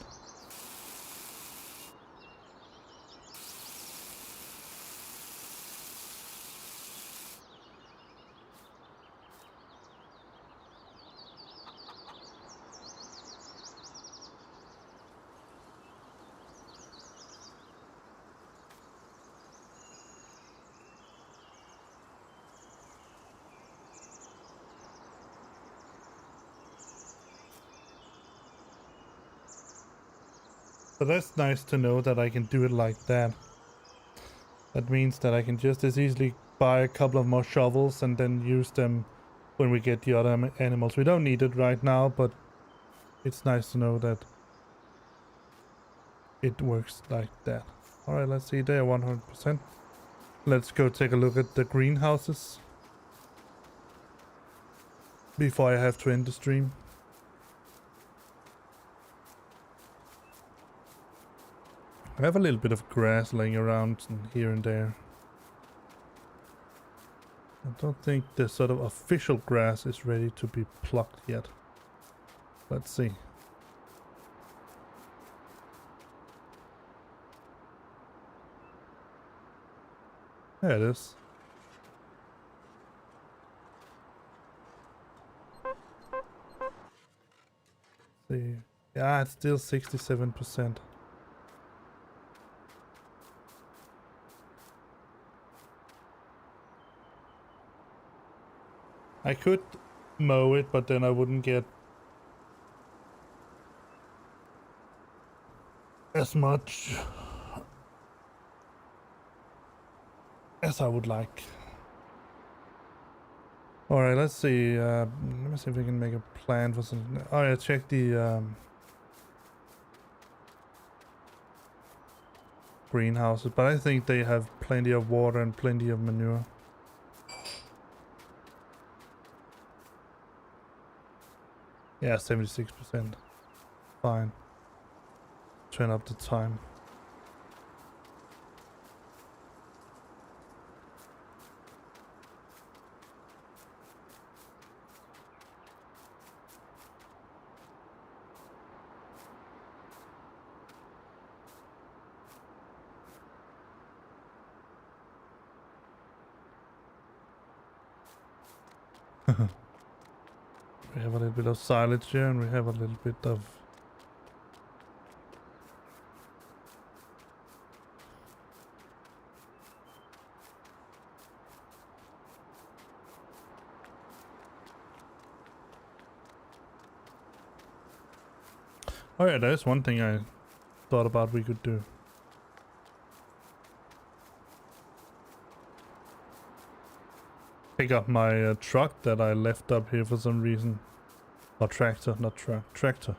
So that's nice to know that I can do it like that. That means that I can just as easily buy a couple of more shovels and then use them when we get the other animals. We don't need it right now, but it's nice to know that it works like that. Alright, let's see there, 100%. Let's go take a look at the greenhouses before I have to end the stream. I have a little bit of grass laying around here and there. I don't think the sort of official grass is ready to be plucked yet. Let's see. There it is. See. Yeah, it's still 67%. I could mow it, but then I wouldn't get as much as I would like. Alright, let's see. Let me see if we can make a plan for something. Oh yeah, check the greenhouses, but I think they have plenty of water and plenty of manure. Yeah, 76%. Fine. Turn up the time. We have a little bit of silage here, and we have a little bit of oh yeah, there's one thing I thought about we could do. Pick up my truck that I left up here for some reason. Or tractor, not truck, tractor.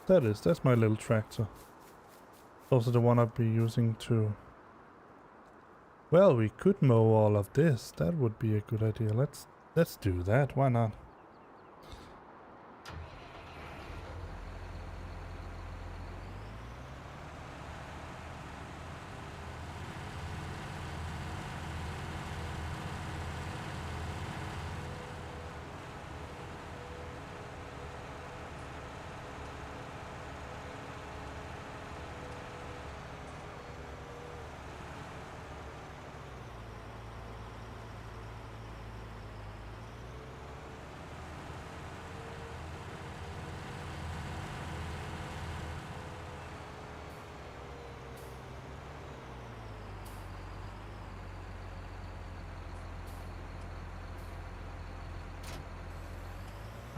That's my little tractor. Also the one I'll be using to... Well, we could mow all of this. That would be a good idea. Let's do that. Why not?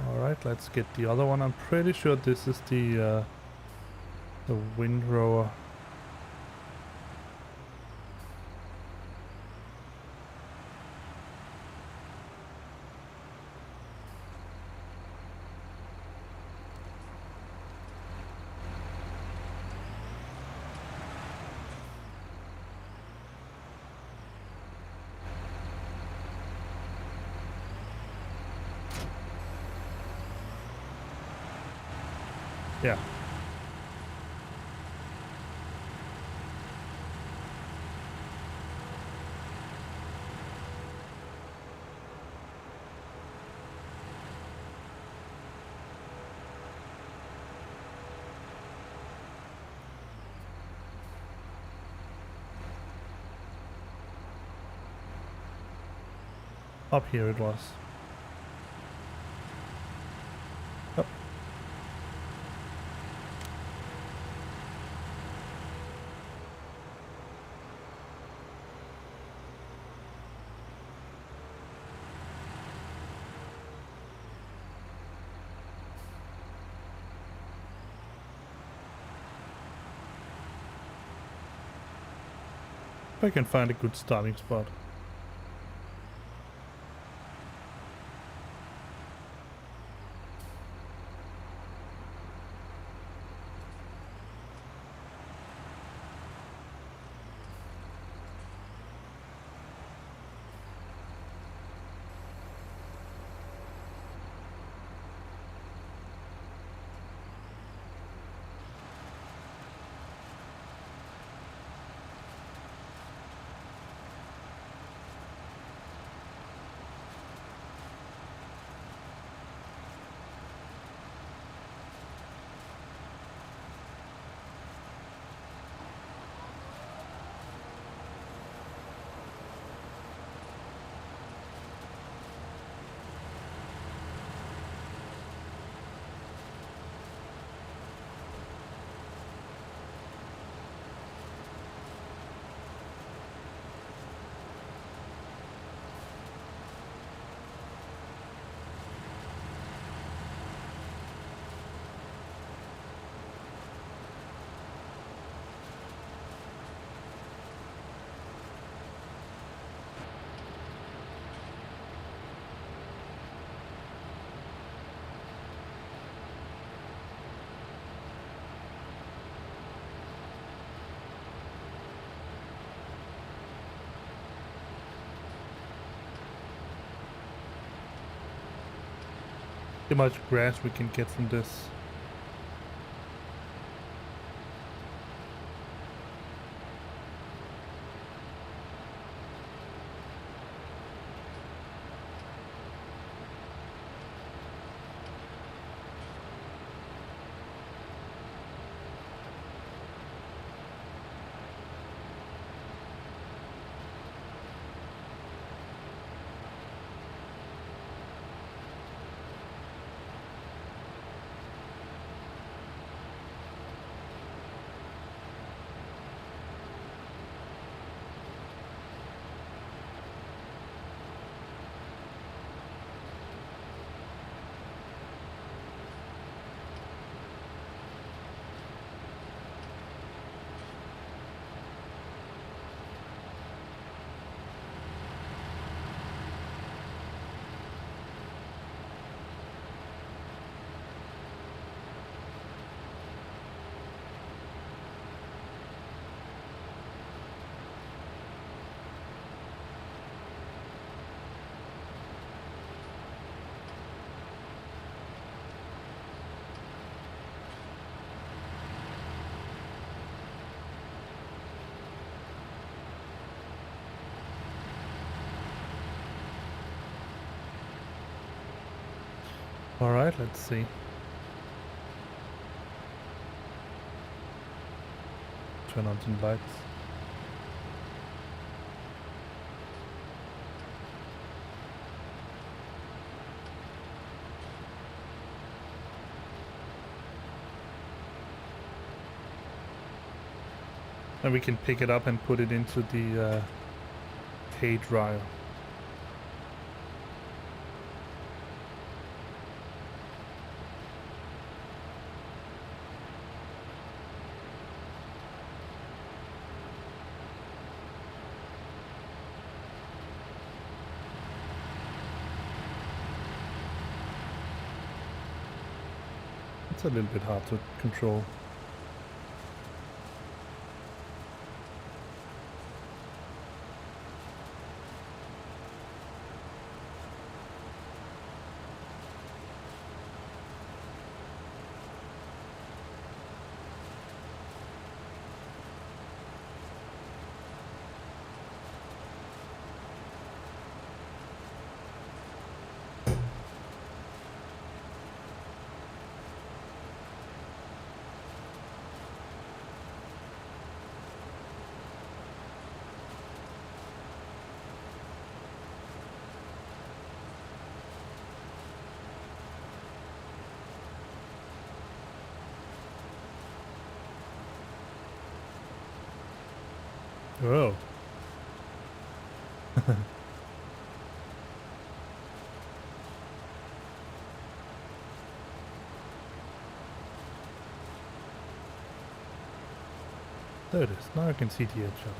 Alright, let's get the other one. I'm pretty sure this is the windrower. Yeah. Up here it was. Yep. If I can find a good starting spot. See how much grass we can get from this. Alright, let's see. Turn on some lights. And we can pick it up and put it into the hay dryer. It's a little bit hard to control. Oh. There it is. Now I can see the edge of it.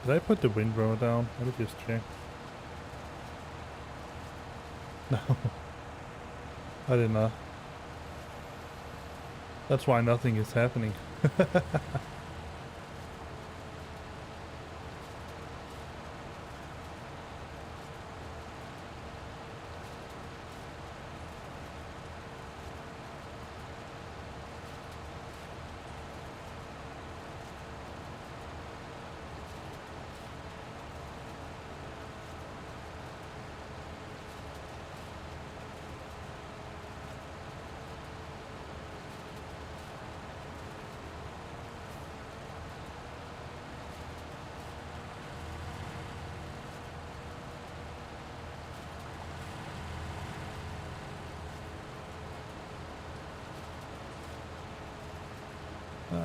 Did I put the windrower down? Let me just check. No, I did not. That's why nothing is happening.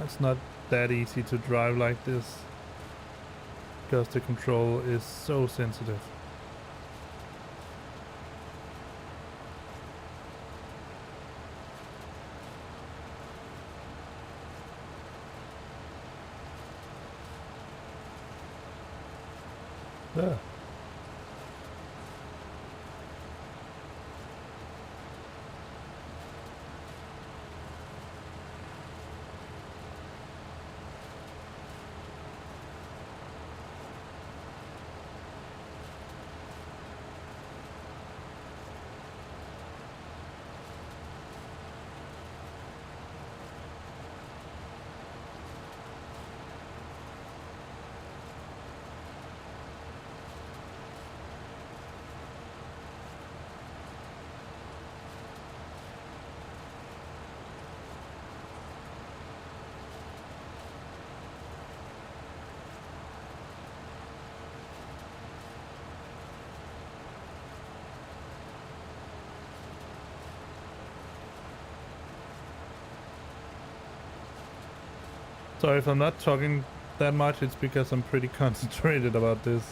It's not that easy to drive like this because the control is so sensitive. Yeah. So if I'm not talking that much, it's because I'm pretty concentrated about this.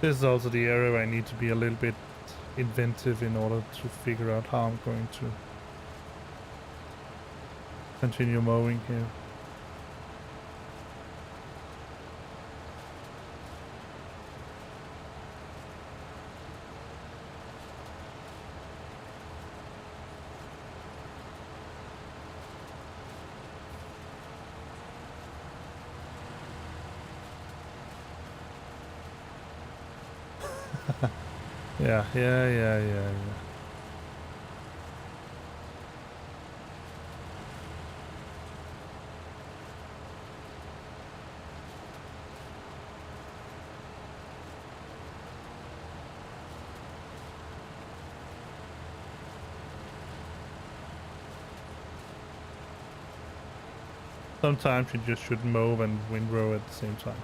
This is also the area where I need to be a little bit inventive in order to figure out how I'm going to continue mowing here. Yeah. Sometimes you just should mow and windrow at the same time.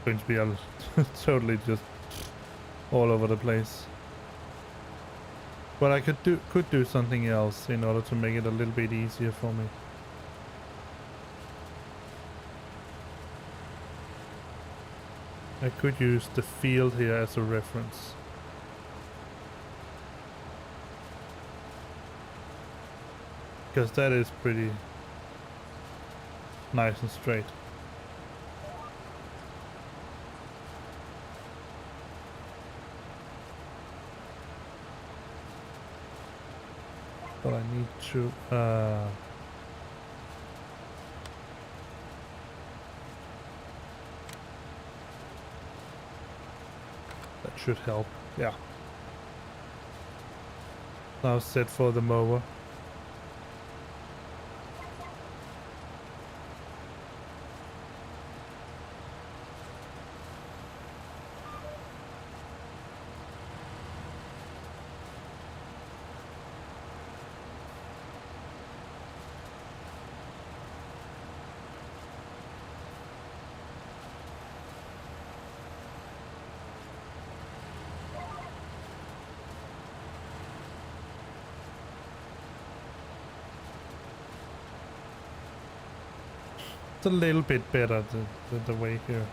Going to be totally just all over the place. But I could do something else in order to make it a little bit easier for me. I could use the field here as a reference. Because that is pretty nice and straight. But I need to that should help. Yeah. Now set for the mower. A little bit better the way here.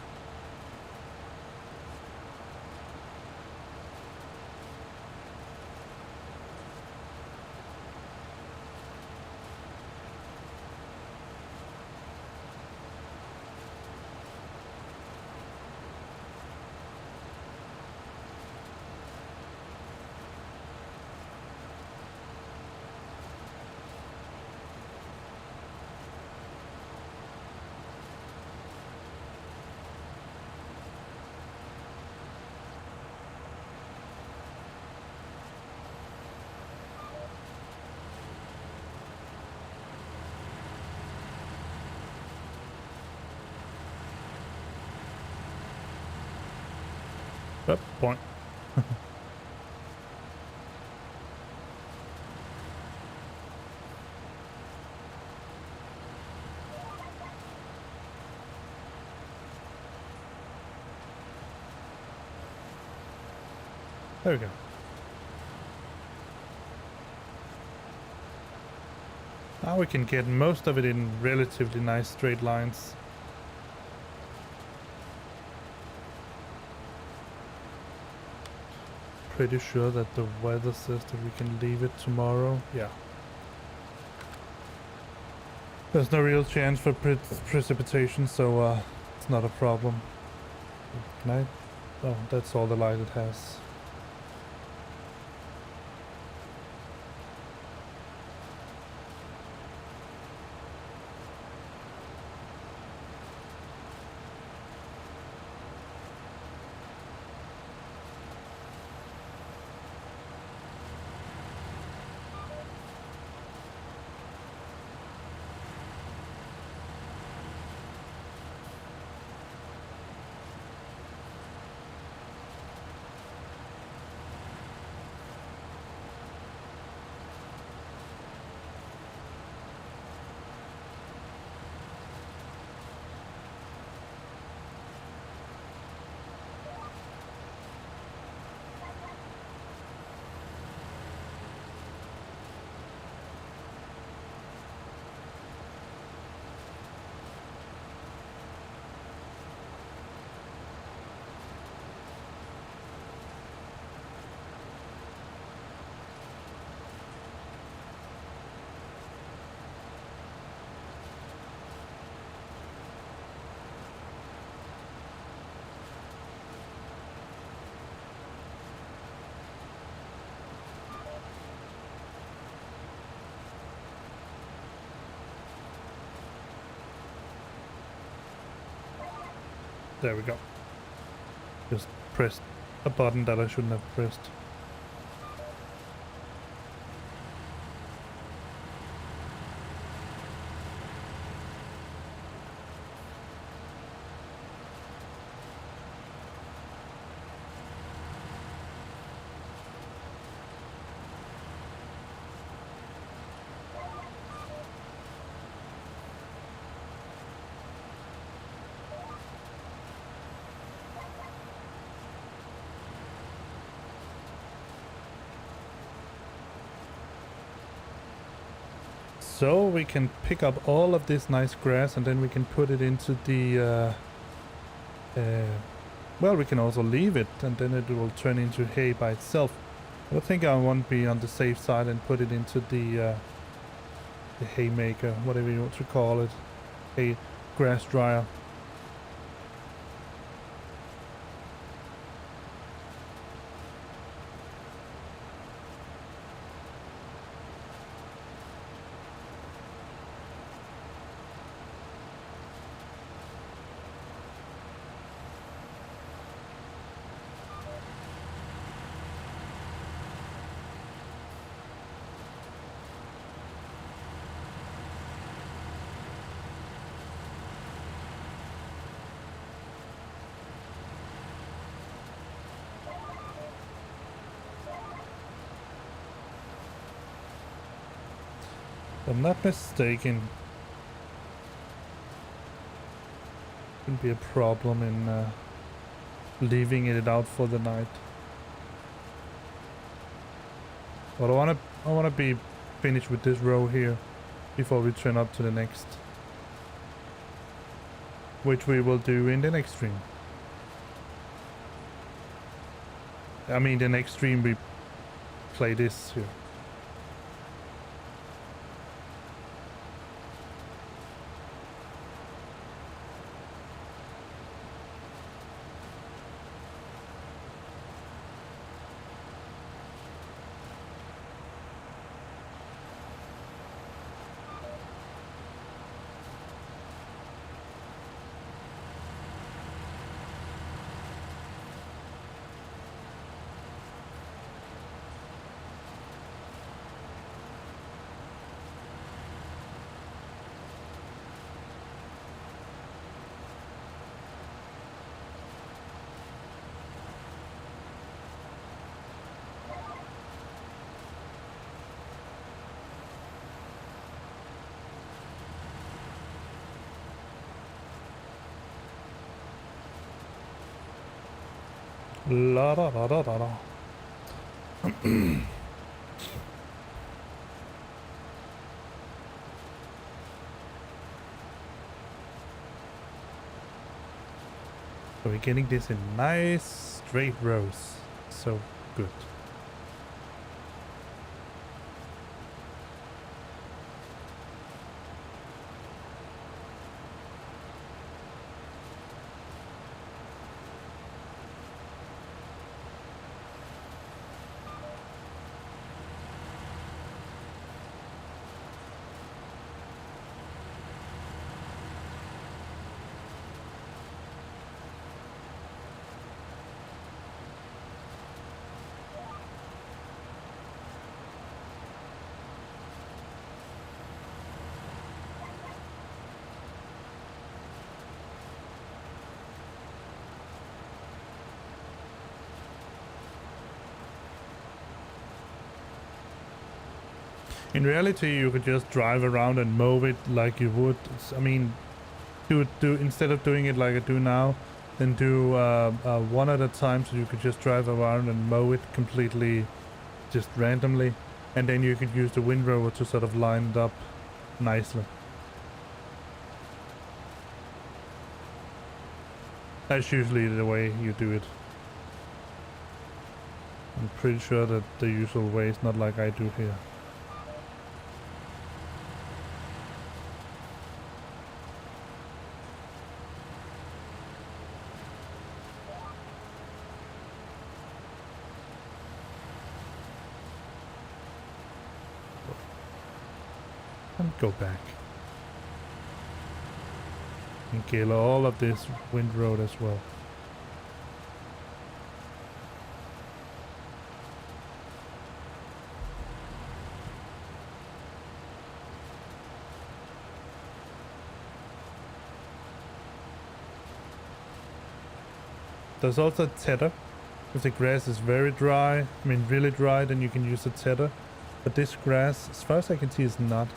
Up point. There we go. Now we can get most of it in relatively nice straight lines. Pretty sure that the weather says that we can leave it tomorrow. Yeah. There's no real chance for precipitation, so it's not a problem. Can I? Oh, that's all the light it has. There we go. Just pressed a button that I shouldn't have pressed. So we can pick up all of this nice grass and then we can put it into the well, we can also leave it and then it will turn into hay by itself. But I think I want to be on the safe side and put it into the haymaker, whatever you want to call it, a grass dryer. If I'm not mistaken, shouldn't be a problem in leaving it out for the night. But I wanna be finished with this row here before we turn up to the next, which we will do in the next stream. I mean, the next stream we play this here. La da da da da da. So we're getting this in nice straight rows. So good. In reality, you could just drive around and mow it like you would. I mean, do instead of doing it like I do now, then do one at a time. So you could just drive around and mow it completely, just randomly, and then you could use the windrower to sort of line it up nicely. That's usually the way you do it. I'm pretty sure that the usual way is not like I do here. And go back. and kill all of this windrow as well. There's also tether. If the grass is very dry, I mean really dry, then you can use a tether. But this grass, as far as I can see, is not.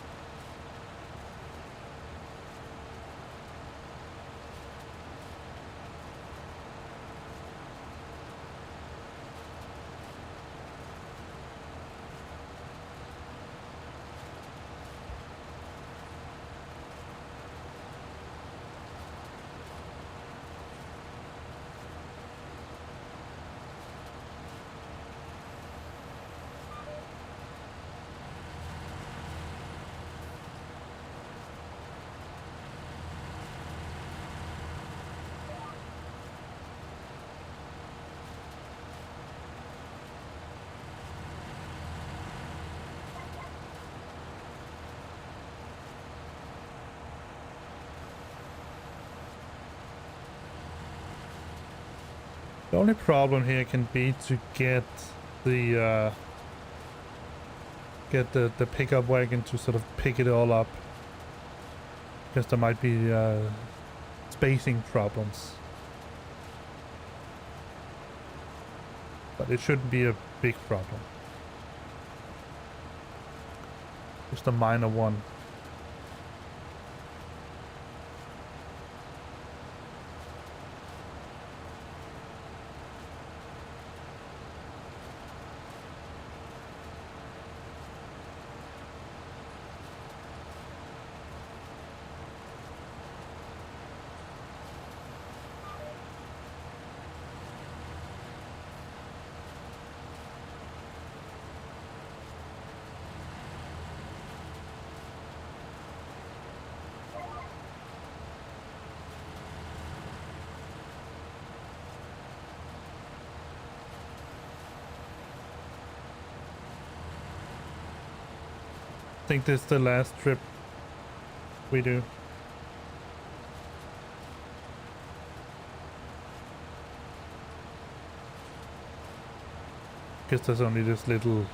The only problem here can be to get the pickup wagon to sort of pick it all up, because there might be spacing problems. But it shouldn't be a big problem. Just a minor one. I think this is the last trip we do. Because there's only this little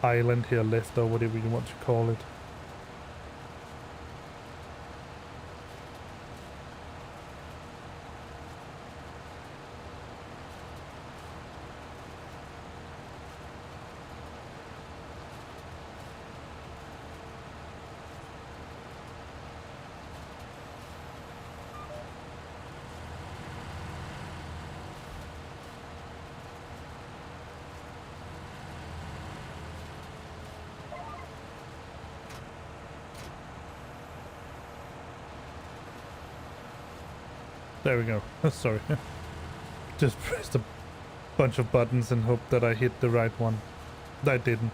island here left, or whatever you want to call it. There we go. Sorry. Just pressed a bunch of buttons and hoped that I hit the right one. I didn't.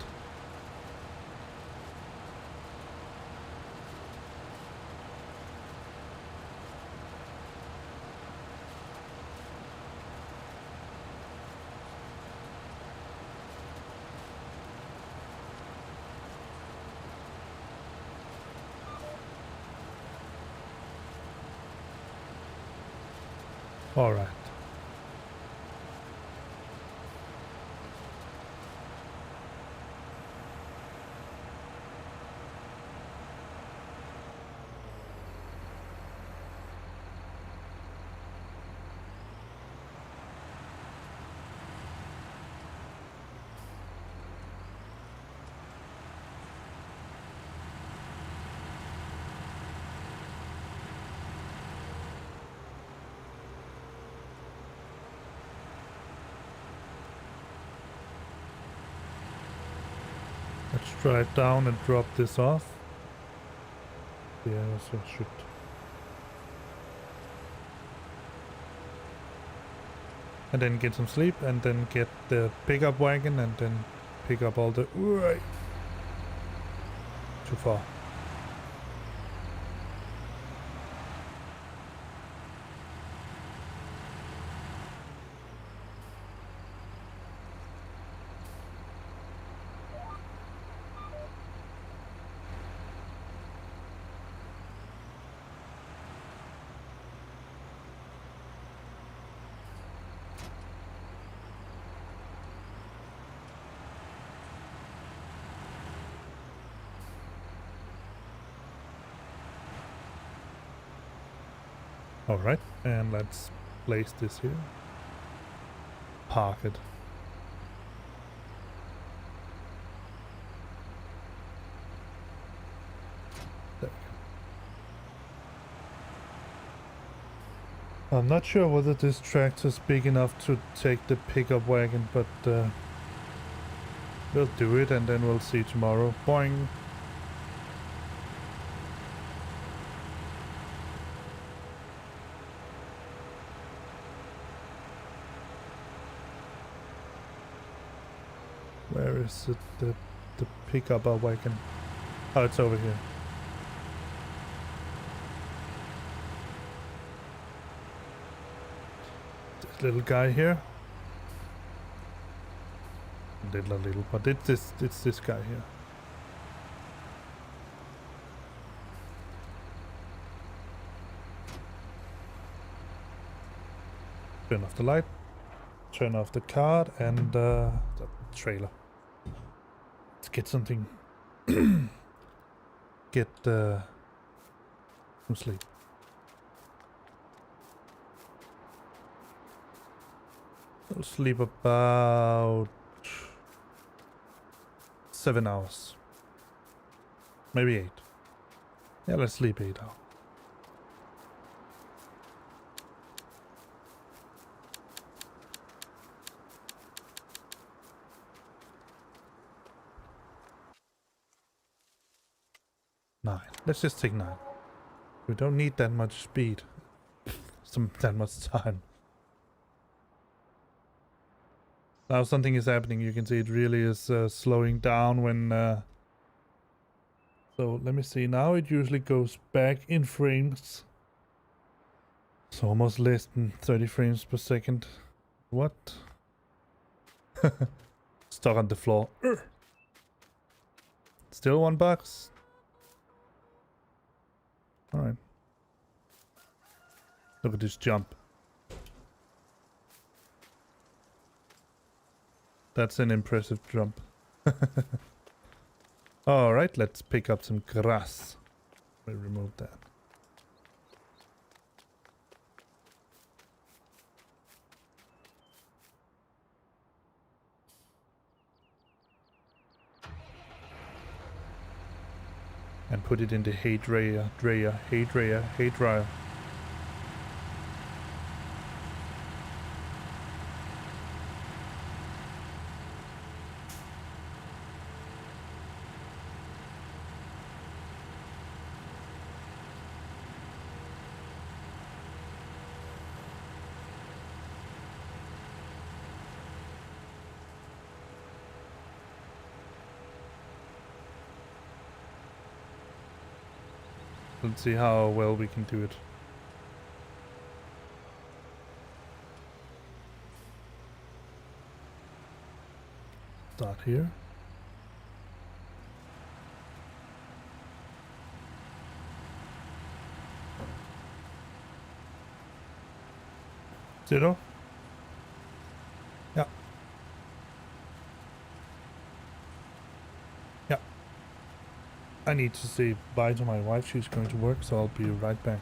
All right. Let's drive down and drop this off. Yeah, so should. And then get some sleep, and then get the pickup wagon, and then pick up all the... Right. Too far. Alright, and let's place this here. Park it. There we go. I'm not sure whether this tractor's big enough to take the pickup wagon, but we'll do it and then we'll see tomorrow. Boing! Where is it? The pickup wagon? Oh, it's over here. This little guy here. Little, but it's this guy here. Turn off the light. Turn off the card and the trailer. Let's get something. Get some sleep. I'll sleep about 7 hours. Maybe 8. Yeah, let's sleep 8 hours. Nine. Let's just take 9. We don't need that much speed. That much time. Now something is happening. You can see it really is slowing down when... So let me see. Now it usually goes back in frames. So almost less than 30 frames per second. What? Stuck on the floor. Still $1. Alright. Look at this jump. That's an impressive jump. Alright, let's pick up some grass. We'll remove that. And put it in the hay dryer. Let's see how well we can do it. Start here. Zero. Yeah. Yeah. I need to say bye to my wife. She's going to work, so I'll be right back.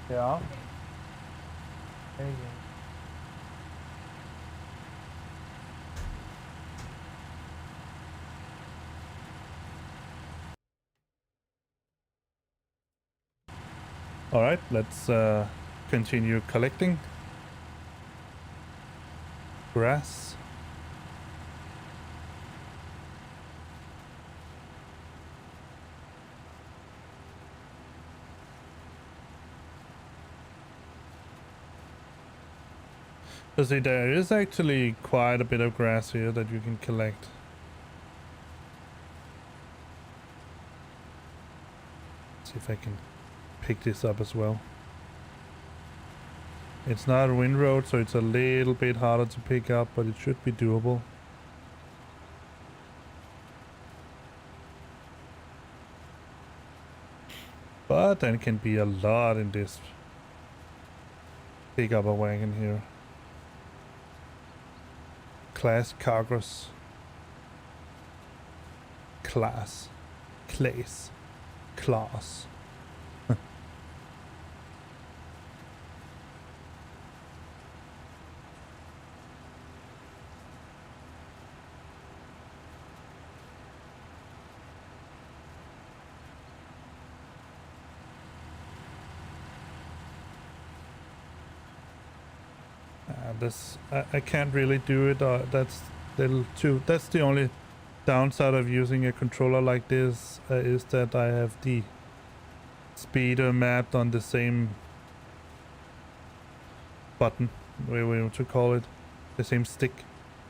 Yeah. Hey. All right, let's continue collecting grass. So see, there is actually quite a bit of grass here that you can collect. See if I can pick this up as well. It's not a windroad, so it's a little bit harder to pick up, but it should be doable. But then can be a lot in this. Pick up a wagon here. Class cargos. Class. Class. Class. This I can't really do it. That's that's the only downside of using a controller like this, is that I have the speeder mapped on the same button, where we want to call it, the same stick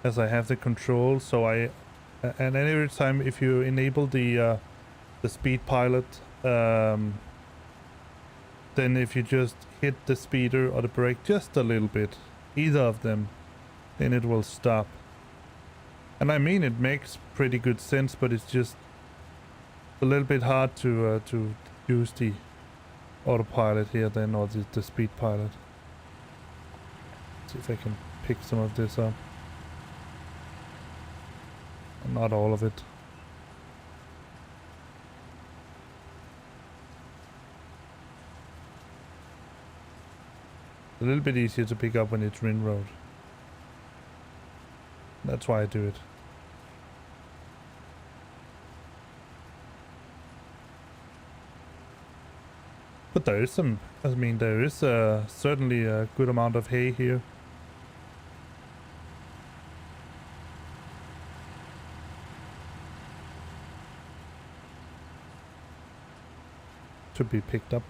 as I have the control. So and every time if you enable the speed pilot, then if you just hit the speeder or the brake just a little bit, either of them, then it will stop. And I mean, it makes pretty good sense, but it's just a little bit hard to use the autopilot here then, or the speed pilot. See if I can pick some of this up. Not all of it. A little bit easier to pick up when it's Rin Road. That's why I do it. But there is some, I mean, there is certainly a good amount of hay here. To be picked up.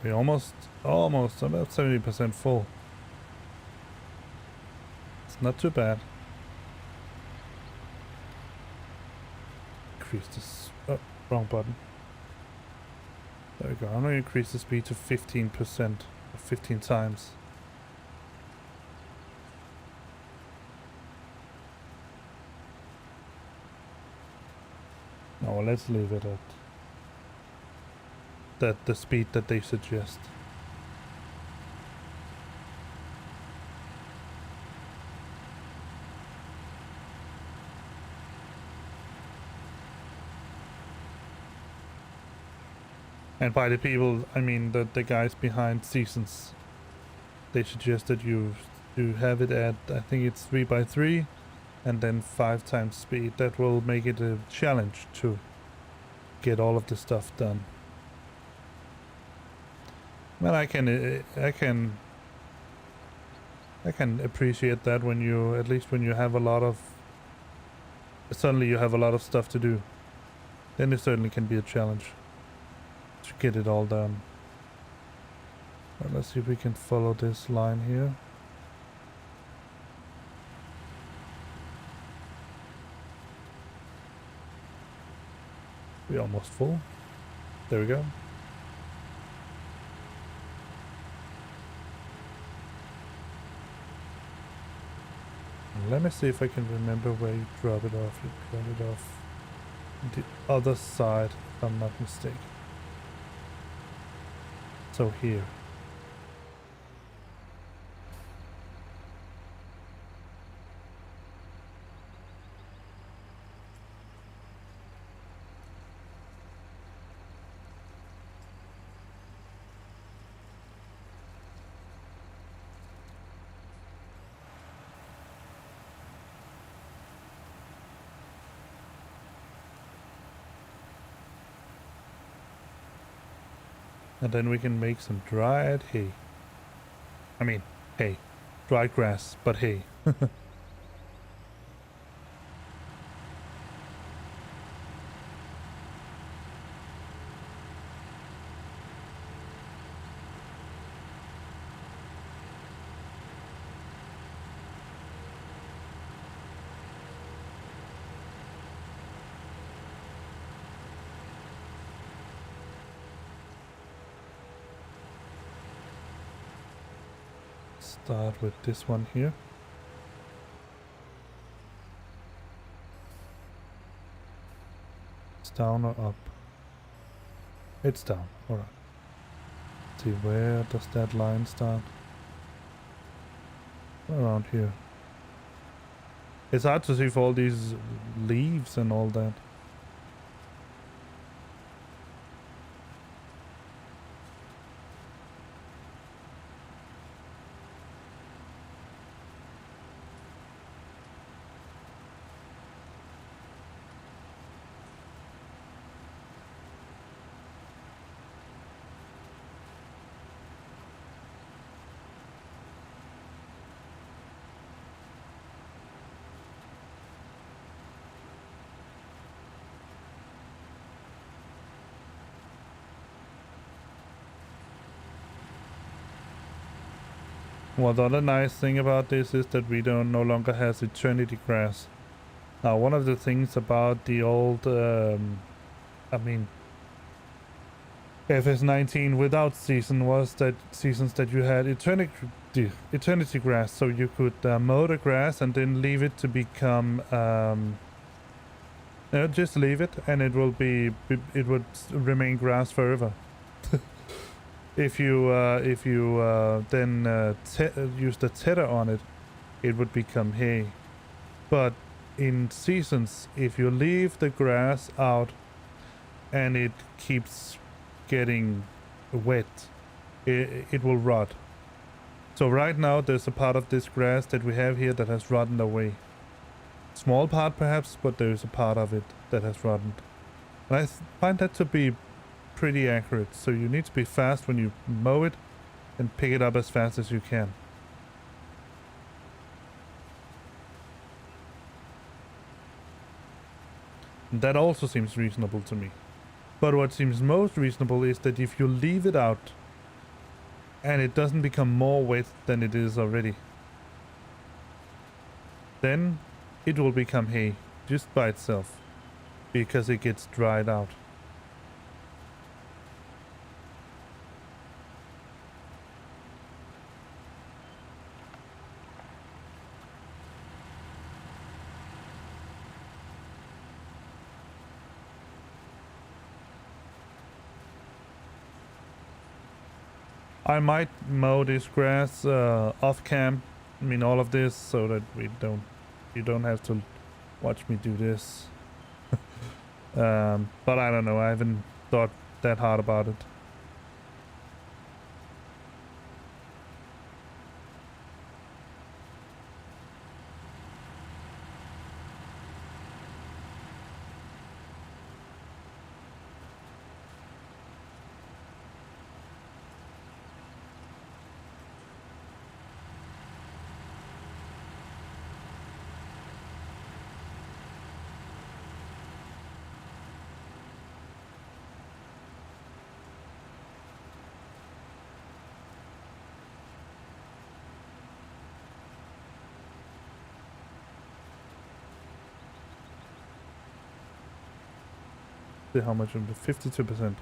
We almost about 70% full. It's not too bad. Increase this. Oh, wrong button. There we go. I'm gonna increase the speed to 15%, or 15 times. No, let's leave it at the speed that they suggest. And by the people, I mean the guys behind Seasons. They suggested you have it at, I think it's 3x3, and then 5 times speed. That will make it a challenge to get all of the stuff done. Well, I can appreciate that when you, at least when you have a lot of, suddenly you have a lot of stuff to do. Then it certainly can be a challenge to get it all done. Well, let's see if we can follow this line here. We're almost full. There we go. Let me see if I can remember where you drop it off. You drop it off the other side, if I'm not mistaken. So here. And then we can make some dried hay. I mean, hay. Dried grass, but hay. Start with this one here. It's down or up? It's down. Alright. See, where does that line start? Around here. It's hard to see for all these leaves and all that. Well, the other nice thing about this is that we don't no longer has eternity grass. Now, one of the things about the old, I mean, FS19 without season was that seasons that you had eternity grass, so you could mow the grass and then leave it to become, just leave it and it would remain grass forever. If you then use the tether on it, it would become hay. But in seasons, if you leave the grass out and it keeps getting wet, it will rot. So right now there's a part of this grass that we have here that has rotted away. Small part perhaps, but there's a part of it that has rotted. And I find that to be pretty accurate, so you need to be fast when you mow it and pick it up as fast as you can. And that also seems reasonable to me. But what seems most reasonable is that if you leave it out and it doesn't become more wet than it is already, then it will become hay just by itself because it gets dried out. I might mow this grass off cam. I mean all of this, so that you don't have to watch me do this. But I don't know. I haven't thought that hard about it. See how much of the 52%.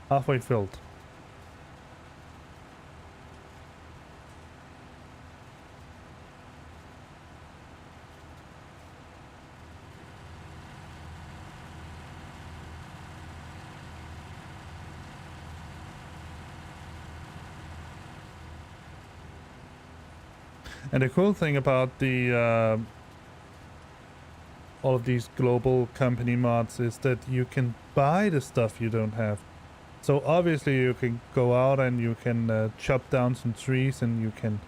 Halfway filled. And the cool thing about the all of these global company mods is that you can buy the stuff you don't have. So obviously you can go out and you can chop down some trees and you can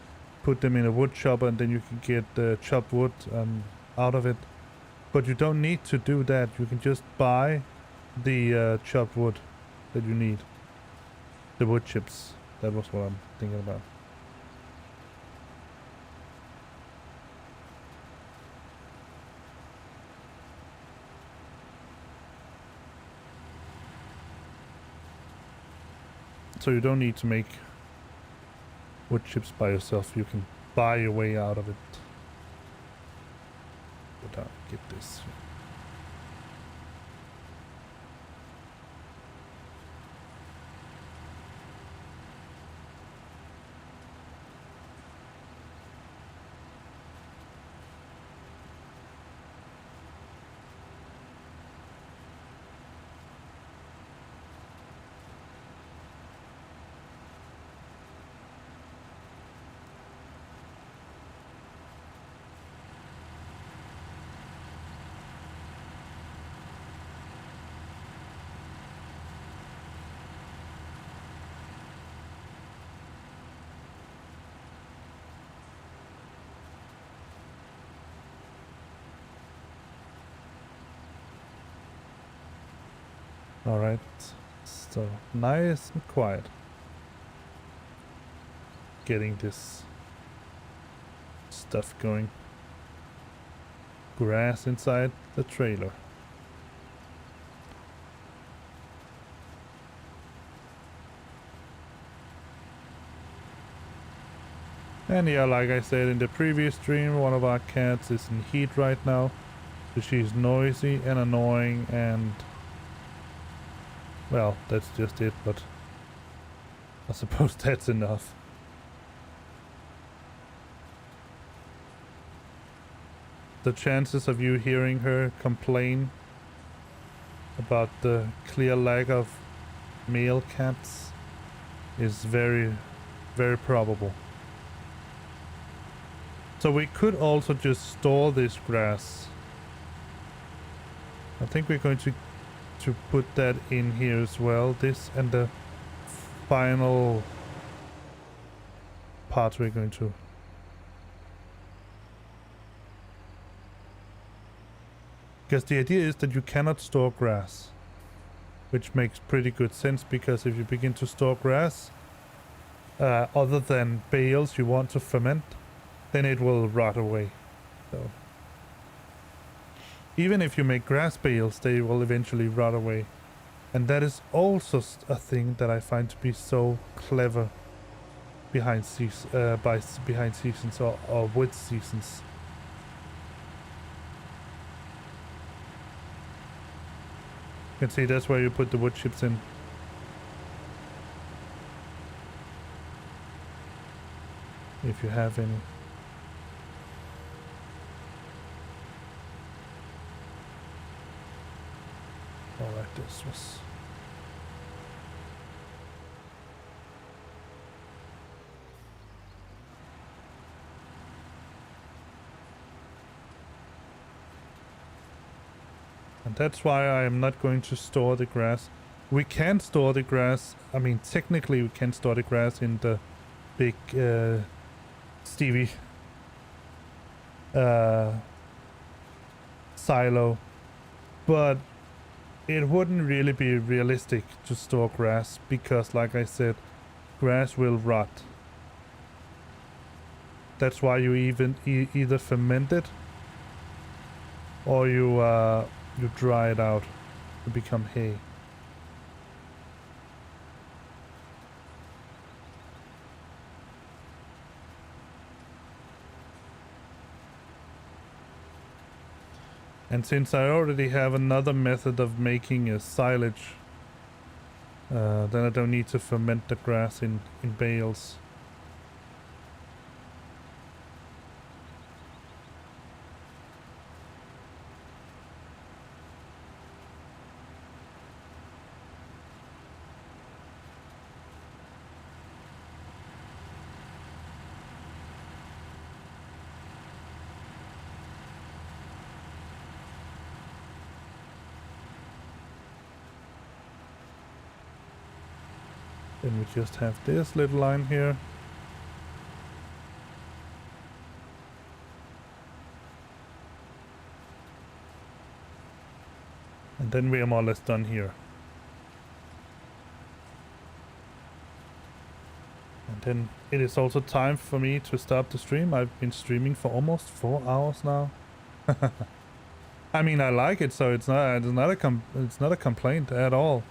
put them in a wood chopper and then you can get chopped wood out of it. But you don't need to do that. You can just buy the chopped wood that you need. The wood chips. That was what I'm thinking about. So you don't need to make wood chips by yourself. You can buy your way out of it. But I'll get this. Alright, so nice and quiet. Getting this stuff going. Grass inside the trailer. And yeah, like I said in the previous stream, one of our cats is in heat right now. So she's noisy and annoying and... well, that's just it, but I suppose that's enough. The chances of you hearing her complain about the clear lack of male cats is very, very probable. So we could also just store this grass. I think we're going to put that in here as well. This and the final part we're going to. Because the idea is that you cannot store grass, which makes pretty good sense, because if you begin to store grass other than bales you want to ferment, then it will rot away. So even if you make grass bales, they will eventually rot away. And that is also a thing that I find to be so clever behind seasons or with seasons. You can see that's where you put the wood chips in. If you have any. Alright, this was... and that's why I am not going to store the grass. We can store the grass, I mean technically we can store the grass in the big Stevie silo, but it wouldn't really be realistic to store grass, because like I said, grass will rot. That's why you either ferment it or you dry it out to become hay. And since I already have another method of making a silage, then I don't need to ferment the grass in bales. Then we just have this little line here. And then we are more or less done here. then it is also time for me to stop the stream. I've been streaming for almost 4 hours now. I mean, I like it, so it's not a complaint at all.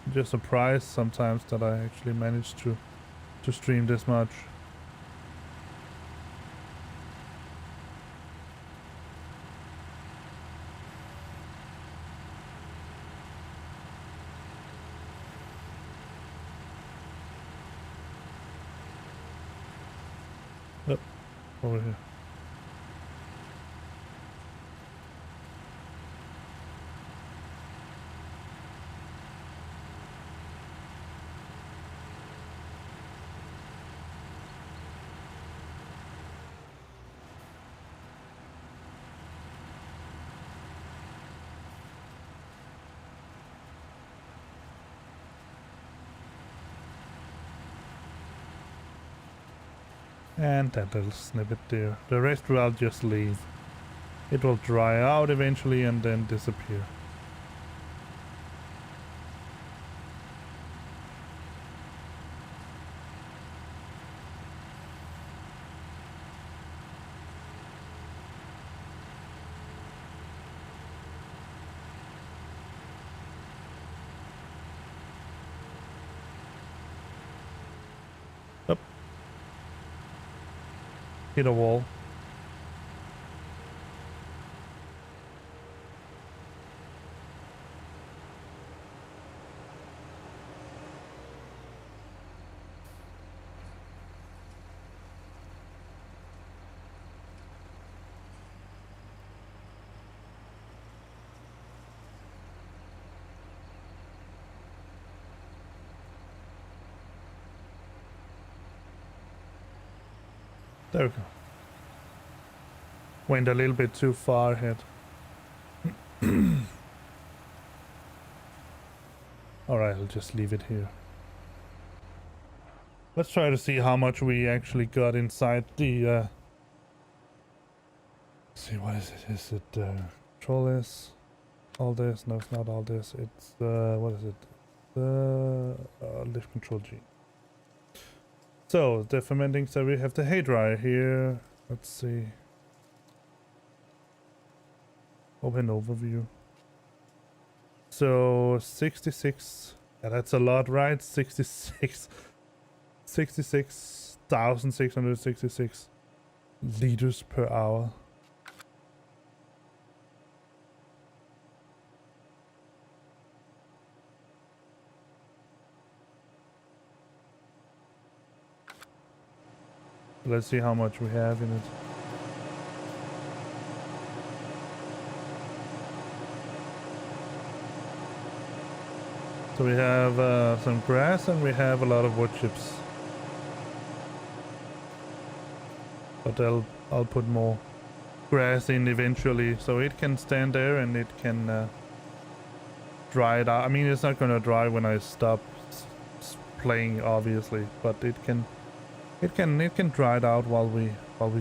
I'm just surprised sometimes that I actually managed to stream this much. Yep, over here. And that little snippet there. The rest I'll just leave. It will dry out eventually and then disappear. Up. Hit a wall. There we go. Went a little bit too far ahead. Alright, I'll just leave it here. Let's try to see how much we actually got inside the... Let's see, what is it? Is it control this? All this? No, it's not all this. It's, what is it? Lift control G. So, the fermenting, so we have the hay dryer here. Let's see. Open overview. So, 66. Yeah, that's a lot, right? 66,666 liters per hour. Let's see how much we have in it. So we have some grass and we have a lot of wood chips. But I'll put more grass in eventually, so it can stand there and it can dry it out. I mean, it's not gonna dry when I stop playing, obviously, but it can dry it out while we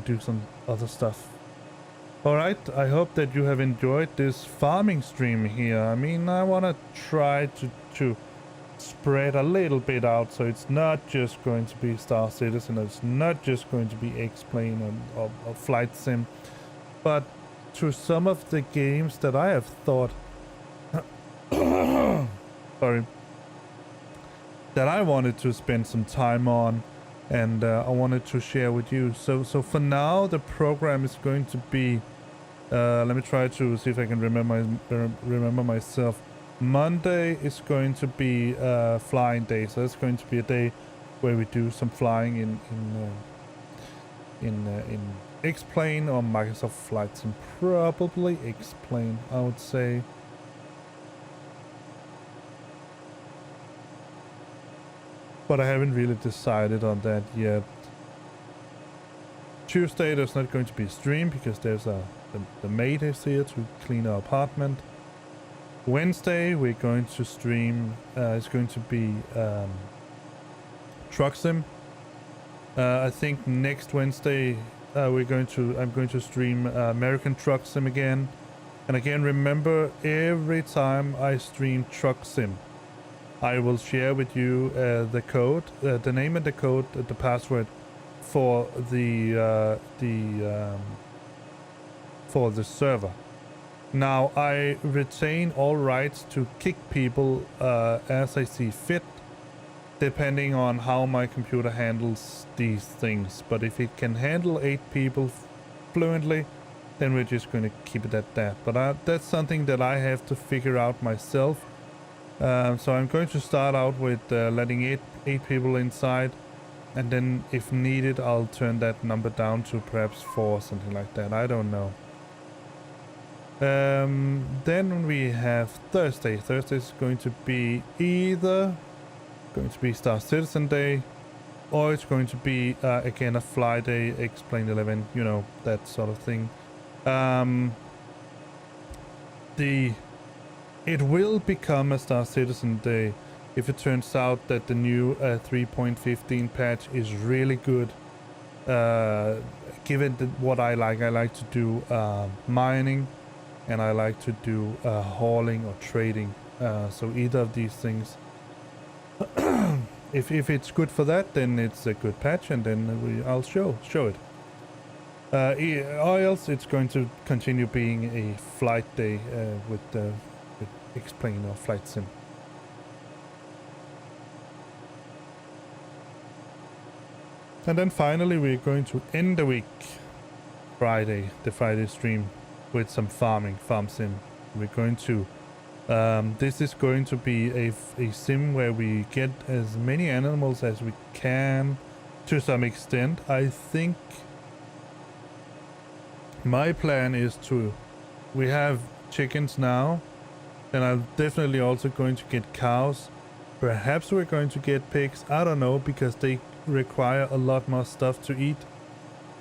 do some other stuff. Alright, I hope that you have enjoyed this farming stream here. I mean, I want to try to spread a little bit out, so it's not just going to be Star Citizen, it's not just going to be X-Plane or Flight Sim, but to some of the games that I have thought sorry, that I wanted to spend some time on, and I wanted to share with you. So for now, the program is going to be, let me try to see if I can remember myself. Monday is going to be flying day, so it's going to be a day where we do some flying in X-Plane or Microsoft Flight Sim. Probably X-Plane, I would say. But I haven't really decided on that yet. Tuesday there's not going to be a stream because there's the maid is here to clean our apartment. Wednesday we're going to stream, it's going to be Truck Sim. I think next Wednesday I'm going to stream American Truck Sim again. And again, remember, every time I stream Truck Sim, I will share with you the code, the name and the code, the password for the server. Now I retain all rights to kick people as I see fit, depending on how my computer handles these things. But if it can handle 8 people fluently, then we're just going to keep it at that. But that's something that I have to figure out myself. So I'm going to start out with letting 8 people inside, and then if needed I'll turn that number down to perhaps 4 or something like that. I don't know. Then we have Thursday. Thursday is going to be either Star Citizen Day, or it's going to be again a fly day, explain 11, you know, that sort of thing. It will become a Star Citizen Day if it turns out that the new 3.15 patch is really good. Given what I like to do mining, and I like to do hauling or trading. So either of these things. If it's good for that, then it's a good patch, and then I'll show it. Or else it's going to continue being a flight day with explain or flight sim. And then finally we're going to end the week Friday, the Friday stream, with some farm sim. We're going to this is going to be a sim where we get as many animals as we can to some extent. I think my plan is we have chickens now, and I'm definitely also going to get cows. Perhaps we're going to get pigs, I don't know, because they require a lot more stuff to eat.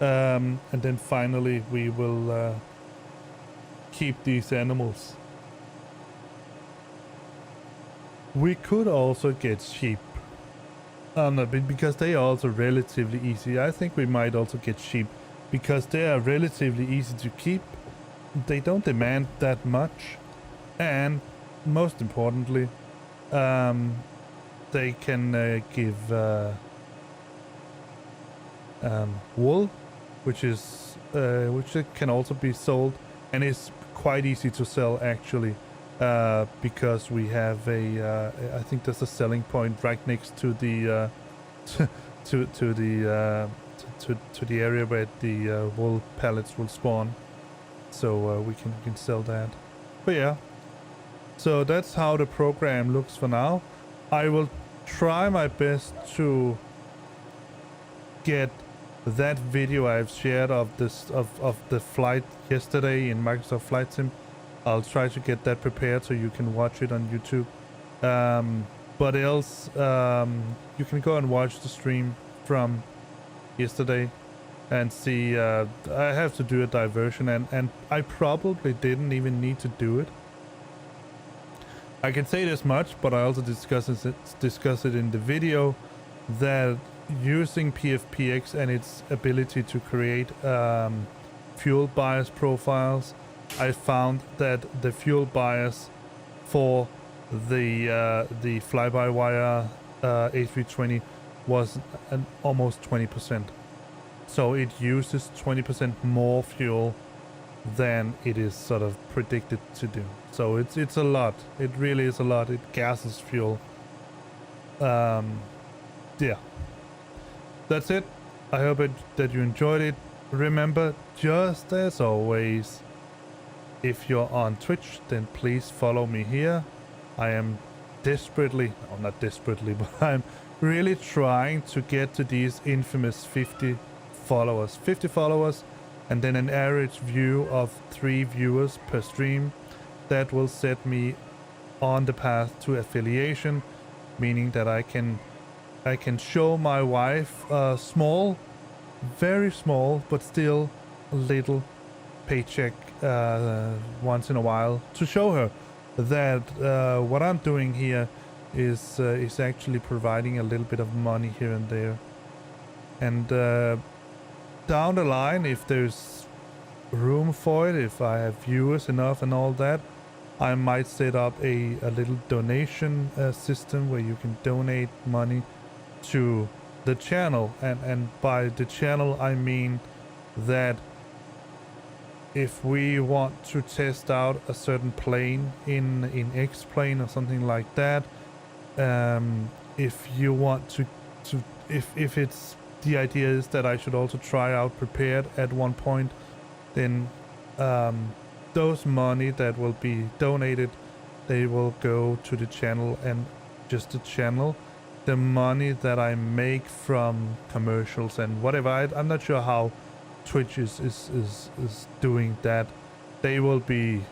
And then finally we will keep these animals. We could also get sheep, because they are also relatively easy. I think we might also get sheep because they are relatively easy to keep. They don't demand that much, and most importantly, they can give wool, which can also be sold, and is quite easy to sell actually. Because we have I think there's a selling point right next to the to the area where the wool pallets will spawn, so we can sell that. But yeah, so that's how the program looks for now. I will try my best to get that video I've shared of the flight yesterday in Microsoft Flight Sim. I'll try to get that prepared so you can watch it on YouTube. But else, you can go and watch the stream from yesterday and see. I have to do a diversion, and I probably didn't even need to do it. I can say this much, but I also discuss it in the video, that using PFPX and its ability to create fuel bias profiles, I found that the fuel bias for the fly-by-wire A320 was almost 20%. So it uses 20% more fuel than it is sort of predicted to do. So it's a lot. It really is a lot. It gases fuel. Yeah. That's it. I hope that you enjoyed it. Remember, just as always, if you're on Twitch, then please follow me here. I am not desperately, but I'm really trying to get to these infamous 50 followers. 50 followers, and then an average view of 3 viewers per stream. That will set me on the path to affiliation, meaning that I can show my wife a small, very small, but still a little paycheck once in a while, to show her that what I'm doing here is actually providing a little bit of money here and there. And down the line, if there's room for it, if I have viewers enough and all that, I might set up a little donation system where you can donate money to the channel, and by the channel I mean that if we want to test out a certain plane in X-plane or something like that, if you want to if it's the idea is that I should also try out prepared at one point, then those money that will be donated, they will go to the channel and just the channel. The money that I make from commercials and whatever, I'm not sure how Twitch is doing that. They will be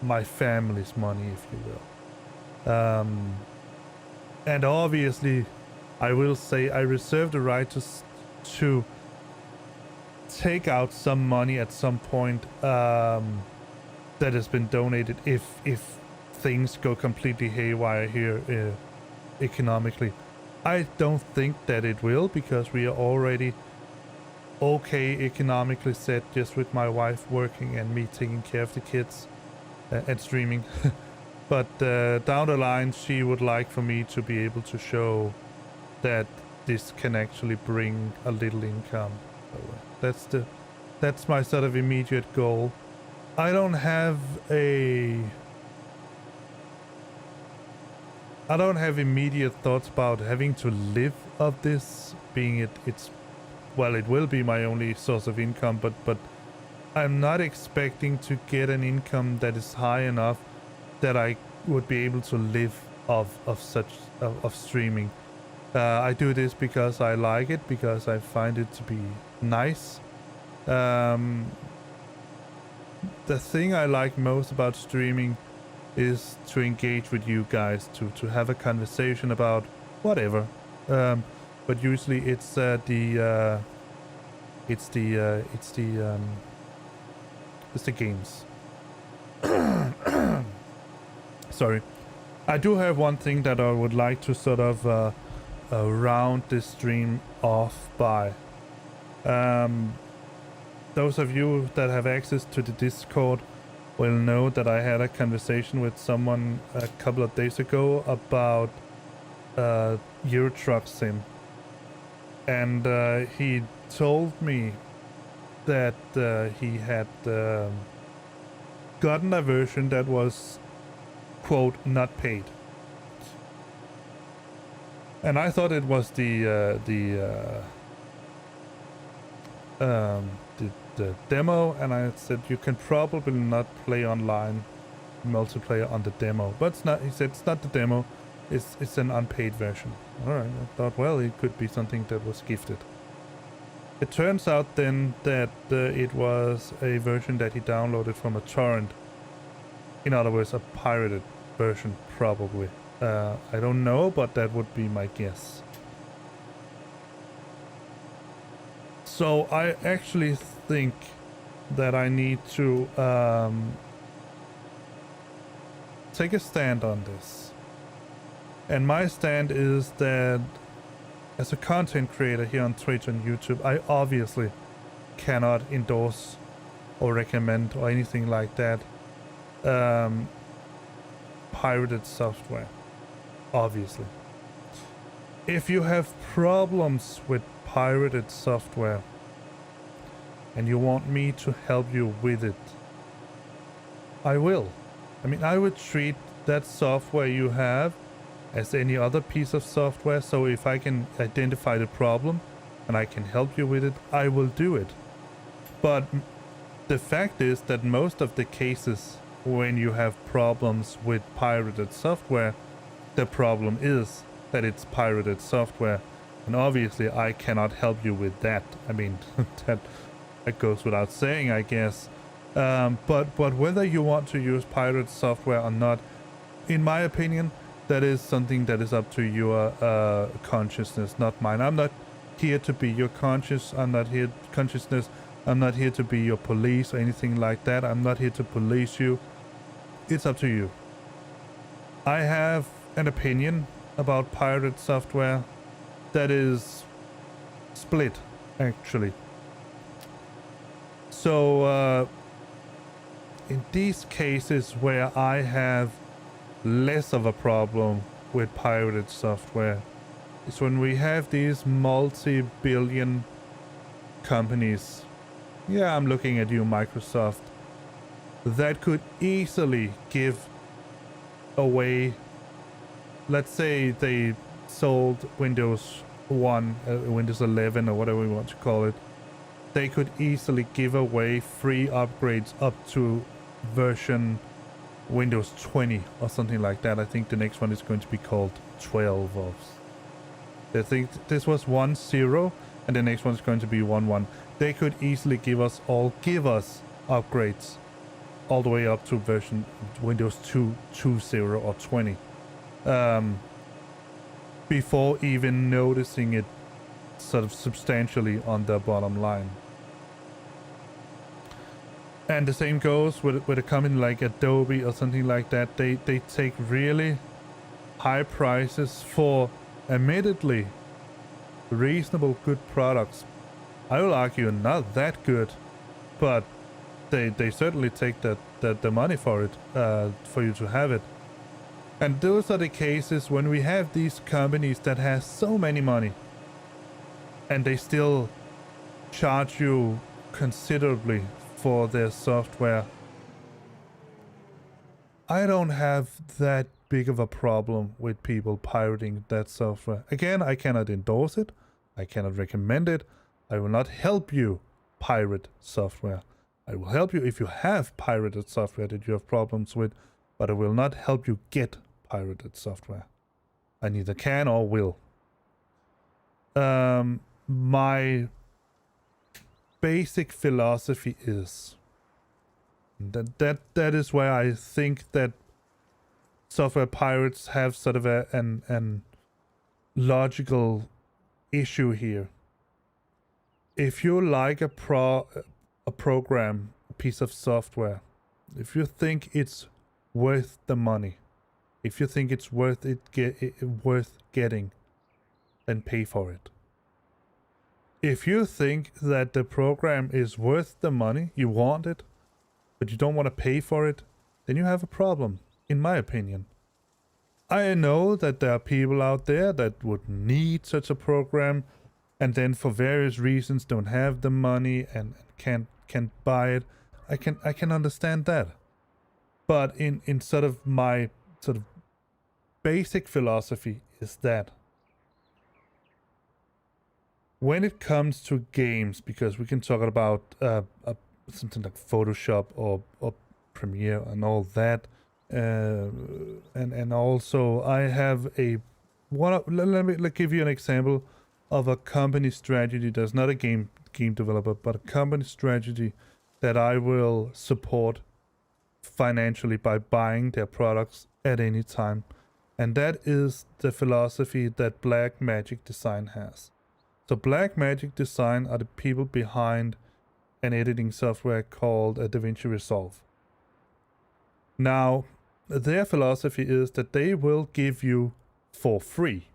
my family's money, if you will. And obviously, I will say I reserve the right to take out some money at some point that has been donated if things go completely haywire here economically. I don't think that it will, because we are already okay economically set, just with my wife working and me taking care of the kids and streaming. But down the line, she would like for me to be able to show that this can actually bring a little income. So that's my sort of immediate goal. I don't have immediate thoughts about having to live of this, being it's well, it will be my only source of income, but I'm not expecting to get an income that is high enough that I would be able to live of streaming. I do this because I like it, because I find it to be nice. The thing I like most about streaming is to engage with you guys, to have a conversation about whatever. But usually it's the games. Sorry. I do have one thing that I would like to sort of round this stream off by. Those of you that have access to the Discord will know that I had a conversation with someone a couple of days ago about Euro Truck Sim. And he told me that he had gotten a version that was, quote, not paid. And I thought it was the demo, and I said you can probably not play online multiplayer on the demo. But it's not. He said it's not the demo. It's an unpaid version. All right. I thought, well, it could be something that was gifted. It turns out then that it was a version that he downloaded from a torrent. In other words, a pirated version, probably. I don't know, but that would be my guess. So I actually think that I need to take a stand on this. And my stand is that as a content creator here on Twitch and YouTube, I obviously cannot endorse or recommend or anything like that pirated software. Obviously. If you have problems with pirated software and you want me to help you with it, I will. I mean, I would treat that software you have as any other piece of software. So if I can identify the problem and I can help you with it, I will do it. But the fact is that most of the cases when you have problems with pirated software, the problem is that it's pirated software. And obviously I cannot help you with that. I mean, that goes without saying, I guess. But whether you want to use pirated software or not, in my opinion, that is something that is up to your consciousness, not mine. I'm not here to be your consciousness. I'm not here to be your police or anything like that. I'm not here to police you. It's up to you. I have an opinion about pirated software that is split, actually. So in these cases where I have less of a problem with pirated software is when we have these multi-billion companies. Yeah, I'm looking at you, Microsoft, that could easily give away, let's say they sold Windows 1, Windows 11 or whatever we want to call it. They could easily give away free upgrades up to version Windows 20 or something like that. I think the next one is going to be called 12 or I think this was 1.0 and the next one is going to be 1.1. They could easily give us upgrades all the way up to version Windows 2.20 or 20 before even noticing it sort of substantially on their bottom line. And the same goes with a company like Adobe or something like that. They take really high prices for admittedly reasonable good products. I will argue not that good, but they certainly take the money for it, for you to have it. And those are the cases when we have these companies that have so many money and they still charge you considerably for their software. I don't have that big of a problem with people pirating that software. Again, I cannot endorse it. I cannot recommend it. I will not help you pirate software. I will help you if you have pirated software that you have problems with, but I will not help you get pirated software. I neither can or will. My basic philosophy is that is where I think that software pirates have sort of an logical issue here. If you like a program, a piece of software, if you think it's worth the money, if you think it's worth getting, then pay for it. If you think that the program is worth the money, you want it, but you don't want to pay for it, then you have a problem, in my opinion. I know that there are people out there that would need such a program and then for various reasons don't have the money and can't buy it. I can understand that. But in sort of my sort of basic philosophy is that when it comes to games, because we can talk about something like Photoshop or Premiere and all that, and also I have let me give you an example of a company strategy that's not a game developer, but a company strategy that I will support financially by buying their products at any time. And that is the philosophy that Black Magic Design has. So Black Magic Design are the people behind an editing software called DaVinci Resolve. Now, their philosophy is that they will give you for free,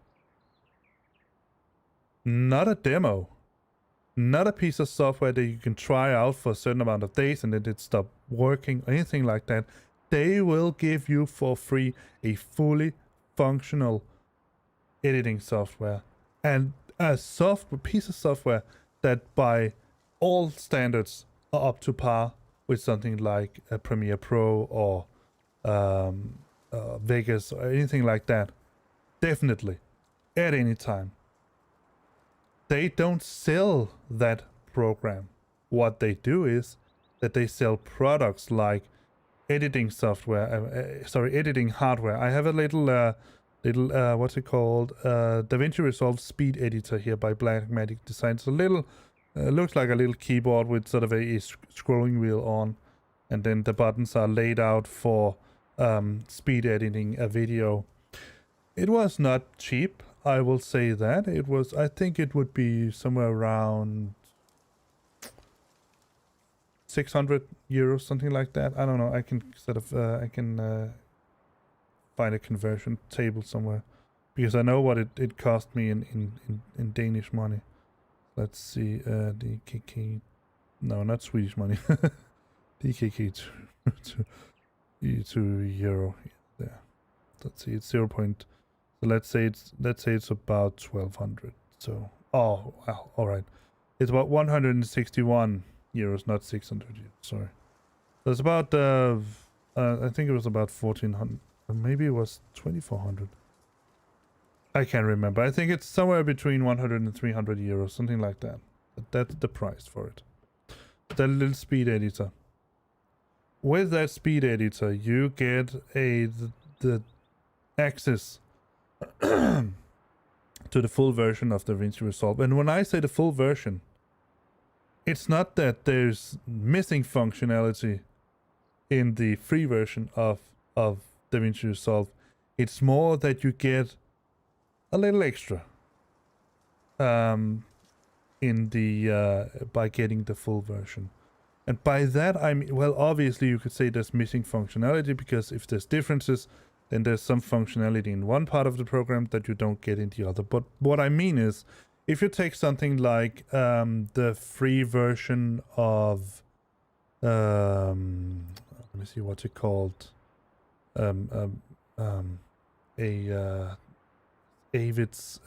not a demo, not a piece of software that you can try out for a certain amount of days and then it stop working or anything like that. They will give you for free a fully functional editing software and a piece of software that by all standards are up to par with something like a Premiere Pro or Vegas or anything like that. Definitely, at any time. They don't sell that program. What they do is that they sell products like editing software, editing hardware. I have a little what's it called? DaVinci Resolve Speed Editor here by Black Magic Design. It's a little, looks like a little keyboard with sort of a scrolling wheel on, and then the buttons are laid out for speed editing a video. It was not cheap, I will say that. It was, I think it would be somewhere around 600 euros, something like that. I don't know. I can sort of, find a conversion table somewhere because I know what it cost me in Danish money. Let's see, DKK, no, not Swedish money. DKK to euro. There. Let's see. It's 0. So let's say it's about 1200. So oh wow, all right. It's about 161 euros, not 600 euros. Sorry. So it's about I think it was about 1400. Or maybe it was 2400. I can't remember. I think it's somewhere between 100 and 300 euros, something like that. But that's the price for it. That little speed editor. With that speed editor, you get the access to the full version of DaVinci Resolve. And when I say the full version, it's not that there's missing functionality in the free version of DaVinci Resolve. It's more that you get a little extra in the by getting the full version. And by that I mean, well, obviously you could say there's missing functionality, because if there's differences, then there's some functionality in one part of the program that you don't get in the other. But what I mean is, if you take something like the free version of let me see what's it called, Avid's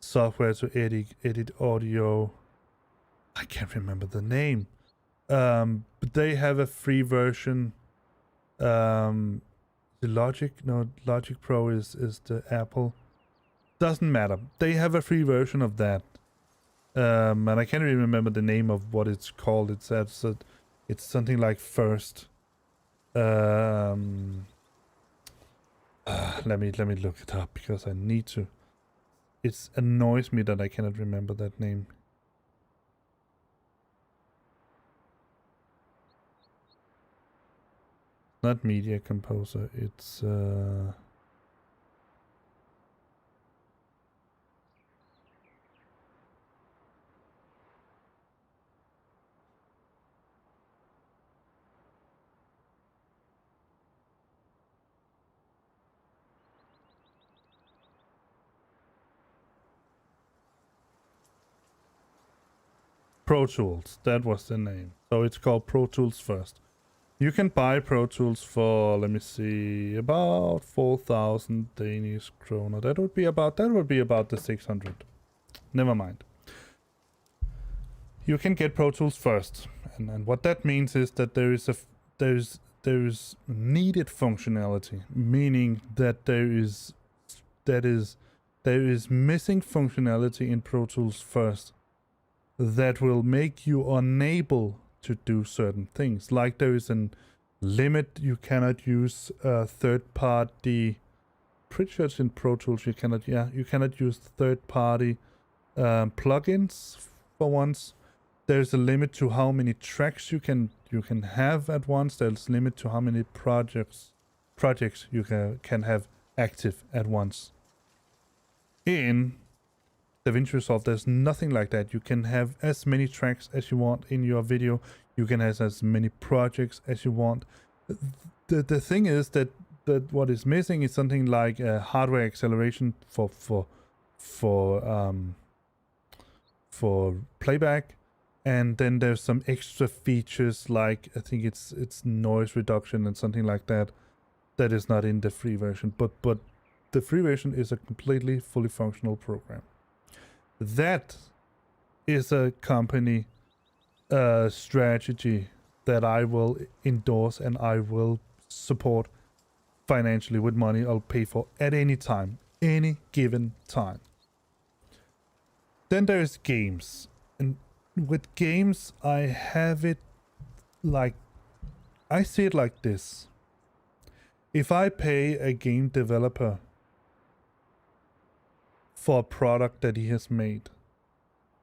software to edit audio. I can't remember the name. But they have a free version. The Logic Pro is the Apple. Doesn't matter. They have a free version of that. And I can't even remember the name of what it's called. It's something like First. Let me look it up, because I need to. It annoys me that I cannot remember that name. Not Media Composer, it's Pro Tools. That was the name. So it's called Pro Tools First. You can buy Pro Tools for, let me see, about 4,000 Danish kroner. That would be about the 600. Never mind. You can get Pro Tools first, and what that means is that there is needed functionality, meaning that there is missing functionality in Pro Tools first that will make you unable to do certain things. Like there is a limit, you cannot use third-party, pretty sure it's in Pro Tools, you cannot use third-party plugins for once. There's a limit to how many tracks you can have at once. There's a limit to how many projects you can have active at once. In DaVinci Resolve, there's nothing like that. You can have as many tracks as you want in your video. You can have as many projects as you want. The thing is that what is missing is something like hardware acceleration for playback, and then there's some extra features like I think it's noise reduction and something like that is not in the free version. But the free version is a completely fully functional program. That is a company strategy that I will endorse and I will support financially with money I'll pay for at any time, any given time. Then there's games. And with games, I have it like, I see it like this. If I pay a game developer for a product that he has made,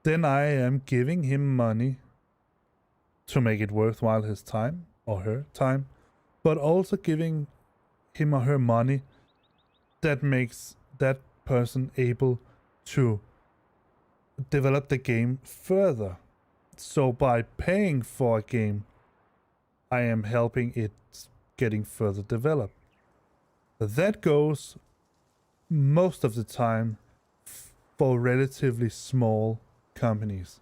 then I am giving him money to make it worthwhile his time or her time, but also giving him or her money that makes that person able to develop the game further. So by paying for a game, I am helping it getting further developed. That goes most of the time for relatively small companies.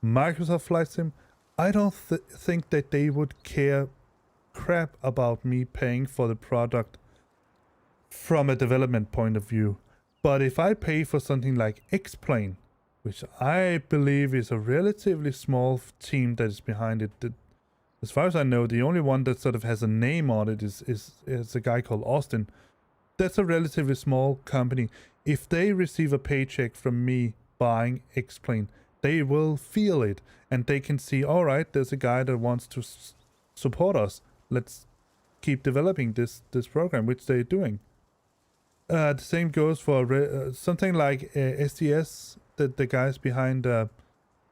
Microsoft Flight Sim, I don't think that they would care crap about me paying for the product from a development point of view. But if I pay for something like X-Plane, which I believe is a relatively small team that is behind it, as far as I know, the only one that sort of has a name on it is a guy called Austin. That's a relatively small company. If they receive a paycheck from me buying X-Plane, they will feel it, and they can see, all right, there's a guy that wants to support us. Let's keep developing this program, which they're doing. The same goes for something like SDS, the guys behind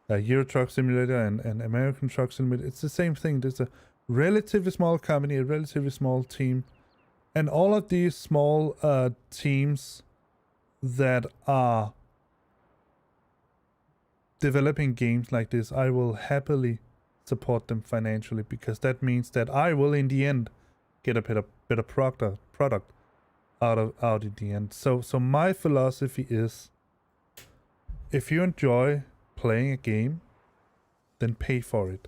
Euro Truck Simulator and American Truck Simulator. It's the same thing. There's a relatively small company, a relatively small team, and all of these small teams that are developing games like this, I will happily support them financially, because that means that I will in the end get a better product out in the end. So my philosophy is, if you enjoy playing a game, then pay for it.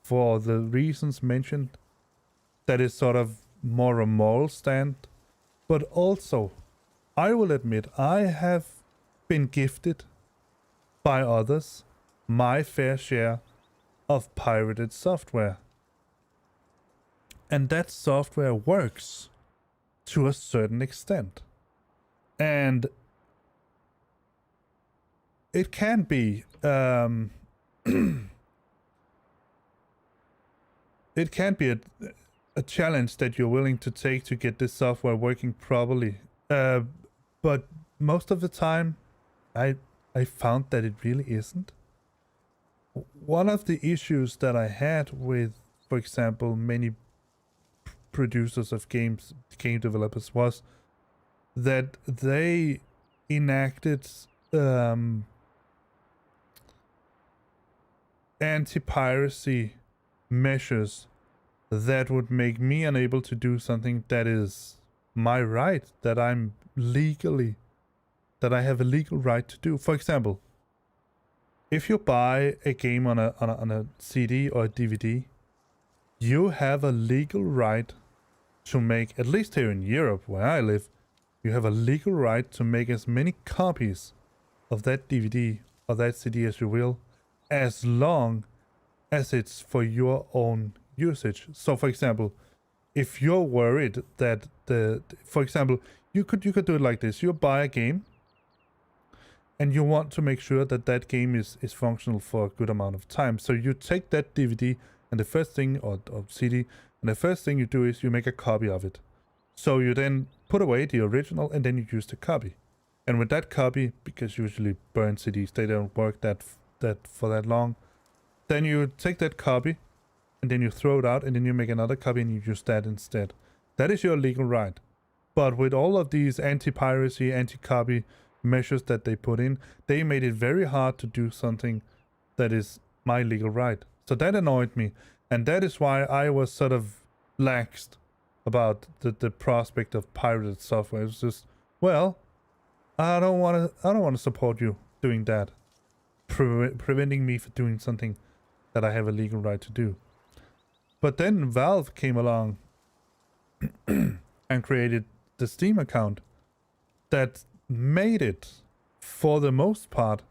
For the reasons mentioned, that is sort of more a moral stand. But also, I will admit, I have been gifted by others my fair share of pirated software. And that software works to a certain extent. And it can be it can be a challenge that you're willing to take to get this software working properly. But most of the time, I found that it really isn't. One of the issues that I had with, for example, many producers of game developers was that they enacted anti-piracy measures that would make me unable to do something that is my right, that I have a legal right to do. For example, if you buy a game on a CD or a DVD, you have a legal right to make, at least here in Europe where I live, you have a legal right to make as many copies of that DVD or that CD as you will, as long as it's for your own usage. So for example, if you're worried that for example, you could do it like this. You buy a game and you want to make sure that that game is functional for a good amount of time. So you take that DVD and the first thing, or CD, and the first thing you do is you make a copy of it. So you then put away the original and then you use the copy. And with that copy, because usually burnt CDs, they don't work that for that long, then you take that copy and then you throw it out and then you make another copy and you use that instead. That is your legal right. But with all of these anti-piracy, anti-copy measures that they put in, they made it very hard to do something that is my legal right. So that annoyed me, and that is why I was sort of laxed about the prospect of pirated software. It's just, well, I don't want to support you doing that, preventing me from doing something that I have a legal right to do. But then Valve came along and created the Steam account that made it, for the most part,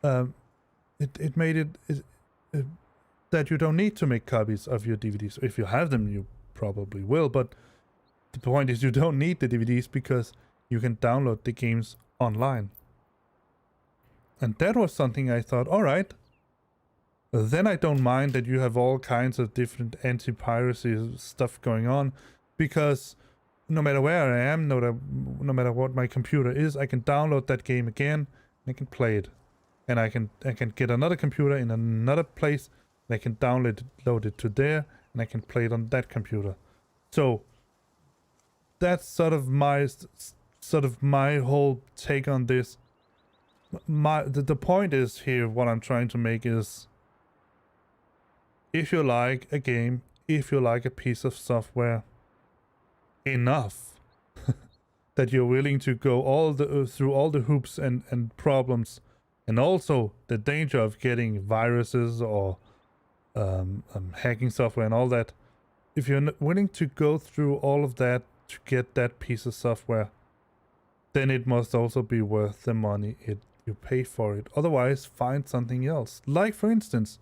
it made it that you don't need to make copies of your DVDs. If you have them, you probably will, but the point is you don't need the DVDs because you can download the games online. And that was something I thought, all right, then I don't mind that you have all kinds of different anti-piracy stuff going on, because no matter where I am, no matter what my computer is, I can download that game again and I can play it. And I can get another computer in another place and I can download it to there and I can play it on that computer. So that's sort of my whole take on this. The point is here, what I'm trying to make is, if you like a game, if you like a piece of software enough that you're willing to go through all the hoops and problems, and also the danger of getting viruses or hacking software and all that, if you're willing to go through all of that to get that piece of software, then it must also be worth the money you pay for it. Otherwise, find something else. Like, for instance,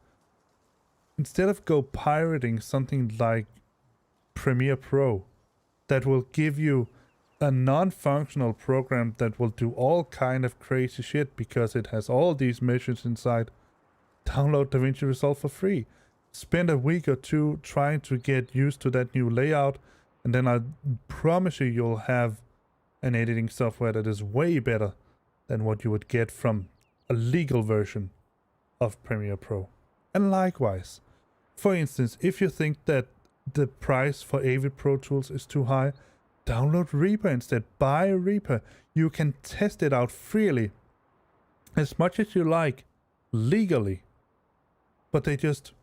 instead of go pirating something like Premiere Pro that will give you a non-functional program that will do all kind of crazy shit because it has all these measures inside, download DaVinci Resolve for free. Spend a week or two trying to get used to that new layout, and then I promise you'll have an editing software that is way better than what you would get from a legal version of Premiere Pro. And likewise, for instance, if you think that the price for Avid Pro Tools is too high, download Reaper instead. Buy Reaper. You can test it out freely as much as you like, legally. But they just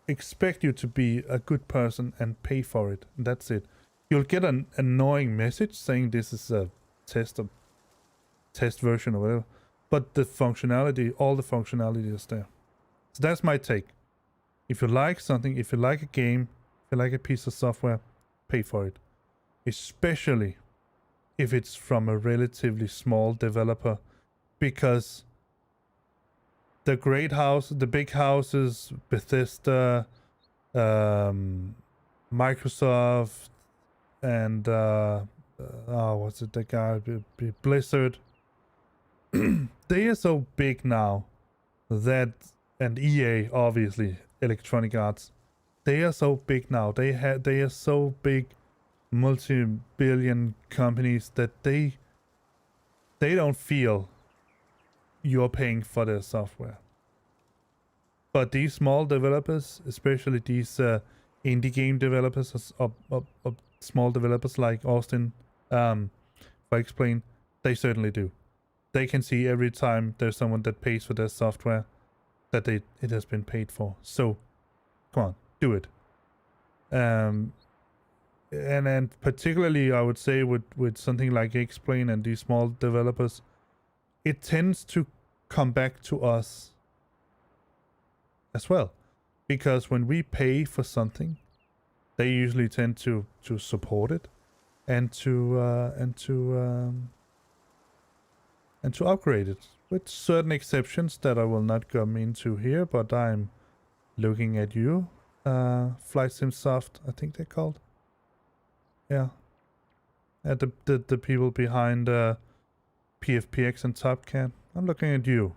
expect you to be a good person and pay for it. That's it. You'll get an annoying message saying this is a test version or whatever. But the functionality, all the functionality is there. So that's my take. If you like something, if you like a game, if you like a piece of software, pay for it. Especially if it's from a relatively small developer, because the big houses, Bethesda, Microsoft, and what's it, the guy, Blizzard, they are so big now that, and EA, obviously, Electronic Arts, they are so big now. They are so big, multi-billion companies that they don't feel you're paying for their software. But these small developers, especially these indie game developers or small developers like Austin, for Explain, they certainly do. They can see every time there's someone that pays for their software that it has been paid for. So, come on, do it. And particularly, I would say with something like Explain and these small developers, it tends to come back to us as well, because when we pay for something, they usually tend to support it and to upgrade it, with certain exceptions that I will not come into here. But I'm looking at you, Flight Sim Soft, I think they're called. Yeah, at the people behind PFPX and Top Cat. I'm looking at you.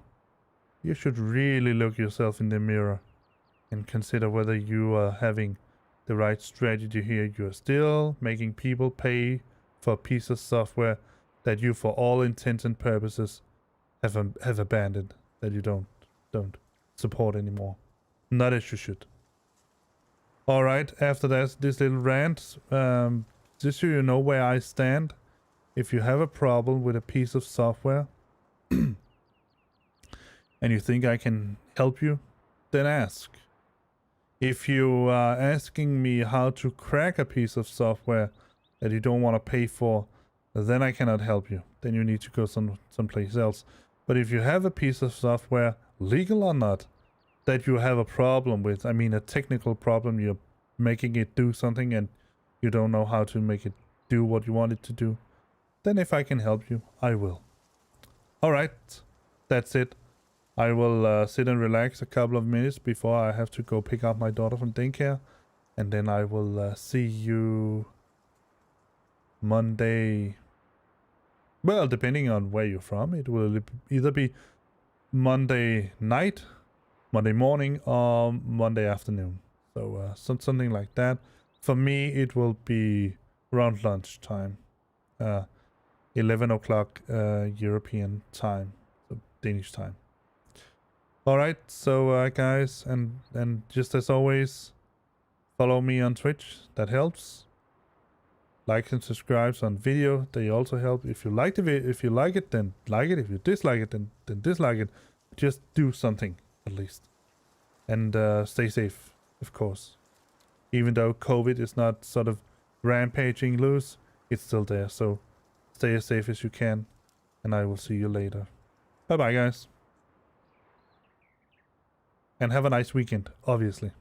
You should really look yourself in the mirror and consider whether you are having the right strategy here. You are still making people pay for a piece of software that you, for all intents and purposes, have abandoned, that you don't support anymore. Not as you should. All right. After that, this little rant, just so you know where I stand. If you have a problem with a piece of software and you think I can help you, then ask. If you are asking me how to crack a piece of software that you don't want to pay for, then I cannot help you. Then you need to go someplace else. But if you have a piece of software, legal or not, that you have a problem with, I mean a technical problem, you're making it do something and you don't know how to make it do what you want it to do, then if I can help you, I will. Alright, that's it. I will sit and relax a couple of minutes before I have to go pick up my daughter from daycare. And then I will see you Monday. Well, depending on where you're from, it will either be Monday night, Monday morning, or Monday afternoon. So something like that. For me, it will be around lunchtime. 11 o'clock European time, so Danish time. Alright, so guys, and just as always, follow me on Twitch, that helps. Like and subscribe on video, they also help. If you like the video, if you like it, then like it. If you dislike it, then dislike it. Just do something, at least. And stay safe, of course. Even though COVID is not sort of rampaging loose, it's still there, so stay as safe as you can, and I will see you later. Bye bye, guys. And have a nice weekend, obviously.